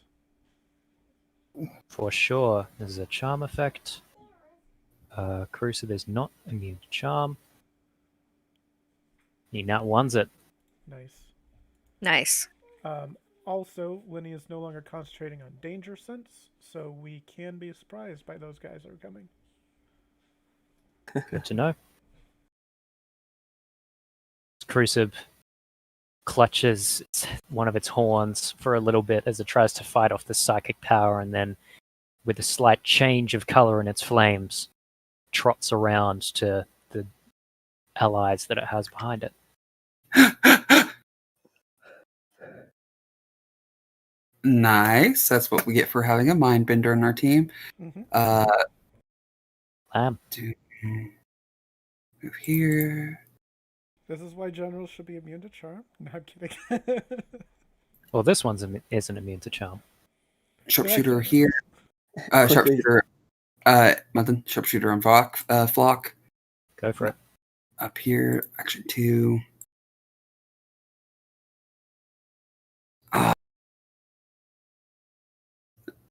For sure. This is a charm effect. Crucib is not immune to charm. He nat ones it. Nice. Nice. Also, Lenny is no longer concentrating on danger sense, so we can be surprised by those guys that are coming. Good to know. Crucib clutches one of its horns for a little bit as it tries to fight off the psychic power, and then, with a slight change of color in its flames, trots around to the allies that it has behind it. Nice. That's what we get for having a mind bender in our team. Mm-hmm. Lamb. Move here. This is why generals should be immune to charm. No, I'm kidding. Well, this one isn't immune to charm. Sharpshooter here. Sharpshooter. Nothing. Sharpshooter on Flock. Go for it. Up here. Action 2.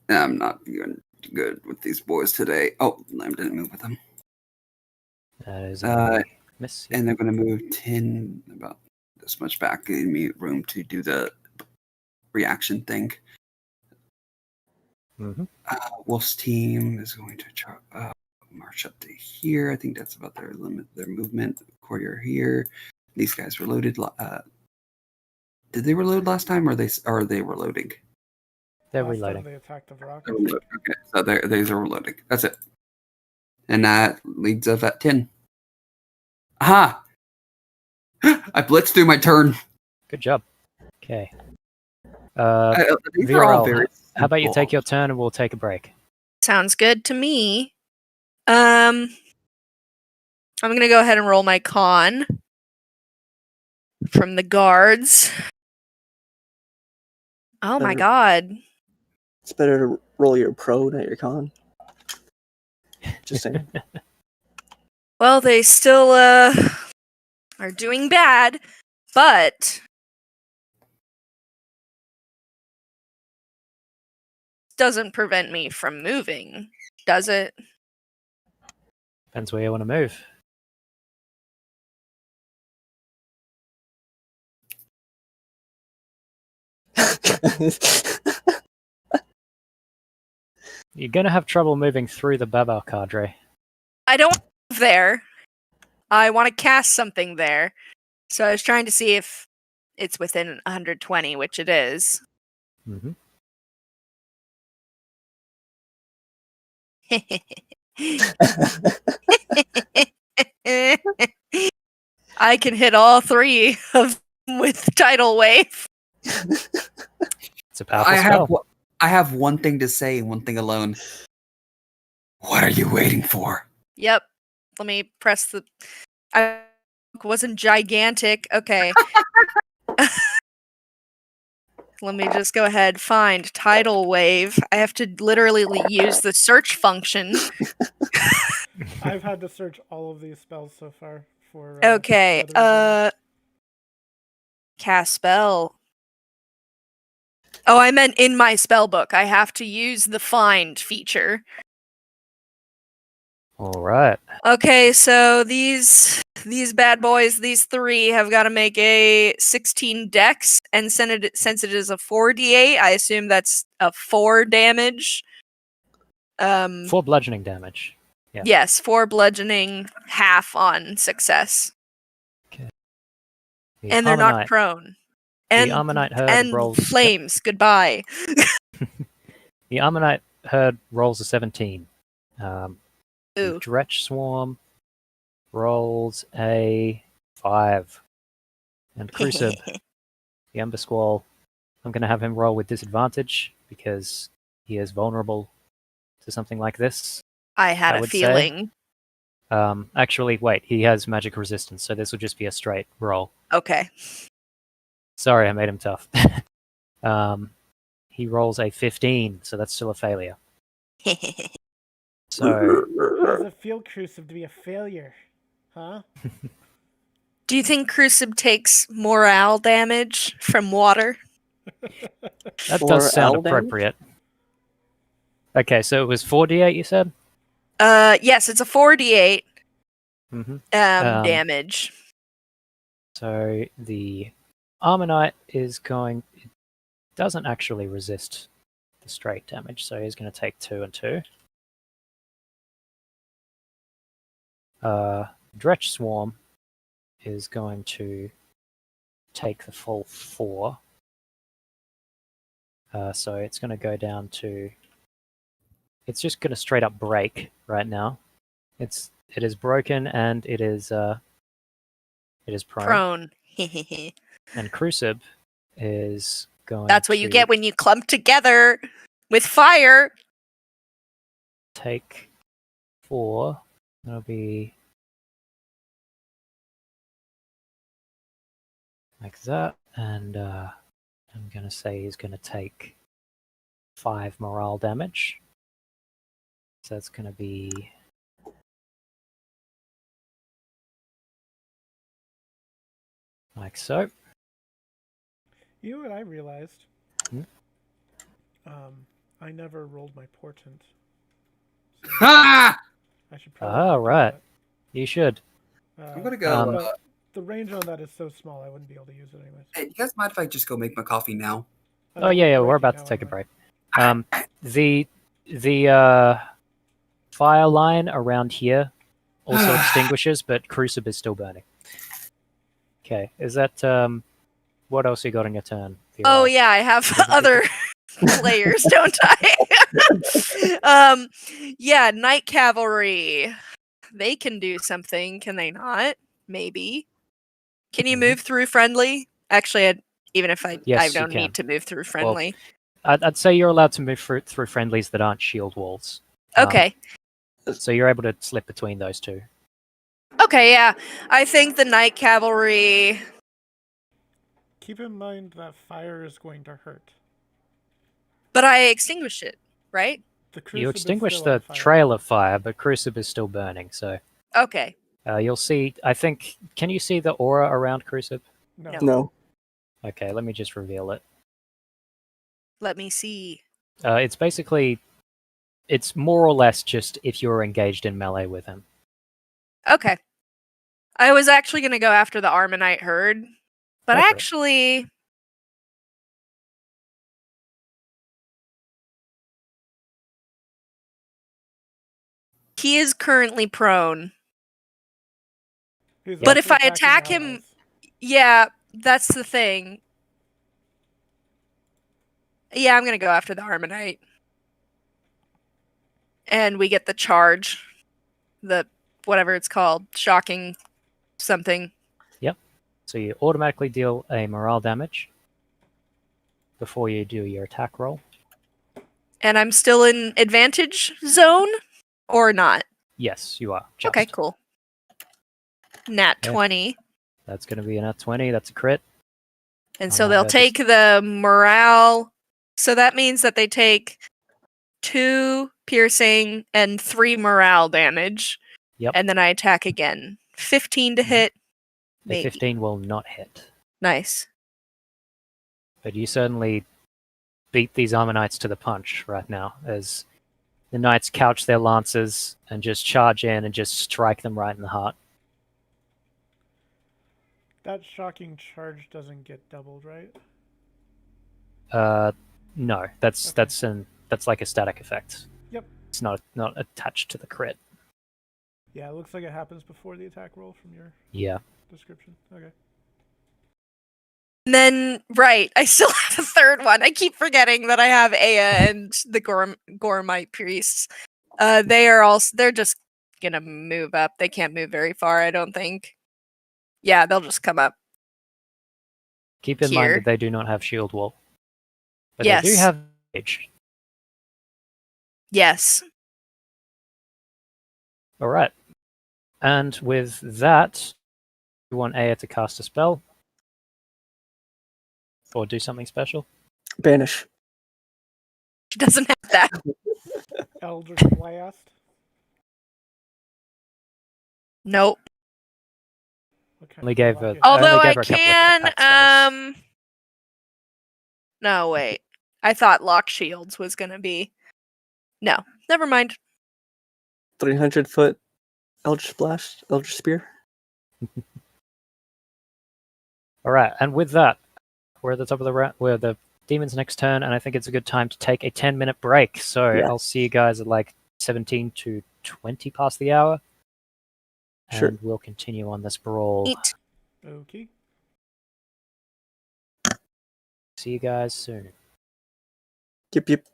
I'm not doing good with these boys today. Oh, Lamb didn't move with them. That is Uh, a miss. And they're going to move 10, about this much back, giving me room to do the reaction thing. Mm-hmm. Wolf's team is going to march up to here. I think that's about their limit, their movement. Courier here. These guys were loaded. Did they reload last time, or they were loading? They're Last time reloading. they attacked the rock. Okay, so these are reloading. That's it. And that leads us at 10. Aha! I blitzed through my turn. Good job. Okay. These are all VRL, very how about you simple. take your turn and we'll take a break? Sounds good to me. I'm gonna go ahead and roll my con from the guards. Oh my Better- god. It's better to roll your pro, not your con. Just saying. Well, they still are doing bad, but doesn't prevent me from moving, does it? Depends where you want to move. You're going to have trouble moving through the Baba cadre. I don't move there. I want to cast something there. So I was trying to see if it's within 120, which it is. Mm-hmm. I can hit all three of them with tidal wave. It's a powerful spell. I have one thing to say, one thing alone. What are you waiting for? Yep. Let me press the. I wasn't gigantic. Okay. Let me just go ahead. Find tidal wave. I have to literally use the search function. I've had to search all of these spells so far for. Okay. weather resilience. Cast spell. Oh, I meant in my spell book. I have to use the find feature. All right. Okay, so these bad boys, these three, have got to make a 16 dex, and since it is a 4d8, I assume that's a 4 damage. 4 bludgeoning damage. Yeah. Yes, 4 bludgeoning, half on success. The And they're not Ammonite. prone. The Ammonite herd rolls. Flames, goodbye. The Ammonite herd rolls a 17. The Ooh. Dretch Swarm rolls a 5. And Crucib, the Ember Squall, I'm going to have him roll with disadvantage because he is vulnerable to something like this. I had I a would say. feeling. Actually, wait, he has magic resistance, so this will just be a straight roll. Okay. Sorry, I made him tough. He rolls a 15, so that's still a failure. So, How does it feel, Crucible, to be a failure? Huh? Do you think Crucib takes morale damage from water? that For does sound L damage? appropriate. Okay, so it was 4d8, you said? Yes, it's a 4d8 Mm-hmm. damage. So the Ammonite is going... It doesn't actually resist the straight damage, so he's going to take 2 and 2. Dretch Swarm is going to take the full 4. So it's going to go down to... It's just going to straight up break right now. It is broken and it is prone. And Crucib is going That's what to you get when you clump together with fire. take 4. That'll be like that. And I'm going to say he's going to take 5 morale damage. So that's going to be... like so. You know what I realized? Hmm? I never rolled my portent. So Ha! I should probably do right. that. You should. I'm gonna go. But the range on that is so small, I wouldn't be able to use it anyways. Hey, you guys mind if I just go make my coffee now? Oh yeah, we're about to take a break. The fire line around here also extinguishes, but Crucible is still burning. Okay, is that what else you got on your turn? Oh yeah, I have other players, don't I? Yeah, Night Cavalry. They can do something, can they not? Maybe. Can you move through friendly? Actually, even if I Yes, you don't can. need to move through friendly. I'd say you're allowed to move through friendlies that aren't shield walls. Okay. So you're able to slip between those two. Okay, yeah. I think the Night Cavalry. Keep in mind that fire is going to hurt. But I extinguished it, right? The You crucible's extinguish still on the fire. trail of fire, but Crucible is still burning. So Okay. you'll see. I think. Can you see the aura around Crucible? No. No. Okay, let me just reveal it. Let me see. It's basically. It's more or less just if you're engaged in melee with him. Okay. I was actually going to go after the Armonite herd, but Go for it. actually, he is currently prone. He's But also if I attacking attack him, allies. yeah, that's the thing. Yeah, I'm going to go after the Armonite. And we get the charge. The whatever it's called. Shocking something. So you automatically deal a morale damage before you do your attack roll. And I'm still in advantage zone? Or not? Yes, you are. Just. Okay, cool. Nat Yeah. 20. That's going to be a nat 20. That's a crit. And Oh so my they'll God, take the morale. So that means that they take 2 piercing and 3 morale damage. Yep. And then I attack again. 15 to hit. A Maybe. 15 will not hit. Nice. But you certainly beat these Ammonites to the punch right now, as the knights couch their lances and just charge in and just strike them right in the heart. That shocking charge doesn't get doubled, right? No, that's Okay. that's like a static effect. Yep. It's not attached to the crit. Yeah, it looks like it happens before the attack roll from your Yeah. description. Okay. And then, right, I still have a third one. I keep forgetting that I have Aya and the Gormite priests. They're just gonna move up. They can't move very far, I don't think. Yeah, they'll just come up. Keep in mind Here. that they do not have shield wall. But Yes. they do have edge. Yes. Alright. And with that, you want Aya to cast a spell? Or do something special? Banish. She doesn't have that. Eldritch Blast. Nope. What kind Only of gave luck her- is Although only I gave her a couple of can, attack spells. no, wait. I thought Lock Shields was gonna be. No, never mind. 300-foot Eldritch Blast, Eldritch Spear. Alright, and with that, we're at the top of the round. We're the demon's next turn, and I think it's a good time to take a 10-minute break. So Yeah. I'll see you guys at like 17 to 20 past the hour. Sure. And we'll continue on this brawl. Eat. Okay. See you guys soon. Yep.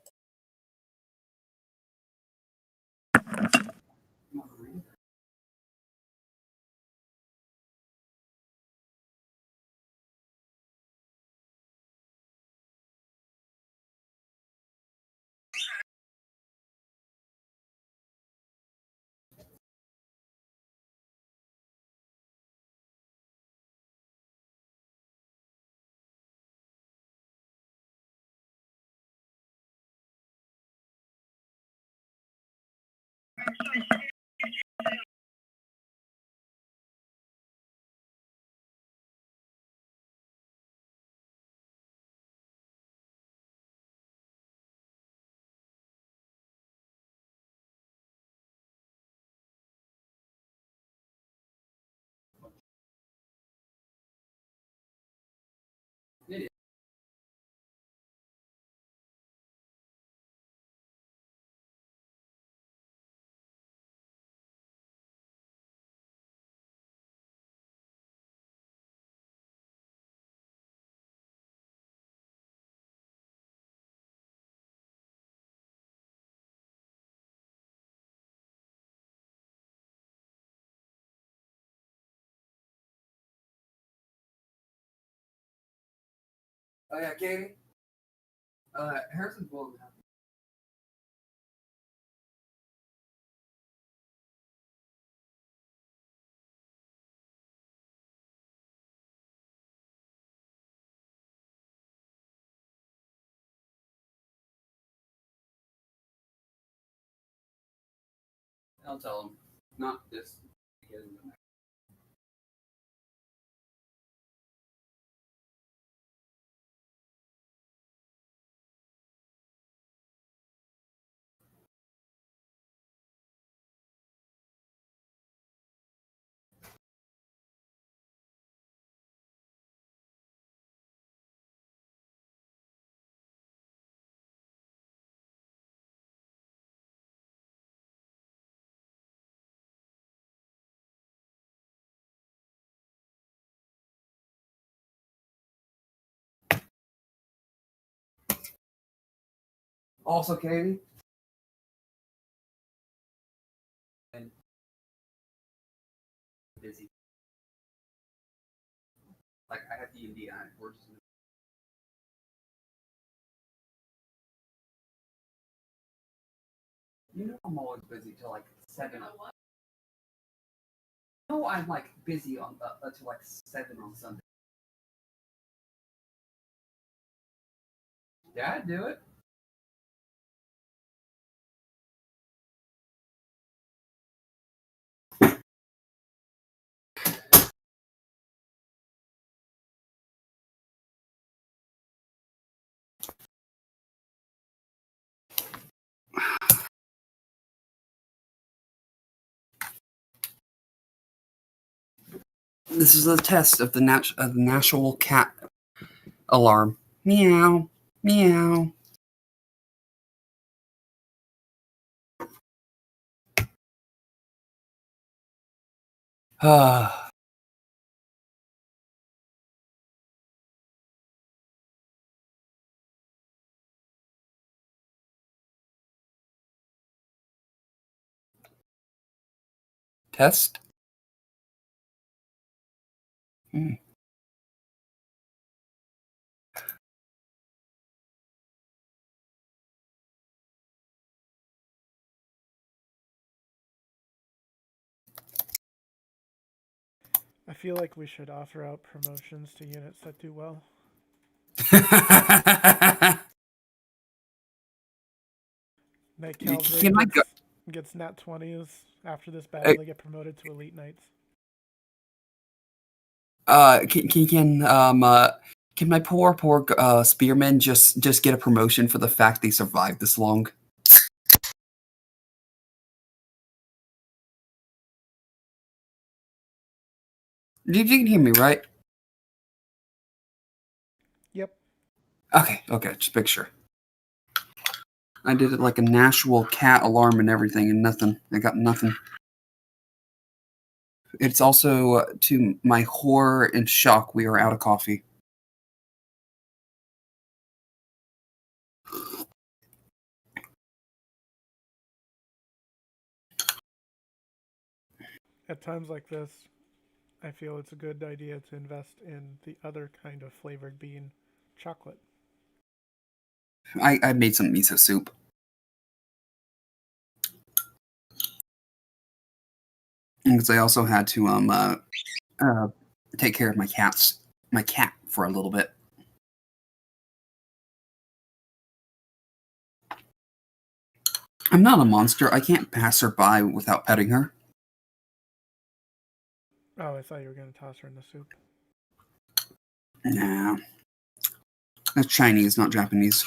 Oh yeah, Katie. Harrison's willing to have. I'll tell him. Not this. Also, Katie. And busy. Like I have D&D. We're just. You know I'm always busy till like 7. No, I'm like busy on until like 7 on Sunday. Yeah, I do it. This is a test of the national cat alarm. Meow, meow. Test. I feel like we should offer out promotions to units that do well. Night Cavalry Can I go? gets nat 20s after this battle. They get promoted to Elite Knights. Can my poor spearmen just get a promotion for the fact they survived this long? You can hear me, right? Yep. Okay, just make sure. I did it like a national cat alarm and everything, and nothing. I got nothing. It's also, to my horror and shock, we are out of coffee. At times like this, I feel it's a good idea to invest in the other kind of flavored bean, chocolate. I made some miso soup. Because I also had to take care of my cat for a little bit. I'm not a monster. I can't pass her by without petting her. Oh, I thought you were going to toss her in the soup. Nah. That's Chinese, not Japanese.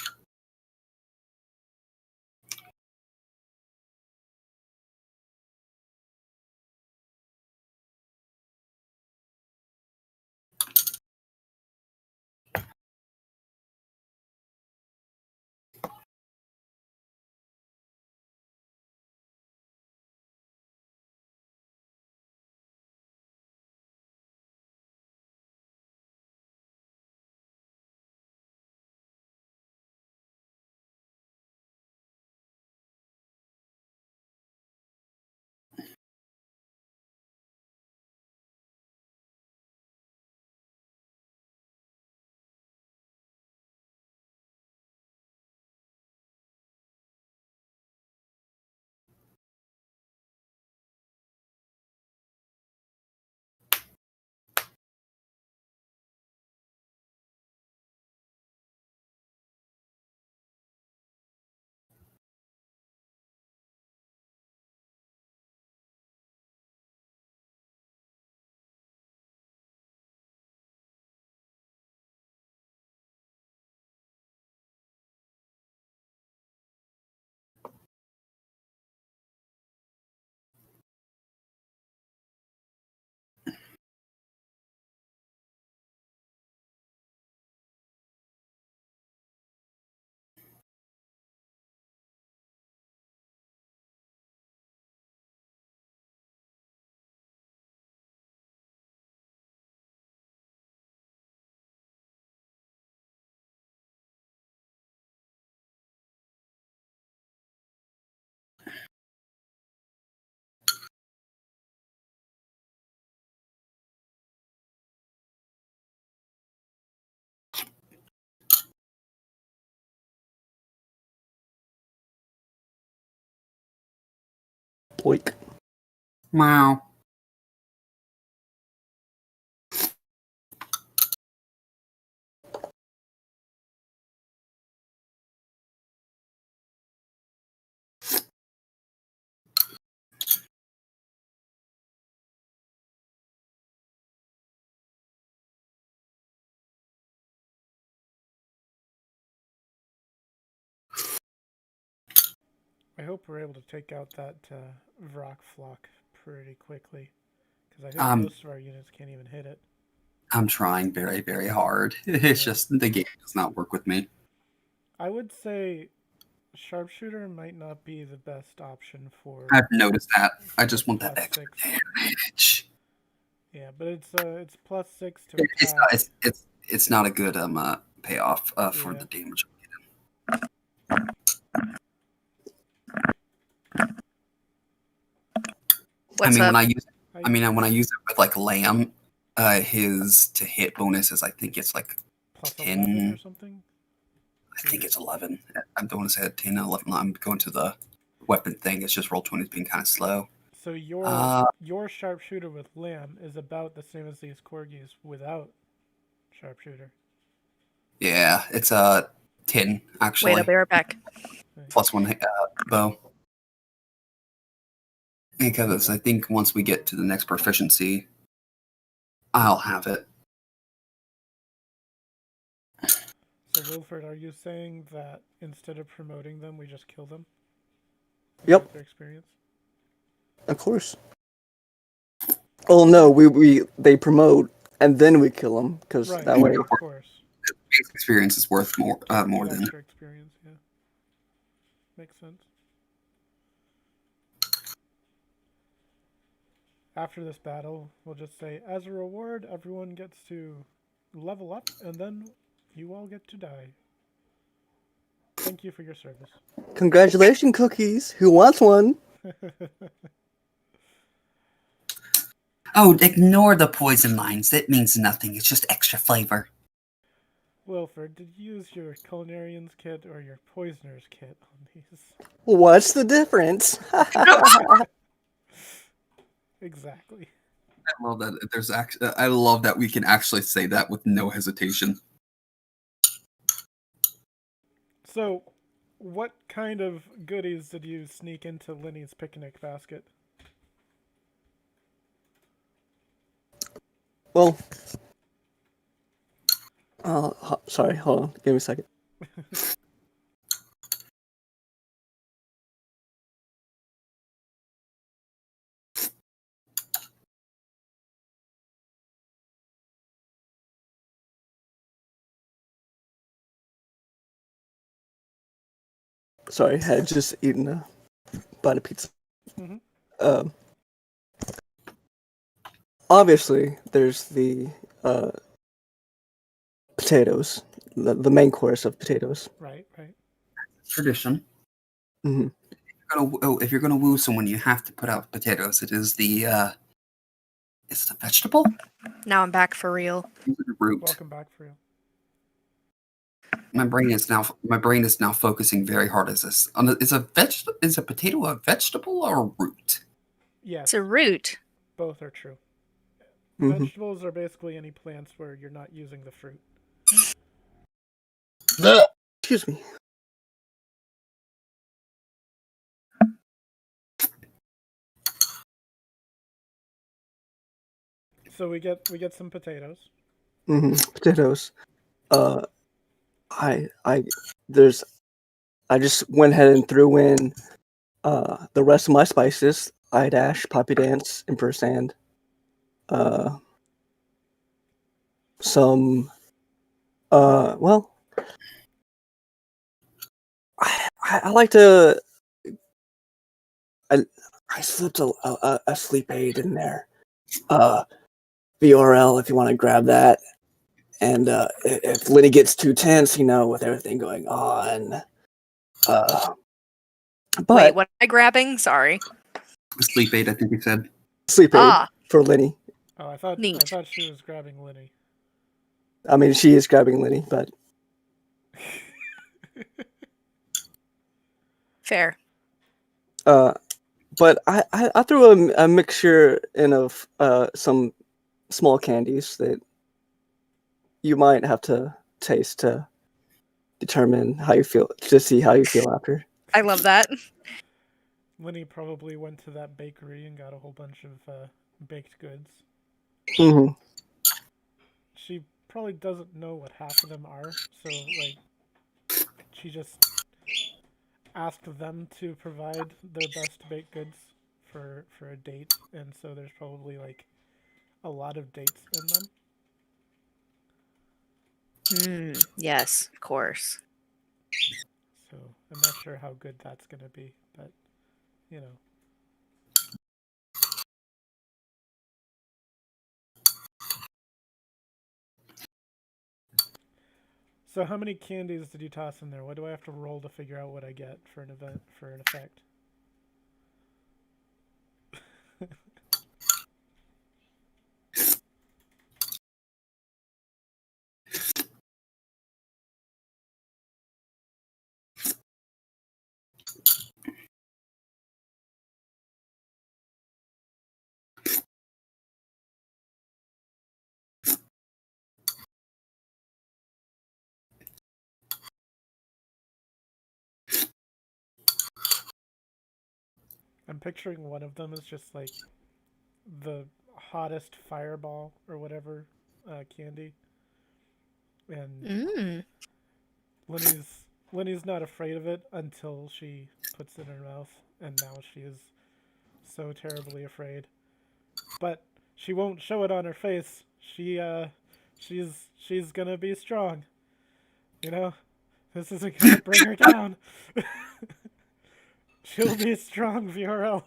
Boink. Wow. I hope we're able to take out that Vrock flock pretty quickly, because I think most of our units can't even hit it. I'm trying very, very hard. It's Yeah. just the game does not work with me. I would say sharpshooter might not be the best option for. I've noticed that. I just want that plus extra 6. damage. Yeah, but it's +6 to It's attack. not. It's not a good payoff for Yeah. the damage. What's up? When I use it with like Lamb, his to hit bonus is I think it's like +11 or something. I think it's 11. I don't want to say 10, 11. I'm going to the weapon thing. It's just roll 20 is being kind of slow. So your sharpshooter with Lamb is about the same as these corgis without sharpshooter. Yeah, it's 10 actually. Wait, I'll be right back. +1 bow. Because I think once we get to the next proficiency, I'll have it. So Wilford, are you saying that instead of promoting them, we just kill them? Yep. Their experience. Of course. Oh no, they promote and then we kill them because Right. that way. Of course. Base experience is worth more Get than. extra experience. Yeah. Makes sense. After this battle, we'll just say, as a reward, everyone gets to level up, and then you all get to die. Thank you for your service. Congratulations, cookies. Who wants one? Oh, ignore the poison lines. That means nothing. It's just extra flavor. Wilford, did you use your culinarian's kit or your poisoner's kit on these? What's the difference? Exactly. I love that. I love that we can actually say that with no hesitation. So, what kind of goodies did you sneak into Linny's picnic basket? Well, sorry, hold on. Give me a second. Sorry, I had just eaten a bite of pizza. Mm-hmm. Obviously, there's the potatoes, the main course of potatoes. Right, right. Tradition. Mm-hmm. If you're gonna woo someone, you have to put out potatoes. It is the is it a vegetable? Now I'm back for real. Root. Welcome back, for you. My brain is now focusing very hard. Is a potato a vegetable or a root? Yes. It's a root. Both are true. Mm-hmm. Vegetables are basically any plants where you're not using the fruit. Excuse me. So we get some potatoes. Mm-hmm. Potatoes. I just went ahead and threw in the rest of my spices. Idash, Poppy Dance, Emperor Sand. Some well, I like to. I slipped a sleep aid in there. VRL if you want to grab that. And if Liddy gets too tense, with everything going on. But Wait, what am I grabbing? Sorry. Sleep aid, I think you said. Sleep aid for Liddy. Oh, I thought she was grabbing Linny. I mean, she is grabbing Liddy, but fair. but I threw a mixture in of some small candies that you might have to taste to determine how you feel, to see how you feel after. I love that. Lenny probably went to that bakery and got a whole bunch of baked goods. Hmm. She probably doesn't know what half of them are, so like she just asked them to provide their best baked goods for a date, and so there's probably like a lot of dates in them. Yes, of course. So I'm not sure how good that's gonna be, but you know. So how many candies did you toss in there? What do I have to roll to figure out what I get for an event, for an effect? I'm picturing one of them as just like the hottest fireball or whatever candy, and Mm. Lenny's not afraid of it until she puts it in her mouth, and now she is so terribly afraid. But she won't show it on her face. She's gonna be strong. You know, this isn't gonna bring her down. She'll be strong, VRL.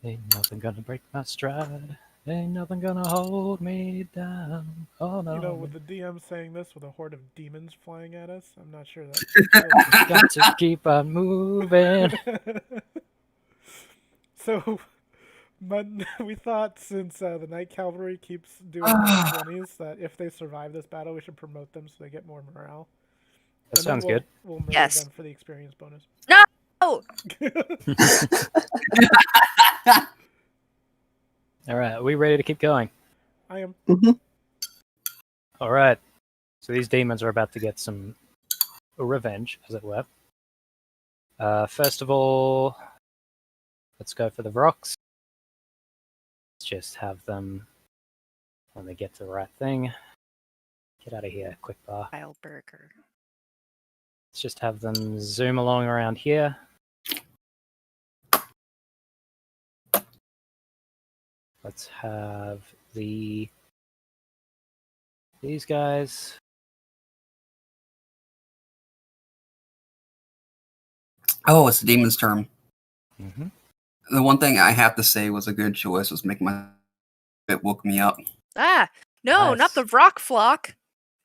Ain't nothing gonna break my stride. Ain't nothing gonna hold me down. Oh no. You know, with the DM saying this with a horde of demons flying at us, I'm not sure that. Got to keep on moving. So, but we thought since the Night Cavalry keeps doing nat 20s, that if they survive this battle, we should promote them so they get more morale. That And then sounds good. We'll murder Yes. them for the experience bonus. No! All right, are we ready to keep going? I am. All right. So these demons are about to get some revenge, as it were. First of all, let's go for the rocks. Let's just have them, when they get to the right thing, get out of here, quick bar. Kyle Burger. Let's just have them zoom along around here. Let's have these guys. Oh, it's the demon's turn. Mm-hmm. The one thing I have to say was a good choice was making my it woke me up. Ah, no, Nice. not the rock flock,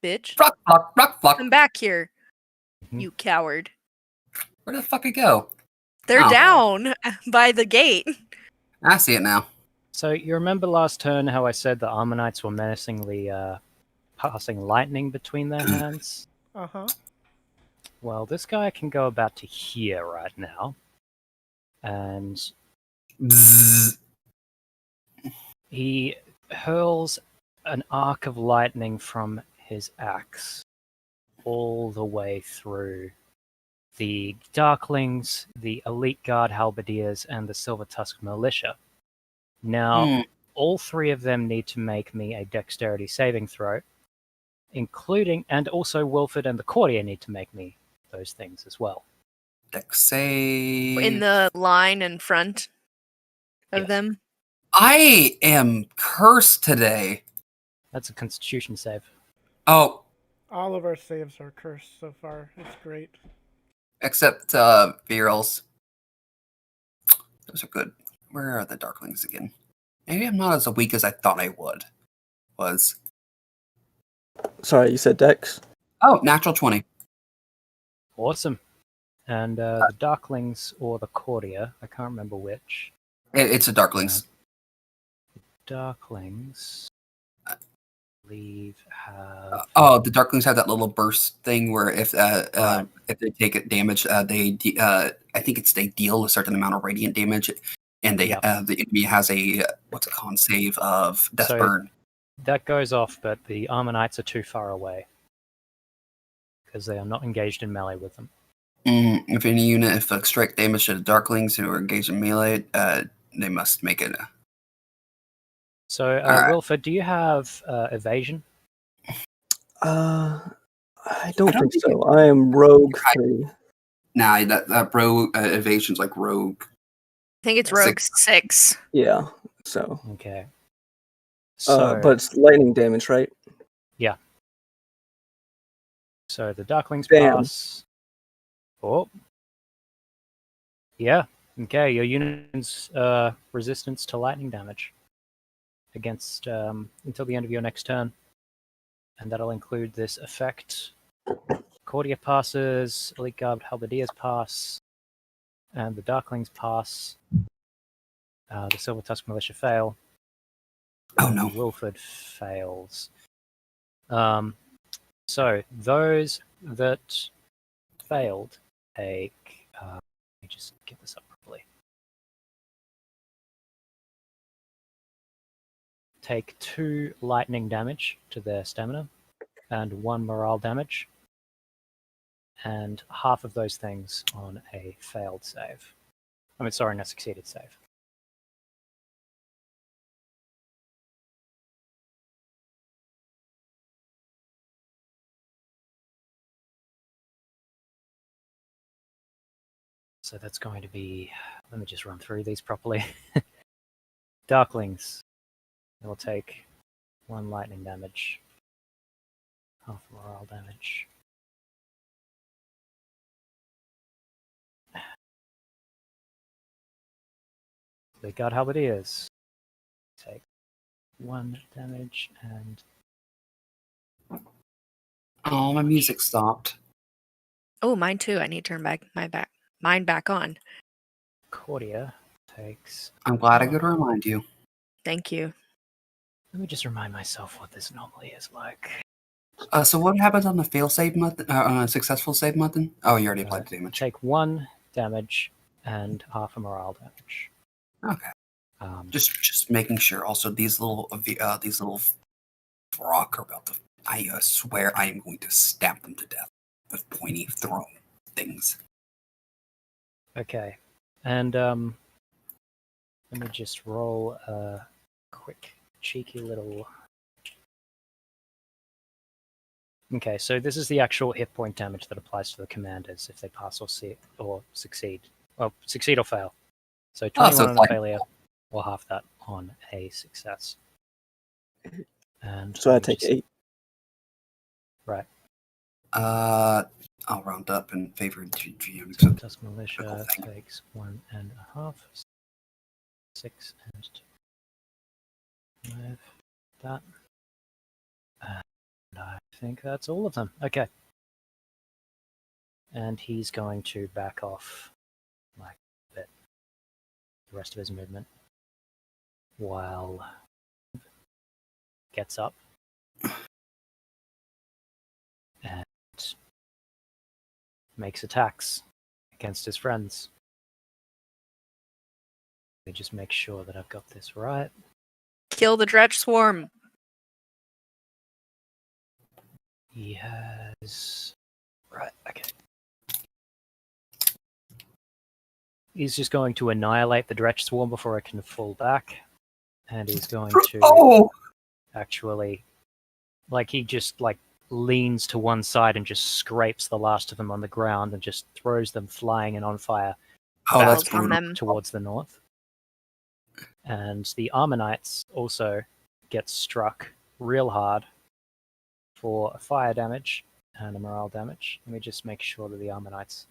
bitch. Rock, rock, rock, rock. Come back here, Mhm. you coward. Where the fuck it go? They're Oh. down by the gate. I see it now. So you remember last turn how I said the Ammonites were menacingly passing lightning between their hands? Uh-huh. Well, this guy can go about to here right now. And Bzzz. he hurls an arc of lightning from his axe all the way through the Darklings, the Elite Guard Halberdiers, and the Silver Tusk Militia. Now, all three of them need to make me a dexterity saving throw, including, and also Wilford and the Courtier need to make me those things as well. Dex save. In the line in front of Yes. them. I am cursed today. That's a Constitution save. Oh, All of our saves are cursed so far. It's great. except Virals. Those are good. Where are the Darklings again? Maybe I'm not as weak as I thought I was. Sorry, you said Dex? Oh, natural 20. Awesome. And the Darklings or the Courtier, I can't remember which. It's a Darklings. Darklings believe have. The Darklings have that little burst thing where if Right. if they take damage, I think it's they deal a certain amount of radiant damage, and they Yeah. the enemy has a what's it called, save of death So- burn. That goes off, but the Armor Knights are too far away because they are not engaged in melee with them. If any unit inflicts strike damage to the Darklings who are engaged in melee, they must make it. So, Alright. Wilford, do you have evasion? I don't don't think think so. I am rogue I- 3. Nah, that rogue evasion's like rogue. I think it's Six. Rogue 6. Yeah. So, Okay. So, but it's lightning damage, right? so the Darklings Bam. pass. Oh. Yeah. Okay. Your unit's resistance to lightning damage against until the end of your next turn, and that'll include this effect. Cordia passes, Elite Garbed Halberdiers pass, and the Darklings pass. The Silver Tusk Militia fail. Oh and no. Wilford fails. So those that failed take. Let me just get this up properly. Take 2 lightning damage to their stamina and 1 morale damage, and half of those things on a failed save. I mean, sorry, not succeeded save. So that's going to be. Let me just run through these properly. Darklings. They will take 1 lightning damage, half morale damage. The Guard Halberdiers take 1 damage, and Oh, my music stopped. Oh, mine too. I need to turn mine back on. Cordia takes. I'm glad I could remind you. Thank you. Let me just remind myself what this normally is like. So what happens on the fail save button? On a successful save button? Oh, you already applied the damage. Take 1 damage and half a morale damage. Okay. Um, Just making sure. Also, these little frog are about to. I swear I am going to stab them to death with pointy thrown things. okay, and let me just roll a quick, cheeky little. Okay, so this is the actual hit point damage that applies to the commanders if they pass or succeed. Well, succeed or fail. So 21 so on it's a like- failure, or half that on a success. And So I let me take just- 8. Right. I'll round up in favor of GM. So So Tusk Militia thing. takes 1.5, 6 and 5. That. And I think that's all of them. Okay. And he's going to back off like a bit. The rest of his movement. While gets up and makes attacks against his friends. Let me just make sure that I've got this right. Kill the Dretch Swarm. He has. Right, okay. He's just going to annihilate the Dretch Swarm before I can fall back. And he's going to Oh! actually. Like, he just, like, leans to one side and just scrapes the last of them on the ground and just throws them flying and on fire Oh, that's Battles on brutal. them. towards the north. And the Armor Knights also get struck real hard for a fire damage and a morale damage. Let me just make sure that the Armor Knights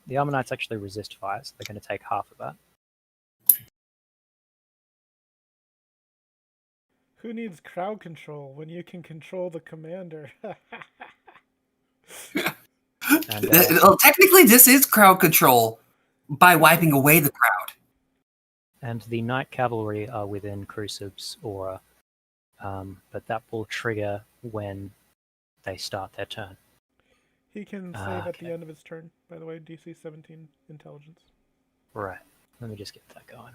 actually resist fire, so they're going to take half of that. Who needs crowd control when you can control the commander? And Well, technically, this is crowd control by wiping away the crowd. and the Knight Cavalry are within Crucib's aura but that will trigger when they start their turn. He can save at the Okay. end of his turn, by the way, DC 17 intelligence. Right. Let me just get that going.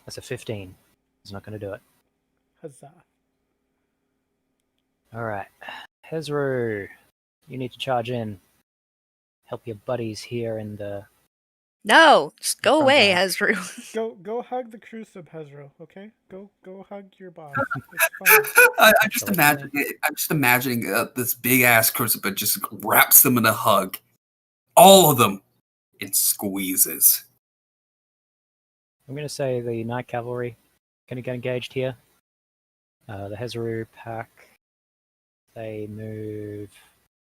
That's a 15. It's not going to do it. Huzzah. All right. Hezru, you need to charge in. Help your buddies here in the... No, just go Front away, line. Hezru. Go hug the crucib, Hezro, okay? Go hug your boss. It's fine. I'm just Shall I imagining it. I'm just imagining this big ass crucifix just wraps them in a hug, all of them, and squeezes. I'm going to say the Night Cavalry going to get engaged here. The Hezru pack, they move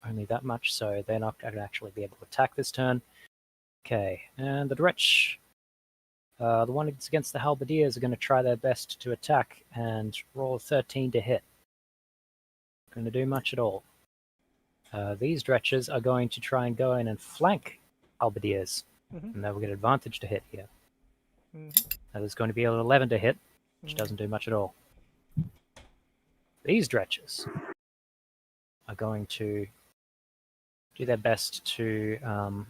only that much, so they're not going to actually be able to attack this turn. Okay, and the Dretch, the one that's against the Halberdiers, are going to try their best to attack and roll a 13 to hit. Not going to do much at all. These Dretches are going to try and go in and flank Halberdiers, Mhm. and they will get advantage to hit here. Mhm. That is going to be an 11 to hit, which Mhm. doesn't do much at all. These Dretches are going to do their best to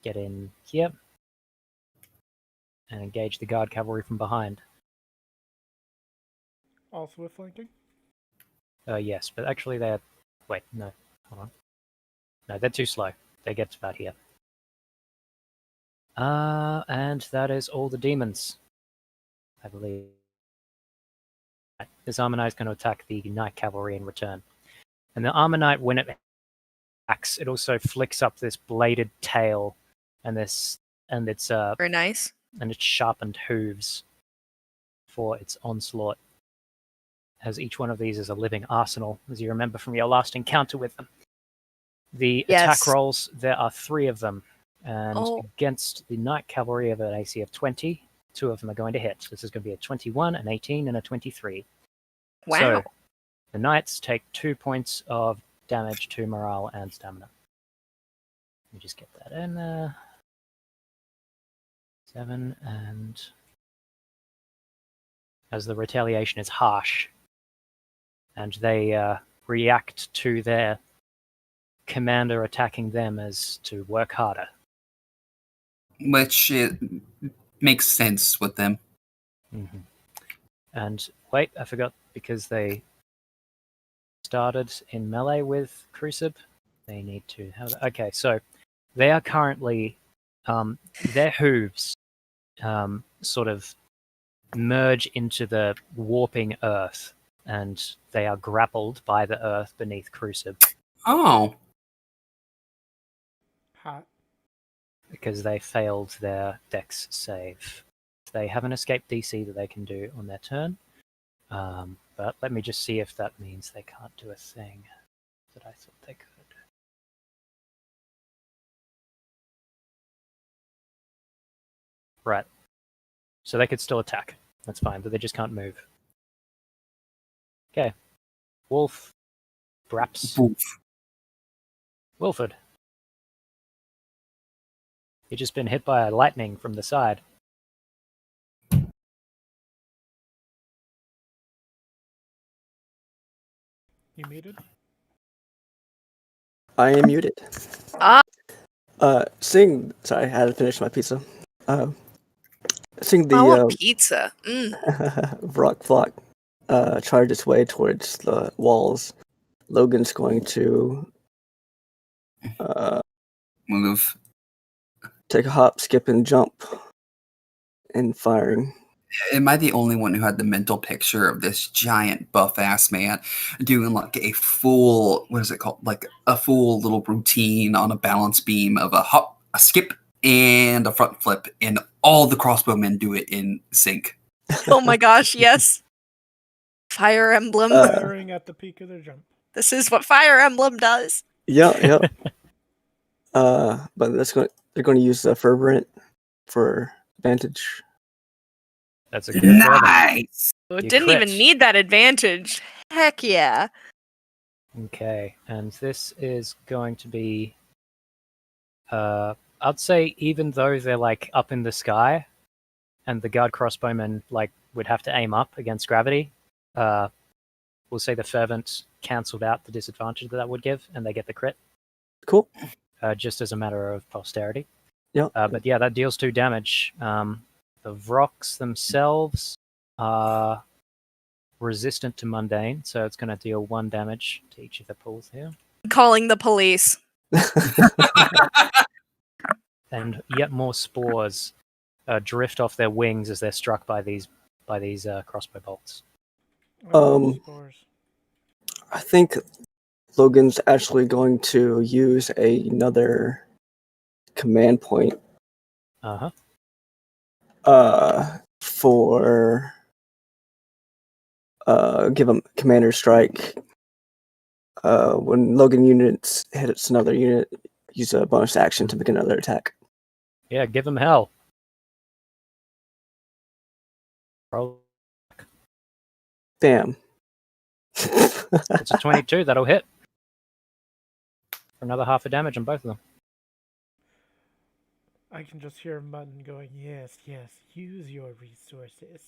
get in here and engage the Guard Cavalry from behind. Also with flanking? Yes, but actually they're... Wait, no, hold on. No, they're too slow. They get to about here. And that is all the demons, I believe. This Armor Knight is going to attack the Night Cavalry in return. And the Armor Knight, when it attacks, it also flicks up this bladed tail and its Very nice. and its sharpened hooves for its onslaught. As each one of these is a living arsenal, as you remember from your last encounter with them. The Yes. attack rolls, there are 3 of them, and Oh. against the Night Cavalry of an AC of 20, 2 of them are going to hit. This is going to be a 21, an 18, and a 23. Wow. So, the Knights take 2 points of damage to morale and stamina. Let me just get that in there. 7, and as the retaliation is harsh, and they react to their commander attacking them as to work harder. Which it makes sense with them. Mm-hmm. And wait, I forgot, because they started in melee with Crucib, they need to have... Okay, so they are currently... their hooves sort of merge into the warping earth, and they are grappled by the earth beneath Crucib Oh, Hot. because they failed their dex save. They have an escape DC that they can do on their turn, but let me just see if that means they can't do a thing that I thought they could. Right. So they could still attack. That's fine, but they just can't move. Okay. Wolf. Braps. boof. Wilford. You've just been hit by a lightning from the side. You muted? I am muted. Ah. Sorry, I had to finish my pizza. Seeing I want the pizza. Vrock Flock charge its way towards the walls, Logan's going to Move. take a hop, skip, and jump, and firing. Am I the only one who had the mental picture of this giant buff ass man doing like a full, what is it called? Like a full little routine on a balance beam of a hop, a skip, and a front flip, and all the crossbowmen do it in sync. Oh my gosh, yes. Fire Emblem. Firing at the peak of their jump. This is what Fire Emblem does. Yep. But they're going to use the fervent for advantage. That's a good roll. Nice. Oh, it You didn't crit. even need that advantage. Heck yeah. Okay, and this is going to be... I'd say even though they're like up in the sky, and the guard crossbowmen like would have to aim up against gravity. We'll say the Fervent cancelled out the disadvantage that would give, and they get the crit. Cool. Just as a matter of posterity. Yeah. But yeah, that deals 2 damage. The Vroks themselves are resistant to mundane, so it's going to deal 1 damage to each of the pools here. Calling the police. And yet more spores drift off their wings as they're struck by these crossbow bolts. Spores. I think Logan's actually going to use another command point for give him commander strike. When Logan units hits another unit, use a bonus action to make another attack. Yeah, give him hell. Roll. Bam. It's a 22. That'll hit. For another half of damage on both of them. I can just hear Mutton going, yes, use your resources.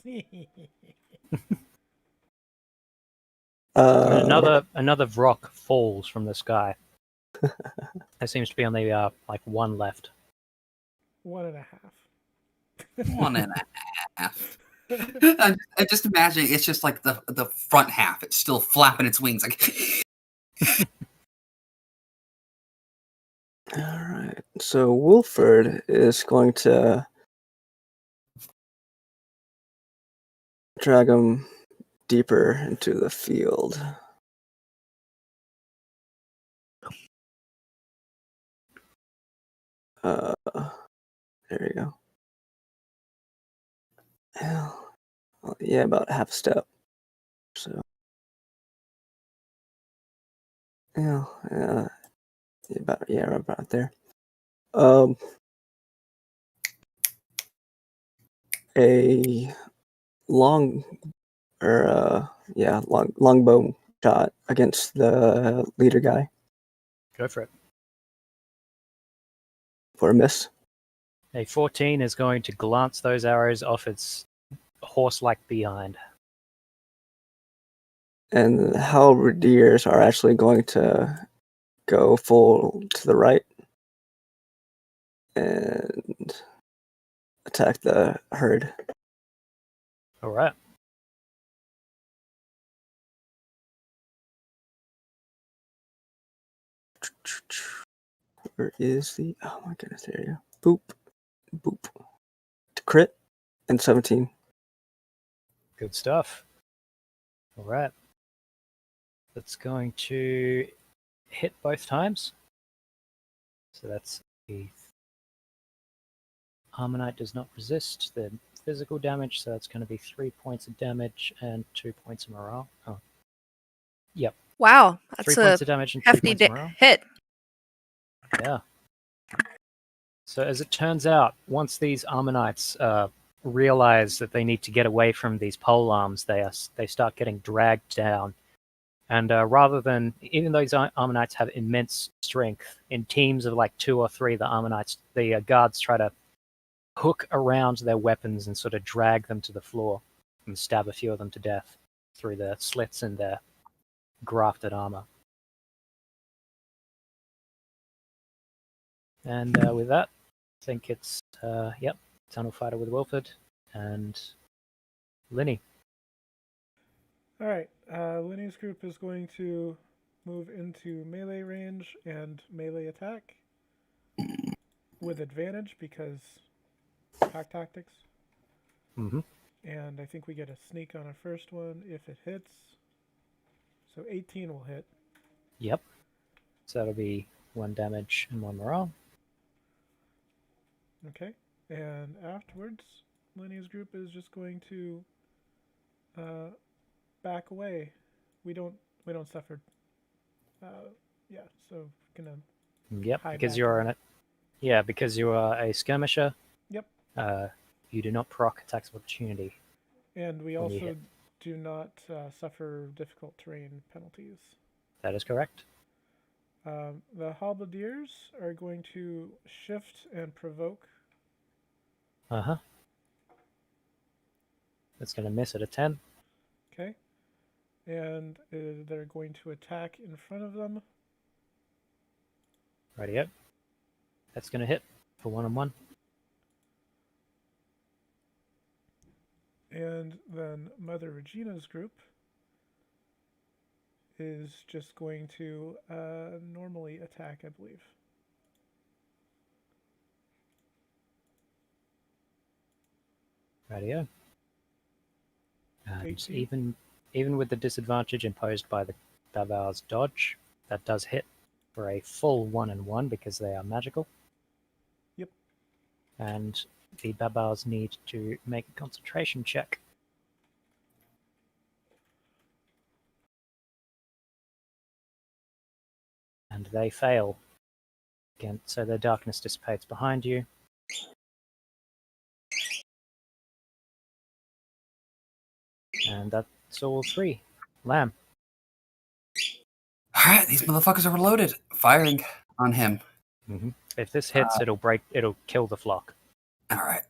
Another Vrok falls from the sky. There seems to be only like 1 left. 1.5. 1.5. I just imagine it's just like the front half. It's still flapping its wings like. All right. So Wolford is going to drag him deeper into the field. There you go. Yeah, about half a step. So, about there. A longbow shot against the leader guy Go for it. for a miss. A 14 is going to glance those arrows off its horse-like behind. And the halberdiers are actually going to go full to the right and attack the herd. All right. Where is the... Oh my goodness, there you go. Boop. To crit and 17. Good stuff. All right. That's going to hit both times. So that's the Harmonite does not resist the physical damage, so that's going to be 3 points of damage and 2 points of morale. Oh. Yep. Wow, 3 that's points a of damage and 2 hefty points of morale. hit. Yeah. So as it turns out, once these Ammonites realize that they need to get away from these pole arms, they start getting dragged down. And rather than, even though these Ammonites have immense strength, in teams of like 2 or 3, the guards try to hook around their weapons and sort of drag them to the floor and stab a few of them to death through the slits in their grafted armor. And with that, I think it's, Tunnel Fighter with Wilford and Linny. All right. Linny's group is going to move into melee range and melee attack with advantage because pack tactics. Mm-hmm. And I think we get a sneak on our first one if it hits. So 18 will hit. Yep. So that'll be 1 damage and 1 morale. Okay. And afterwards, Linny's group is just going to back away. We don't suffer. So gonna. Yep, because you're in it. Yeah, because you are a skirmisher. Yep. You do not proc attacks of opportunity. And we also do not suffer difficult terrain penalties. That is correct. The halberdiers are going to shift and provoke. Uh-huh. That's going to miss at a 10. Okay. And they're going to attack in front of them. Rightio. That's going to hit for 1-on-1. And then Mother Regina's group is just going to normally attack, I believe. Rightio. And 18. even with the disadvantage imposed by the Babal's dodge, that does hit for a full 1-on-1 because they are magical. Yep. And the Babals need to make a concentration check. And they fail. Again, so the darkness dissipates behind you. And that's all 3. Lamb. All right, these motherfuckers are loaded. Firing on him. Mm-hmm. If this hits, it'll kill the flock. All right.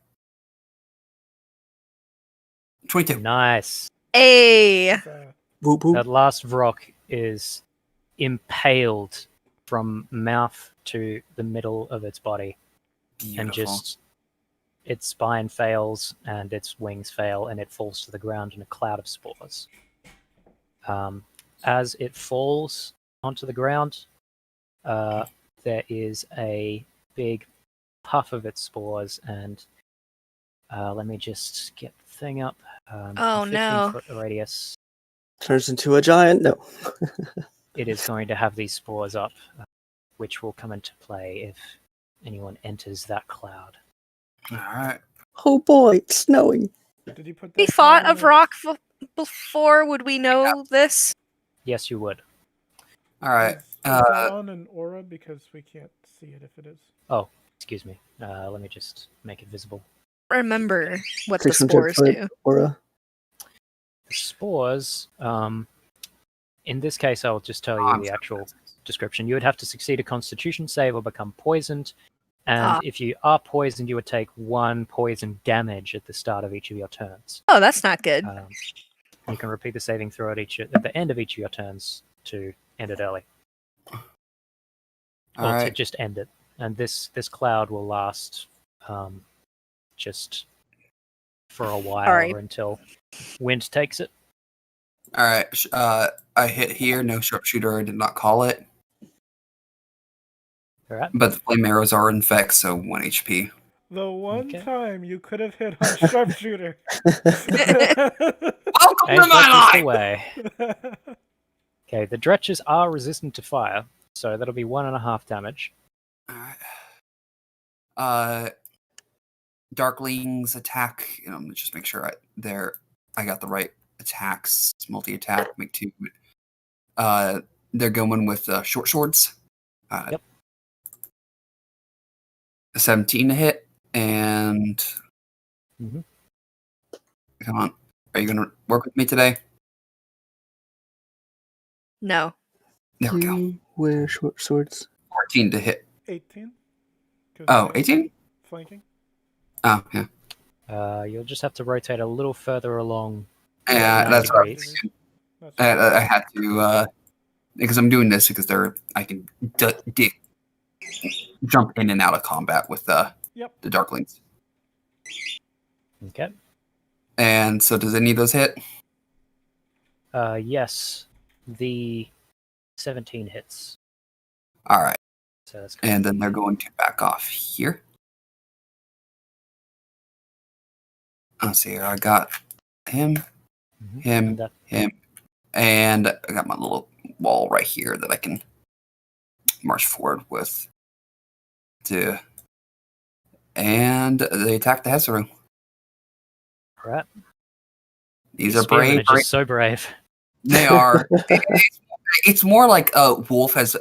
22. Nice. Hey. Boop, boop. That last rock is impaled from mouth to the middle of its body. Beautiful. And just its spine fails and its wings fail and it falls to the ground in a cloud of spores. As it falls onto the ground, there is a big puff of its spores and let me just get the thing up. Oh, no. 15-foot radius. Turns into a giant. No. It is going to have these spores up, which will come into play if anyone enters that cloud. All right. Oh boy, it's snowing. Did you put that We fought cloud of in rock before. Would we know this? Yes, you would. All right. Is that on an aura? Because we can't see it if it is. Oh, excuse me. Let me just make it visible. Remember what the 600 spores foot do. aura. The spores, in this case, I'll just tell you the actual description. You would have to succeed a constitution save or become poisoned. And if you are poisoned, you would take 1 poison damage at the start of each of your turns. Oh, that's not good. You can repeat the saving throw at the end of each of your turns to end it early. All Or to right. just end it. And this cloud will last just for a while Alright. or until wind takes it. All right. I hit here. No sharpshooter. I did not call it. All right. But the flame arrows are infect, so 1 HP. The one Okay. time you could have hit on sharpshooter. Welcome Ain't to my that just the life. way? Okay, the dretches are resistant to fire, so that'll be 1.5 damage. All right. Darklings attack. Just make sure I got the right attacks. It's multi-attack. Make 2. They're going with short swords. Yep. A 17 to hit, and Mhm. Come on. Are you gonna work with me today? No. There we go. You wear short swords. 14 to hit. 18. 'Cause Oh, 18? flanking. Oh, yeah. You'll just have to rotate a little further along. Yeah, 9 that's what I was degrees. thinking. That's right. I had to, because I'm doing this because I can jump in and out of combat with the Darklings. Okay. And so does any of those hit? Yes. The 17 hits. All right. So that's And then they're going to back off here. Let's see here. I got him, him, him, and I got my little wall right here that I can march forward with. And they attack the Hesaru. All right. These The are brave. spearmen are just so brave. They are. It's more like Wolf has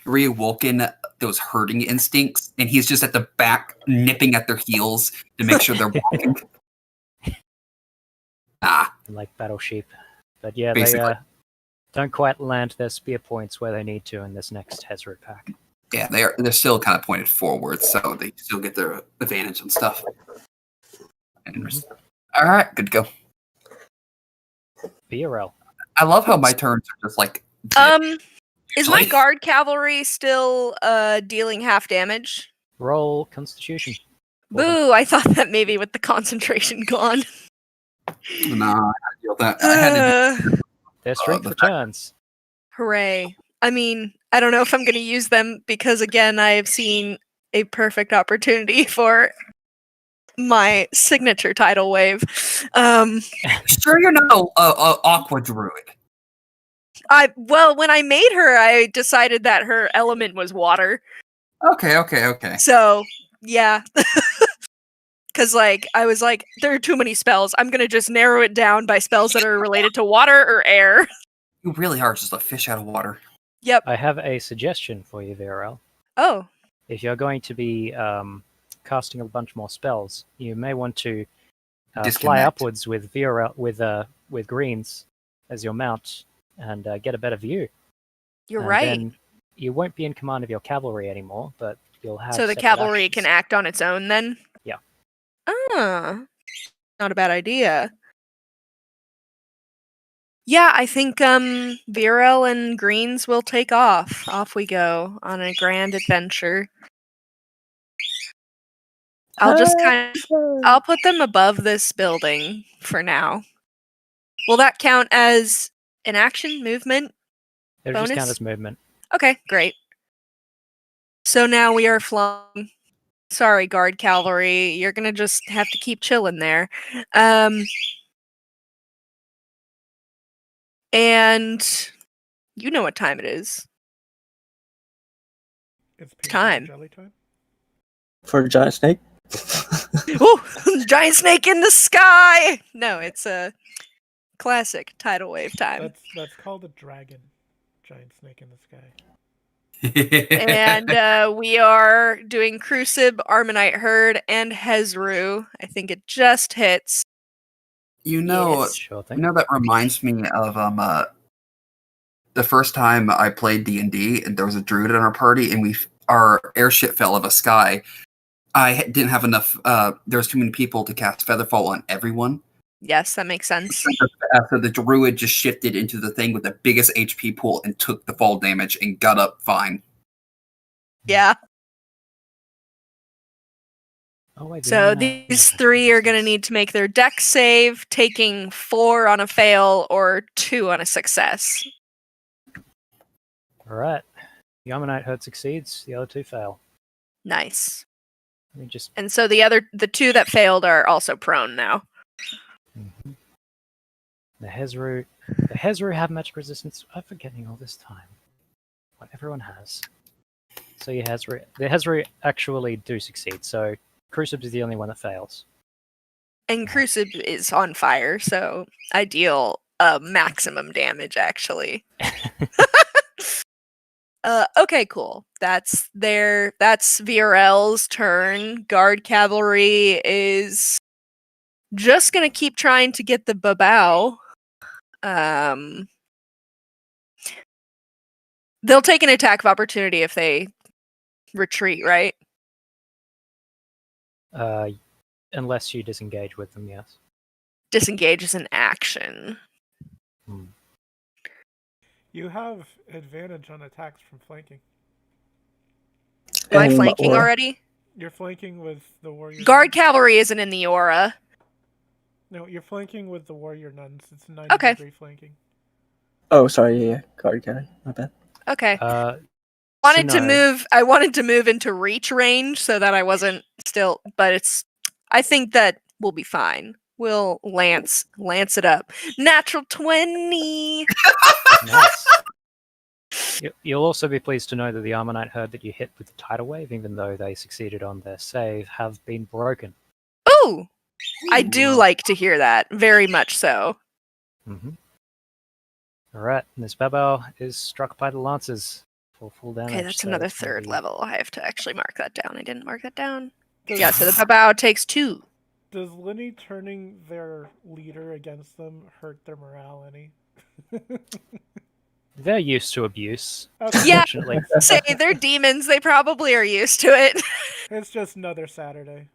reawoken those herding instincts, and he's just at the back nipping at their heels to make sure they're walking. Like battle sheep. But yeah, Basically. they don't quite land their spear points where they need to in this next Hesaru pack. Yeah, they're still kind of pointed forward, so they still get their advantage and stuff. All right, good to go. VRL. I love how my turns are just like. Is my Usually. guard cavalry still dealing half damage? Roll Constitution. for them. Boo! I thought that maybe with the concentration gone. Nah, I had to deal with that. I had to do Their strength the fact- returns. Hooray. I mean, I don't know if I'm going to use them because, again, I have seen a perfect opportunity for my signature tidal wave. Sure, you're not a aqua druid. Well, when I made her, I decided that her element was water. Okay. So, yeah. Because, I was like, there are too many spells. I'm going to just narrow it down by spells that are related to water or air. You really are just a fish out of water. Yep. I have a suggestion for you, VRL. Oh. If you're going to be casting a bunch more spells, you may want to fly Disconnect. upwards with VRL with greens as your mount and get a better view. You're And right. Then you won't be in command of your cavalry anymore, but you'll have. So the separate cavalry actions. can act on its own then? Yeah. Ah. Not a bad idea. Yeah, I think Virel and Greens will take off. Off we go on a grand adventure. I'll just I'll put them above this building for now. Will that count as an action movement? It'll just count bonus? as movement. Okay, great. So now we are flying. Sorry, guard cavalry. You're gonna just have to keep chilling there. And you know what time it is. It's Time. jelly time. For a giant snake. Ooh, giant snake in the sky! No, it's a classic tidal wave time. That's called a dragon. Giant snake in the sky. And we are doing Crucib, Armonite Herd, and Hezru. I think it just hits. You know, Yes. Sure you thing. know that reminds me of the first time I played D&D, and there was a druid in our party, and our airship fell out of the sky. Didn't have enough. There was too many people to cast Featherfall on everyone. Yes, that makes sense. So the druid just shifted into the thing with the biggest HP pool and took the fall damage and got up fine. Yeah. Oh, wait, So the these three are going to need to make their dex save, taking 4 on a fail or 2 on a success. All right. The Ammonite herd succeeds. The other two fail. Nice. Let me just. And so the 2 that failed are also prone now. Mhm. The Hezru have magic resistance. I'm forgetting all this time. What everyone has. So the Hezru actually do succeed. So Crucib is the only one that fails. And Crucib is on fire, so I deal maximum damage, actually. Okay, cool. That's VRL's turn. Guard cavalry is just gonna keep trying to get the babao. They'll take an attack of opportunity if they retreat, right? Unless you disengage with them, yes. Disengage is an action. Hmm. You have advantage on attacks from flanking. Am I And flanking aura. already? You're flanking with the warrior. Guard nuns. cavalry isn't in the aura. No, you're flanking with the warrior nuns. It's 90 Okay. degree flanking. Oh, sorry. Yeah. Guard carry. My bad. Okay. So wanted to no. move I wanted to move into reach range so that I wasn't still, but I think that we'll be fine. We'll lance it up. Natural 20. Nice. You'll also be pleased to know that the Ammonite herd that you hit with the tidal wave, even though they succeeded on their save, have been broken. Ooh. I do like to hear that. Very much so. Mm-hmm. All right, and this babao is struck by the lancers for full damage. Okay, that's so another it's gonna third be- level. I have to actually mark that down. I didn't mark that down. Does, Yeah, so the babao takes 2. does Linny turning their leader against them hurt their morale any? They're used to abuse. Okay. Yeah. Fortunately. Say they're demons, they probably are used to it. It's just another Saturday.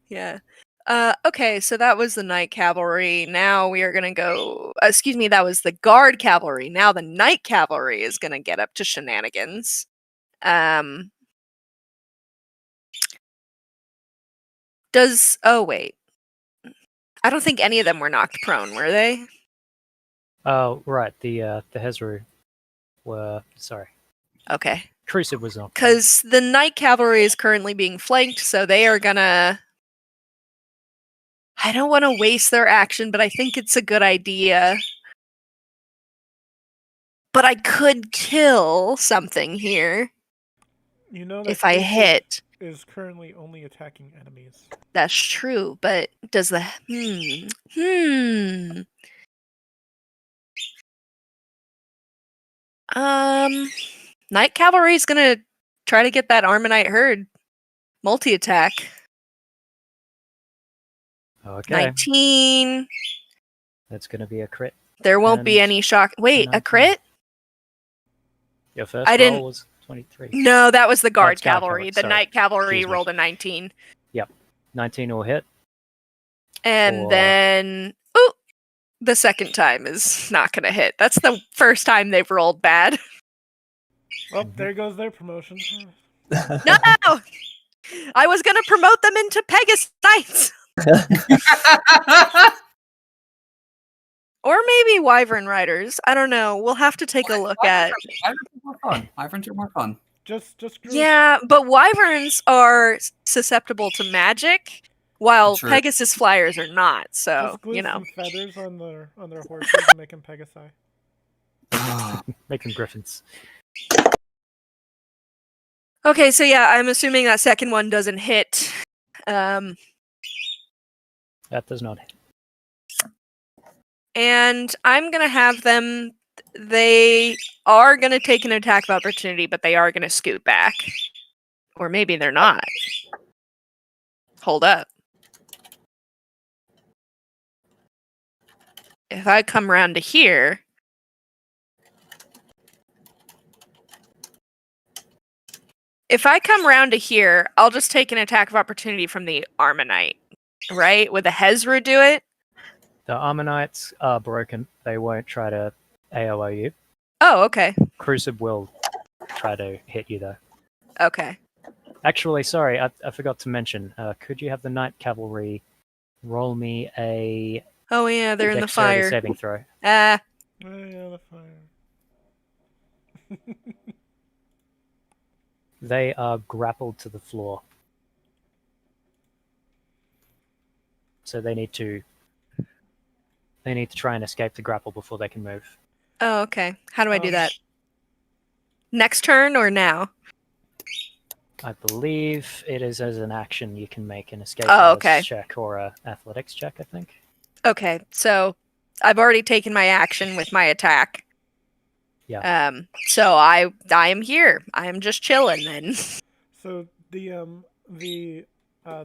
Yeah. Okay, so that was the Night Cavalry. Now we are gonna go. Excuse me, that was the Guard Cavalry. Now the Night Cavalry is gonna get up to shenanigans. Oh wait, I don't think any of them were knocked prone, were they? Oh, right. The Hezru were sorry. Okay, Crucible was not. because the Night Cavalry is currently being flanked, so they are gonna. I don't want to waste their action, but I think it's a good idea. But I could kill something here You know that if I Crucible hit. is currently only attacking enemies. That's true, but does the Night Cavalry is gonna try to get that Armanite herd multi-attack. Okay. 19. That's going to be a crit. There won't be And any shock. Wait, a 19. crit? Your first I roll didn't- was 23. No, that was the Guard it's Guard Cavalry. Cavalry, The sorry. Night Cavalry Excuse me. rolled a 19. 19 will hit. And Or- then the second time is not gonna hit. That's the first time they've rolled bad. Well, there goes their promotion. No! I was gonna promote them into Pegasus Knights! Or maybe Wyvern Riders. I don't know. We'll have to take a look at. Wyverns are more fun. Wyverns are more fun. Just grew Yeah, but Wyverns are susceptible to magic, while True. Pegasus Flyers are not. So, just glue you know. some feathers on their horses and make them Pegasi. Make them griffins. Okay, so yeah, I'm assuming that second one doesn't hit. That does not hit. And I'm gonna have them. They are gonna take an attack of opportunity, but they are gonna scoot back, or maybe they're not. Hold up. If I come around to here, I'll just take an attack of opportunity from the Armanite, right? Would the Hezra do it? The Armanites are broken. They won't try to AOO you. Oh, okay. Crucible will try to hit you, though. Okay. Actually, sorry, I forgot to mention. Could you have the Night Cavalry roll me a Oh yeah, they're in the dexterity fire. saving throw? Ah, Oh yeah, the fire. They are grappled to the floor. So they need to try and escape the grapple before they can move. oh, okay. How do I do Um, that? Next turn or now? I believe it is as an action you can make an escape Oh, artist okay. check or a athletics check, I think. Okay, so I've already taken my action with my attack. Yeah. So I am here. I am just chilling then. So the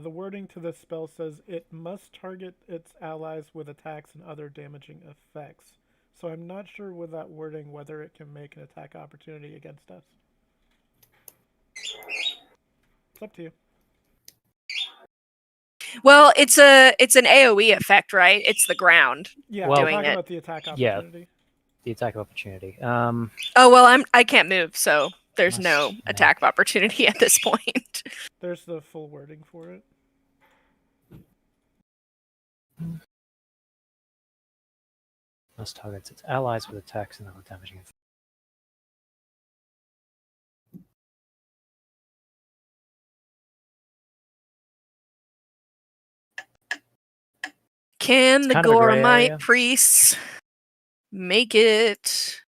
wording to this spell says it must target its allies with attacks and other damaging effects. So I'm not sure with that wording whether it can make an attack opportunity against us. It's up to you. Well, it's an AoE effect, right? It's the ground. Yeah, Well- I'm Doing talking it. about the attack Yeah. opportunity. The attack of opportunity. Oh well, I can't move, so there's Must no make- attack of opportunity at this point. There's the full wording for it. Must target its allies with attacks and other damaging effects. Can the kind of a gray area. Gormite priests make it?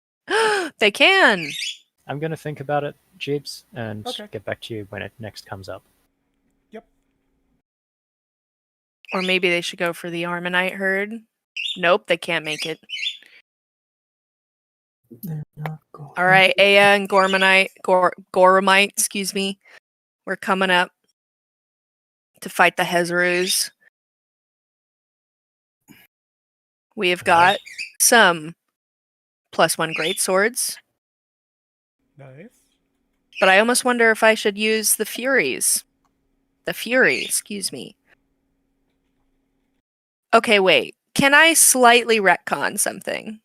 They can. I'm going to think about it, Jeeps, and Okay. get back to you when it next comes up. Or maybe they should go for the Armanite herd. Nope, they can't make it. All right, Aya and Gormite, excuse me. We're coming up to fight the Hezrus. We have got some +1 great swords, Nice. but I almost wonder if I should use the Furies. The Fury, excuse me. Okay, wait. Can I slightly retcon something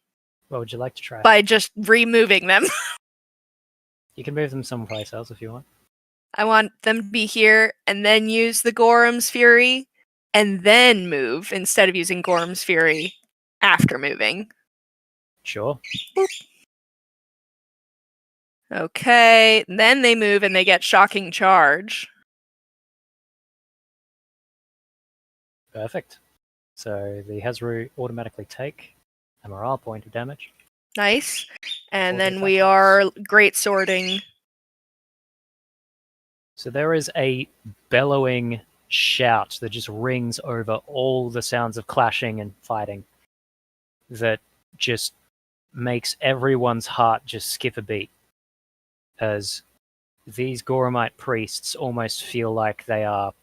What would you like to try? by just removing them? You can move them someplace else if you want. I want them to be here and then use the Gorham's Fury and then move instead of using Gorham's Fury after moving. Sure. Okay, then they move and they get Shocking Charge. Perfect. So the Hezru automatically take a morale point of damage. Nice. And Or then get we backwards. are Great Swording. So there is a bellowing shout that just rings over all the sounds of clashing and fighting that just makes everyone's heart just skip a beat as these Goramite priests almost feel like they are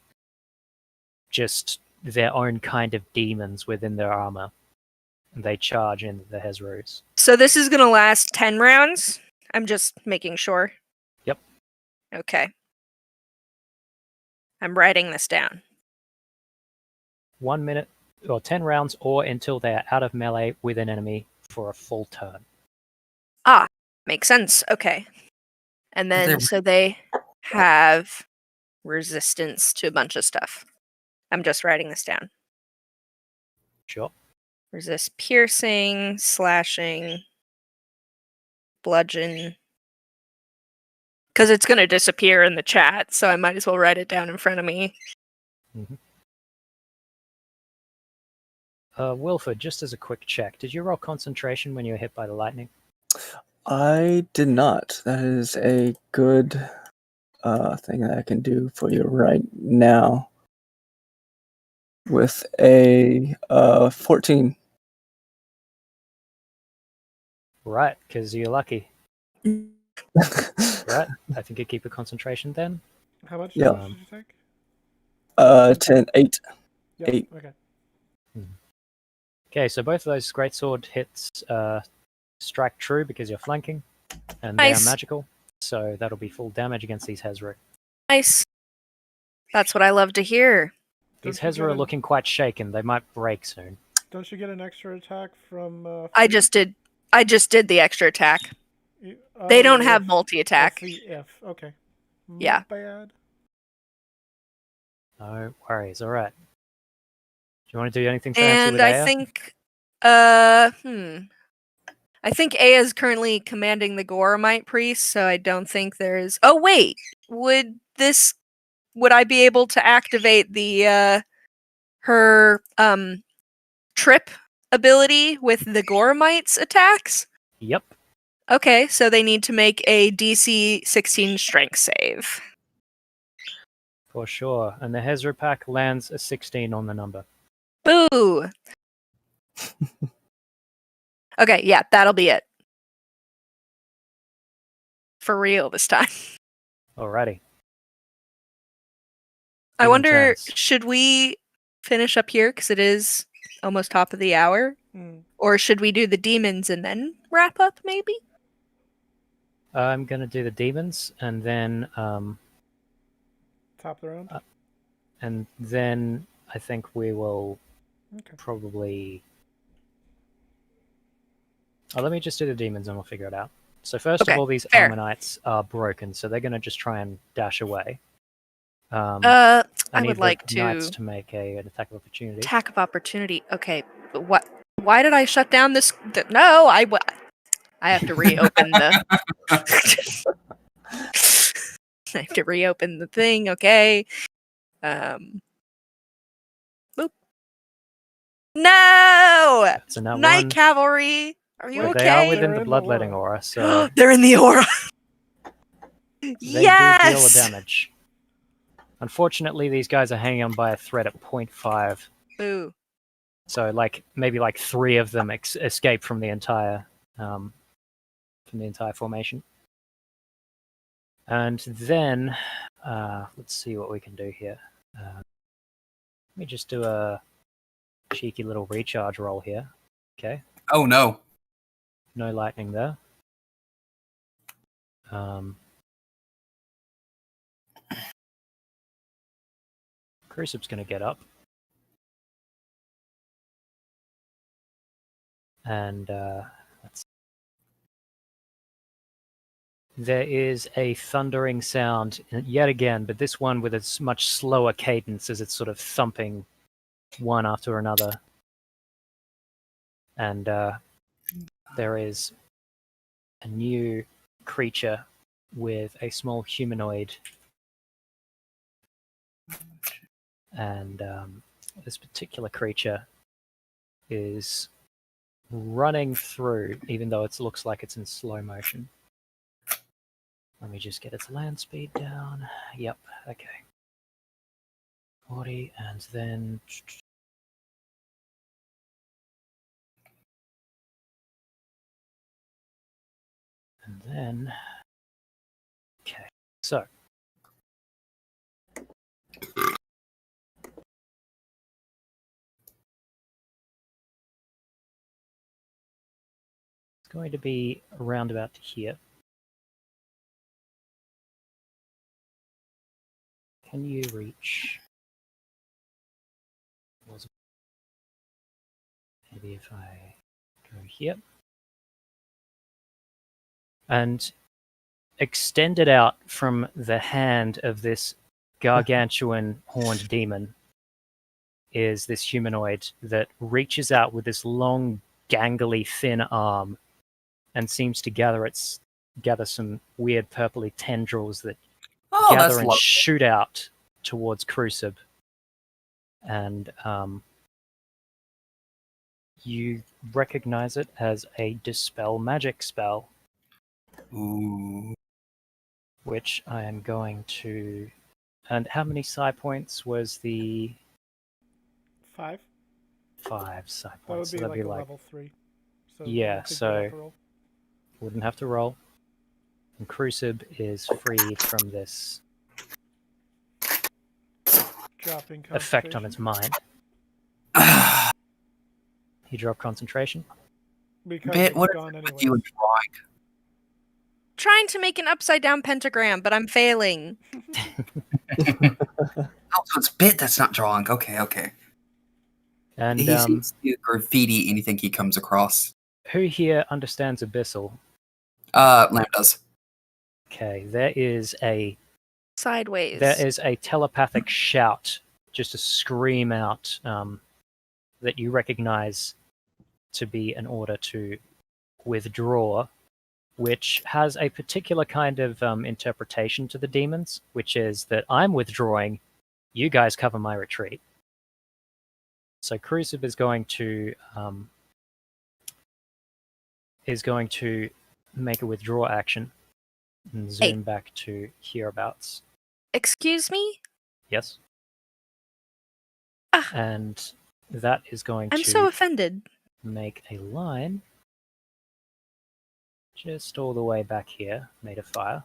just their own kind of demons within their armor. And they charge into the Hezrus. So this is going to last 10 rounds? I'm just making sure. Yep. Okay. I'm writing this down. 1 minute or 10 rounds or until they are out of melee with an enemy for a full turn. Ah, makes sense. Okay. And then, They're- so they have resistance to a bunch of stuff. I'm just writing this down. Sure. Resist piercing, slashing, bludgeon. Because it's going to disappear in the chat, so I might as well write it down in front of me. Wilford, just as a quick check, did you roll concentration when you were hit by the lightning? I did not. That is a good thing that I can do for you right now. With a 14. Right, because you're lucky. Right, I think you keep a concentration then. How much Yeah. damage did you take? 8. Yep. 8. Okay. Okay, so both of those greatsword hits strike true because you're flanking, and Nice. they are magical, so that'll be full damage against these Hezru. Nice. That's what I love to hear. These Don't you Hezru get are an- looking quite shaken. They might break soon. Don't you get an extra attack from? I free? just did the extra attack. Oh, They don't have if. multi-attack. That's the if. Okay. Yeah. My bad. No worries. All right. Do you want to do anything fancy And with I Aya? think I think Aya is currently commanding the Goramite priest, so I don't think there's Oh wait, would I be able to activate the her trip ability with the Goramites attacks? Yep. Okay, so they need to make a DC 16 strength save. For sure. And the Hezru pack lands a 16 on the number. Boo! Okay, yeah, that'll be it. For real this time. Alrighty. I Demon wonder, turns. should we finish up here because it is almost top of the hour? Or should we do the demons and then wrap up, maybe? I'm going to do the demons, and then Top of the round. I think we will Okay. probably... Oh, let me just do the demons and we'll figure it out. So first Okay, of all, these fair. Ammonites are broken, so they're going to just try and dash away. I need would the like knights to to make an attack of opportunity. attack of opportunity. Okay, but what? Why did I shut down this? No, I have to reopen the. I have to reopen the thing. Okay. Boop. No, So now Night one, Cavalry. Are you Wait, they are okay? within They're the in the bloodletting aura. aura, so They're in the aura. they Yes. do deal a damage. Unfortunately, these guys are hanging on by a thread at 0.5. Boo. So, maybe 3 of them escape from the entire formation. And then, let's see what we can do here. Let me just do a cheeky little recharge roll here. Okay, Oh no. no lightning there. Crucib's going to get up. And there is a thundering sound yet again, but this one with a much slower cadence as it's sort of thumping one after another. And there is a new creature with a small humanoid. And this particular creature is running through, even though it looks like it's in slow motion. Let me just get its land speed down. Yep, okay. 40, and then... And then... Okay, so... It's going to be around about to here. Can you reach? Maybe if I go here. And extended out from the hand of this gargantuan horned demon is this humanoid that reaches out with this long, gangly, thin arm and seems to gather some weird purpley tendrils that gather and shoot out towards Crucib. And you recognize it as a Dispel magic spell. Ooh. Which I am going to... And how many psi points was the... 5? 5 psi That would points. be So that'd like be a like... level 3. So Yeah, I think so- we'd have to roll. Wouldn't have to roll. And Crucib is freed from this Dropping effect on concentration. its mind. He dropped concentration. Because Bit, it's what is gone it with anyway. you and drawing? Trying to make an upside down pentagram, but I'm failing. Oh, so it's Bit that's not drawing. Okay. And He seems to graffiti anything he comes across. who here understands Abyssal? Lamb does. Okay, there is a Sideways. telepathic shout, just a scream out that you recognize to be an order to withdraw, which has a particular kind of interpretation to the demons, which is that I'm withdrawing, you guys cover my retreat. So Crucib is going to make a withdraw action and zoom back to hereabouts. Excuse me? Yes. Ah. And that is going I'm to so offended. make a line just all the way back here, made of fire.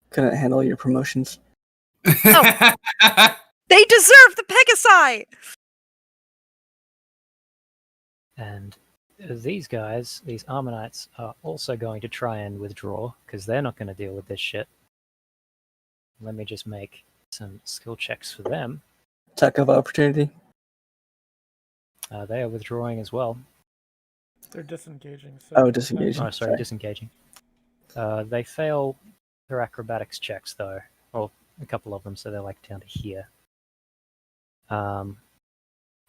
Couldn't handle your promotions. Oh. They deserve the Pegasi! And these guys, these Ammonites, are also going to try and withdraw, because they're not going to deal with this shit. Let me just make some skill checks for them. Attack of opportunity. They are withdrawing as well. They're disengaging. So Oh, disengaging. Oh, sorry, disengaging. They fail their acrobatics checks, though. Or a couple of them, so they're like down to here.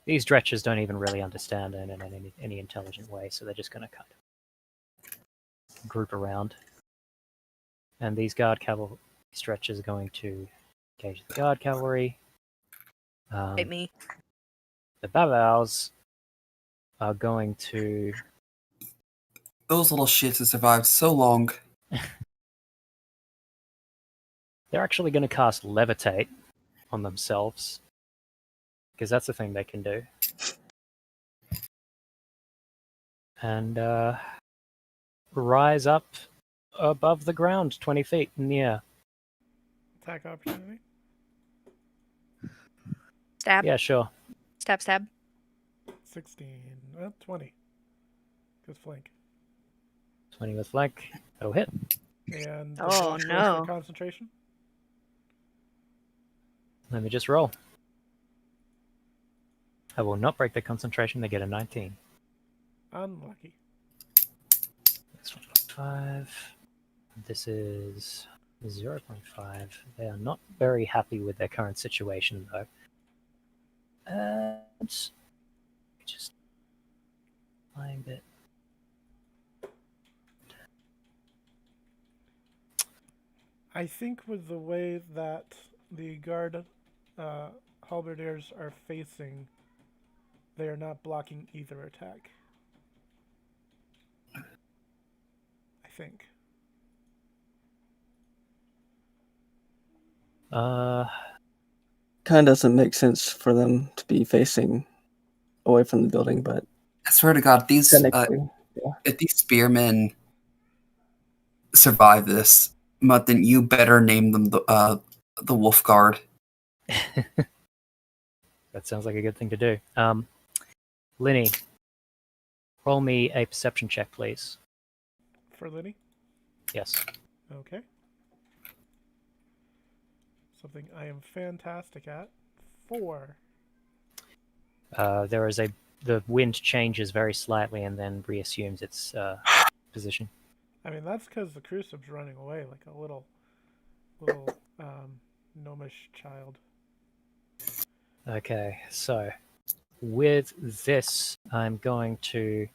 These dretchers don't even really understand it in any intelligent way, so they're just going to kind of group around. And these guard cavalry stretchers are going to engage the guard cavalry. Hit me. The Babals are going to... Those little shits have survived so long. They're actually going to cast Levitate on themselves, because that's the thing they can do. And rise up above the ground 20 feet in the air. Attack opportunity. Stab. Yeah, sure. Stab, stab. 16. 20. Because flank. 20 with flank. That'll hit. And Oh, roll for no. concentration. Let me just roll. I will not break their concentration. They get a 19. Unlucky. That's 1.5. This is 0.5. They are not very happy with their current situation, though. And just find it. I think with the way that the guard halberdiers are facing, they are not blocking either attack. I think. Kind of doesn't make sense for them to be facing away from the building, but I swear to God, technically, if these spearmen survive this, Mutt, then you better name them the Wolf Guard. That sounds like a good thing to do. Linny, roll me a perception check, please. For Linny? Yes. Okay. Something I am fantastic at. 4. The wind changes very slightly and then reassumes its position. I mean, that's because the crucib's running away like a little gnomish child. Okay, so with this, I'm going to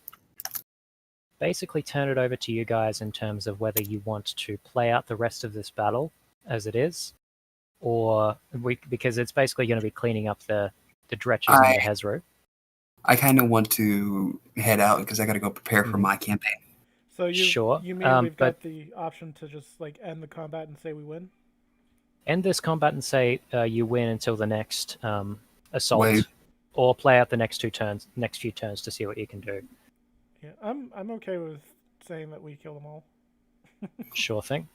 basically turn it over to you guys in terms of whether you want to play out the rest of this battle as it is, or because it's basically going to be cleaning up the dretches on the Hezro. I kind of want to head out because I got to go prepare for my campaign. So Sure. You mean we've got the option to just like end the combat and say we win? End this combat and say you win until the next assault, Wave. or play out the next few turns to see what you can do. Yeah, I'm okay with saying that we kill them all. Sure thing.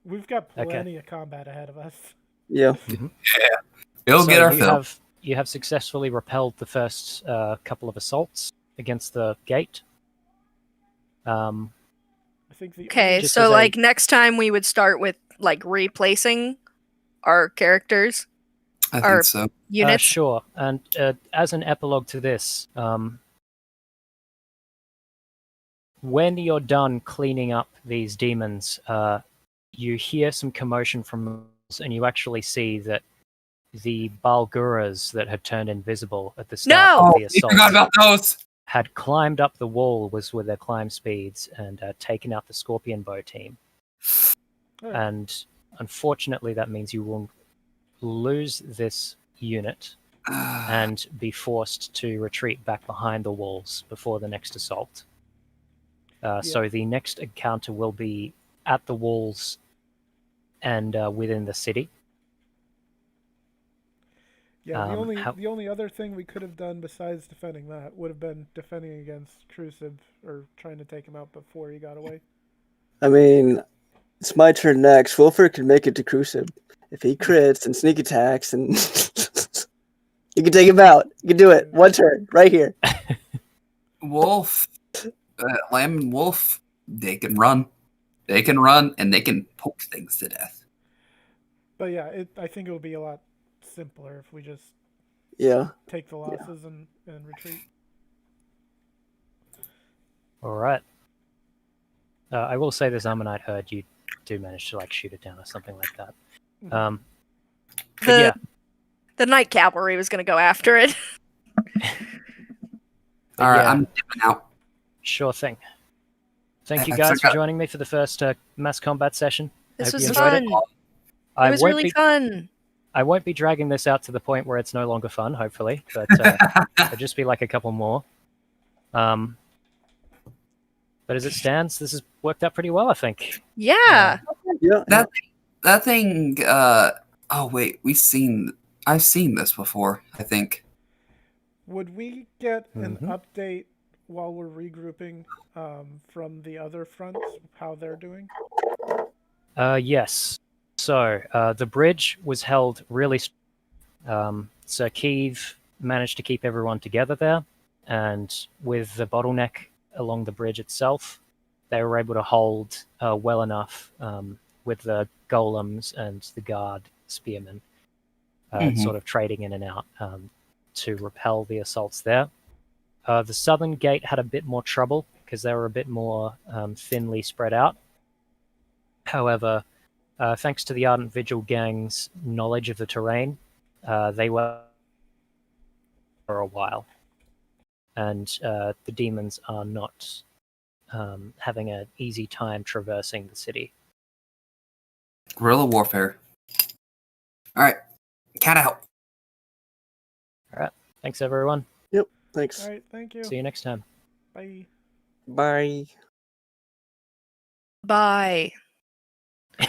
We've got plenty of combat ahead of us. yeah. Mm-hmm. We'll get our fill. You have successfully repelled the first couple of assaults against the gate. I think Okay, so like next time we would start with like replacing our characters. I think so. Units. Sure. And as an epilogue to this, when you're done cleaning up these demons, you hear some commotion from, and you actually see that the Balguras that had turned invisible at the start of the assault forgot about those. had climbed up the wall with their climb speeds and taken out the Scorpion Bow team. Oh. And unfortunately, that means you will lose this unit and be forced to retreat back behind the walls before the next assault. So the next encounter will be at the walls and within the city. Yeah, the only other thing we could have done besides defending that would have been defending against Crucib or trying to take him out before he got away. I mean, it's my turn next. Wilford can make it to Crucib. If he crits and sneak attacks, and you can take him out. You can do it. One turn, right here. Wolf, Lamb and Wolf, they can run. They can run, and they can poke things to death. But yeah, I think it would be a lot simpler if we just take the losses and retreat. All right. I will say this Ammonite herd, you do manage to like shoot it down or something like that. The Night Cavalry was going to go after it. All right, I'm dipping out. Sure thing. Thank you guys for joining me for the first mass combat session. This was fun. It was really fun. I won't be dragging this out to the point where it's no longer fun, hopefully, but it'll just be like a couple more. But as it stands, this has worked out pretty well, I think. Yeah. That thing. Oh wait, I've seen this before, I think. Would we get an update while we're regrouping from the other fronts, how they're doing? Yes. So the bridge was held really. Sir Keeve managed to keep everyone together there, and with the bottleneck along the bridge itself, they were able to hold well enough with the golems and the guard spearmen sort of trading in and out to repel the assaults there. The southern gate had a bit more trouble because they were a bit more thinly spread out. However, thanks to the Ardent Vigil gang's knowledge of the terrain, they were for a while. And the demons are not having an easy time traversing the city. Guerrilla warfare. All right, cat out. All right. Thanks, everyone. Yep. Thanks. All right, thank you. See you next time. Bye. Bye. Bye.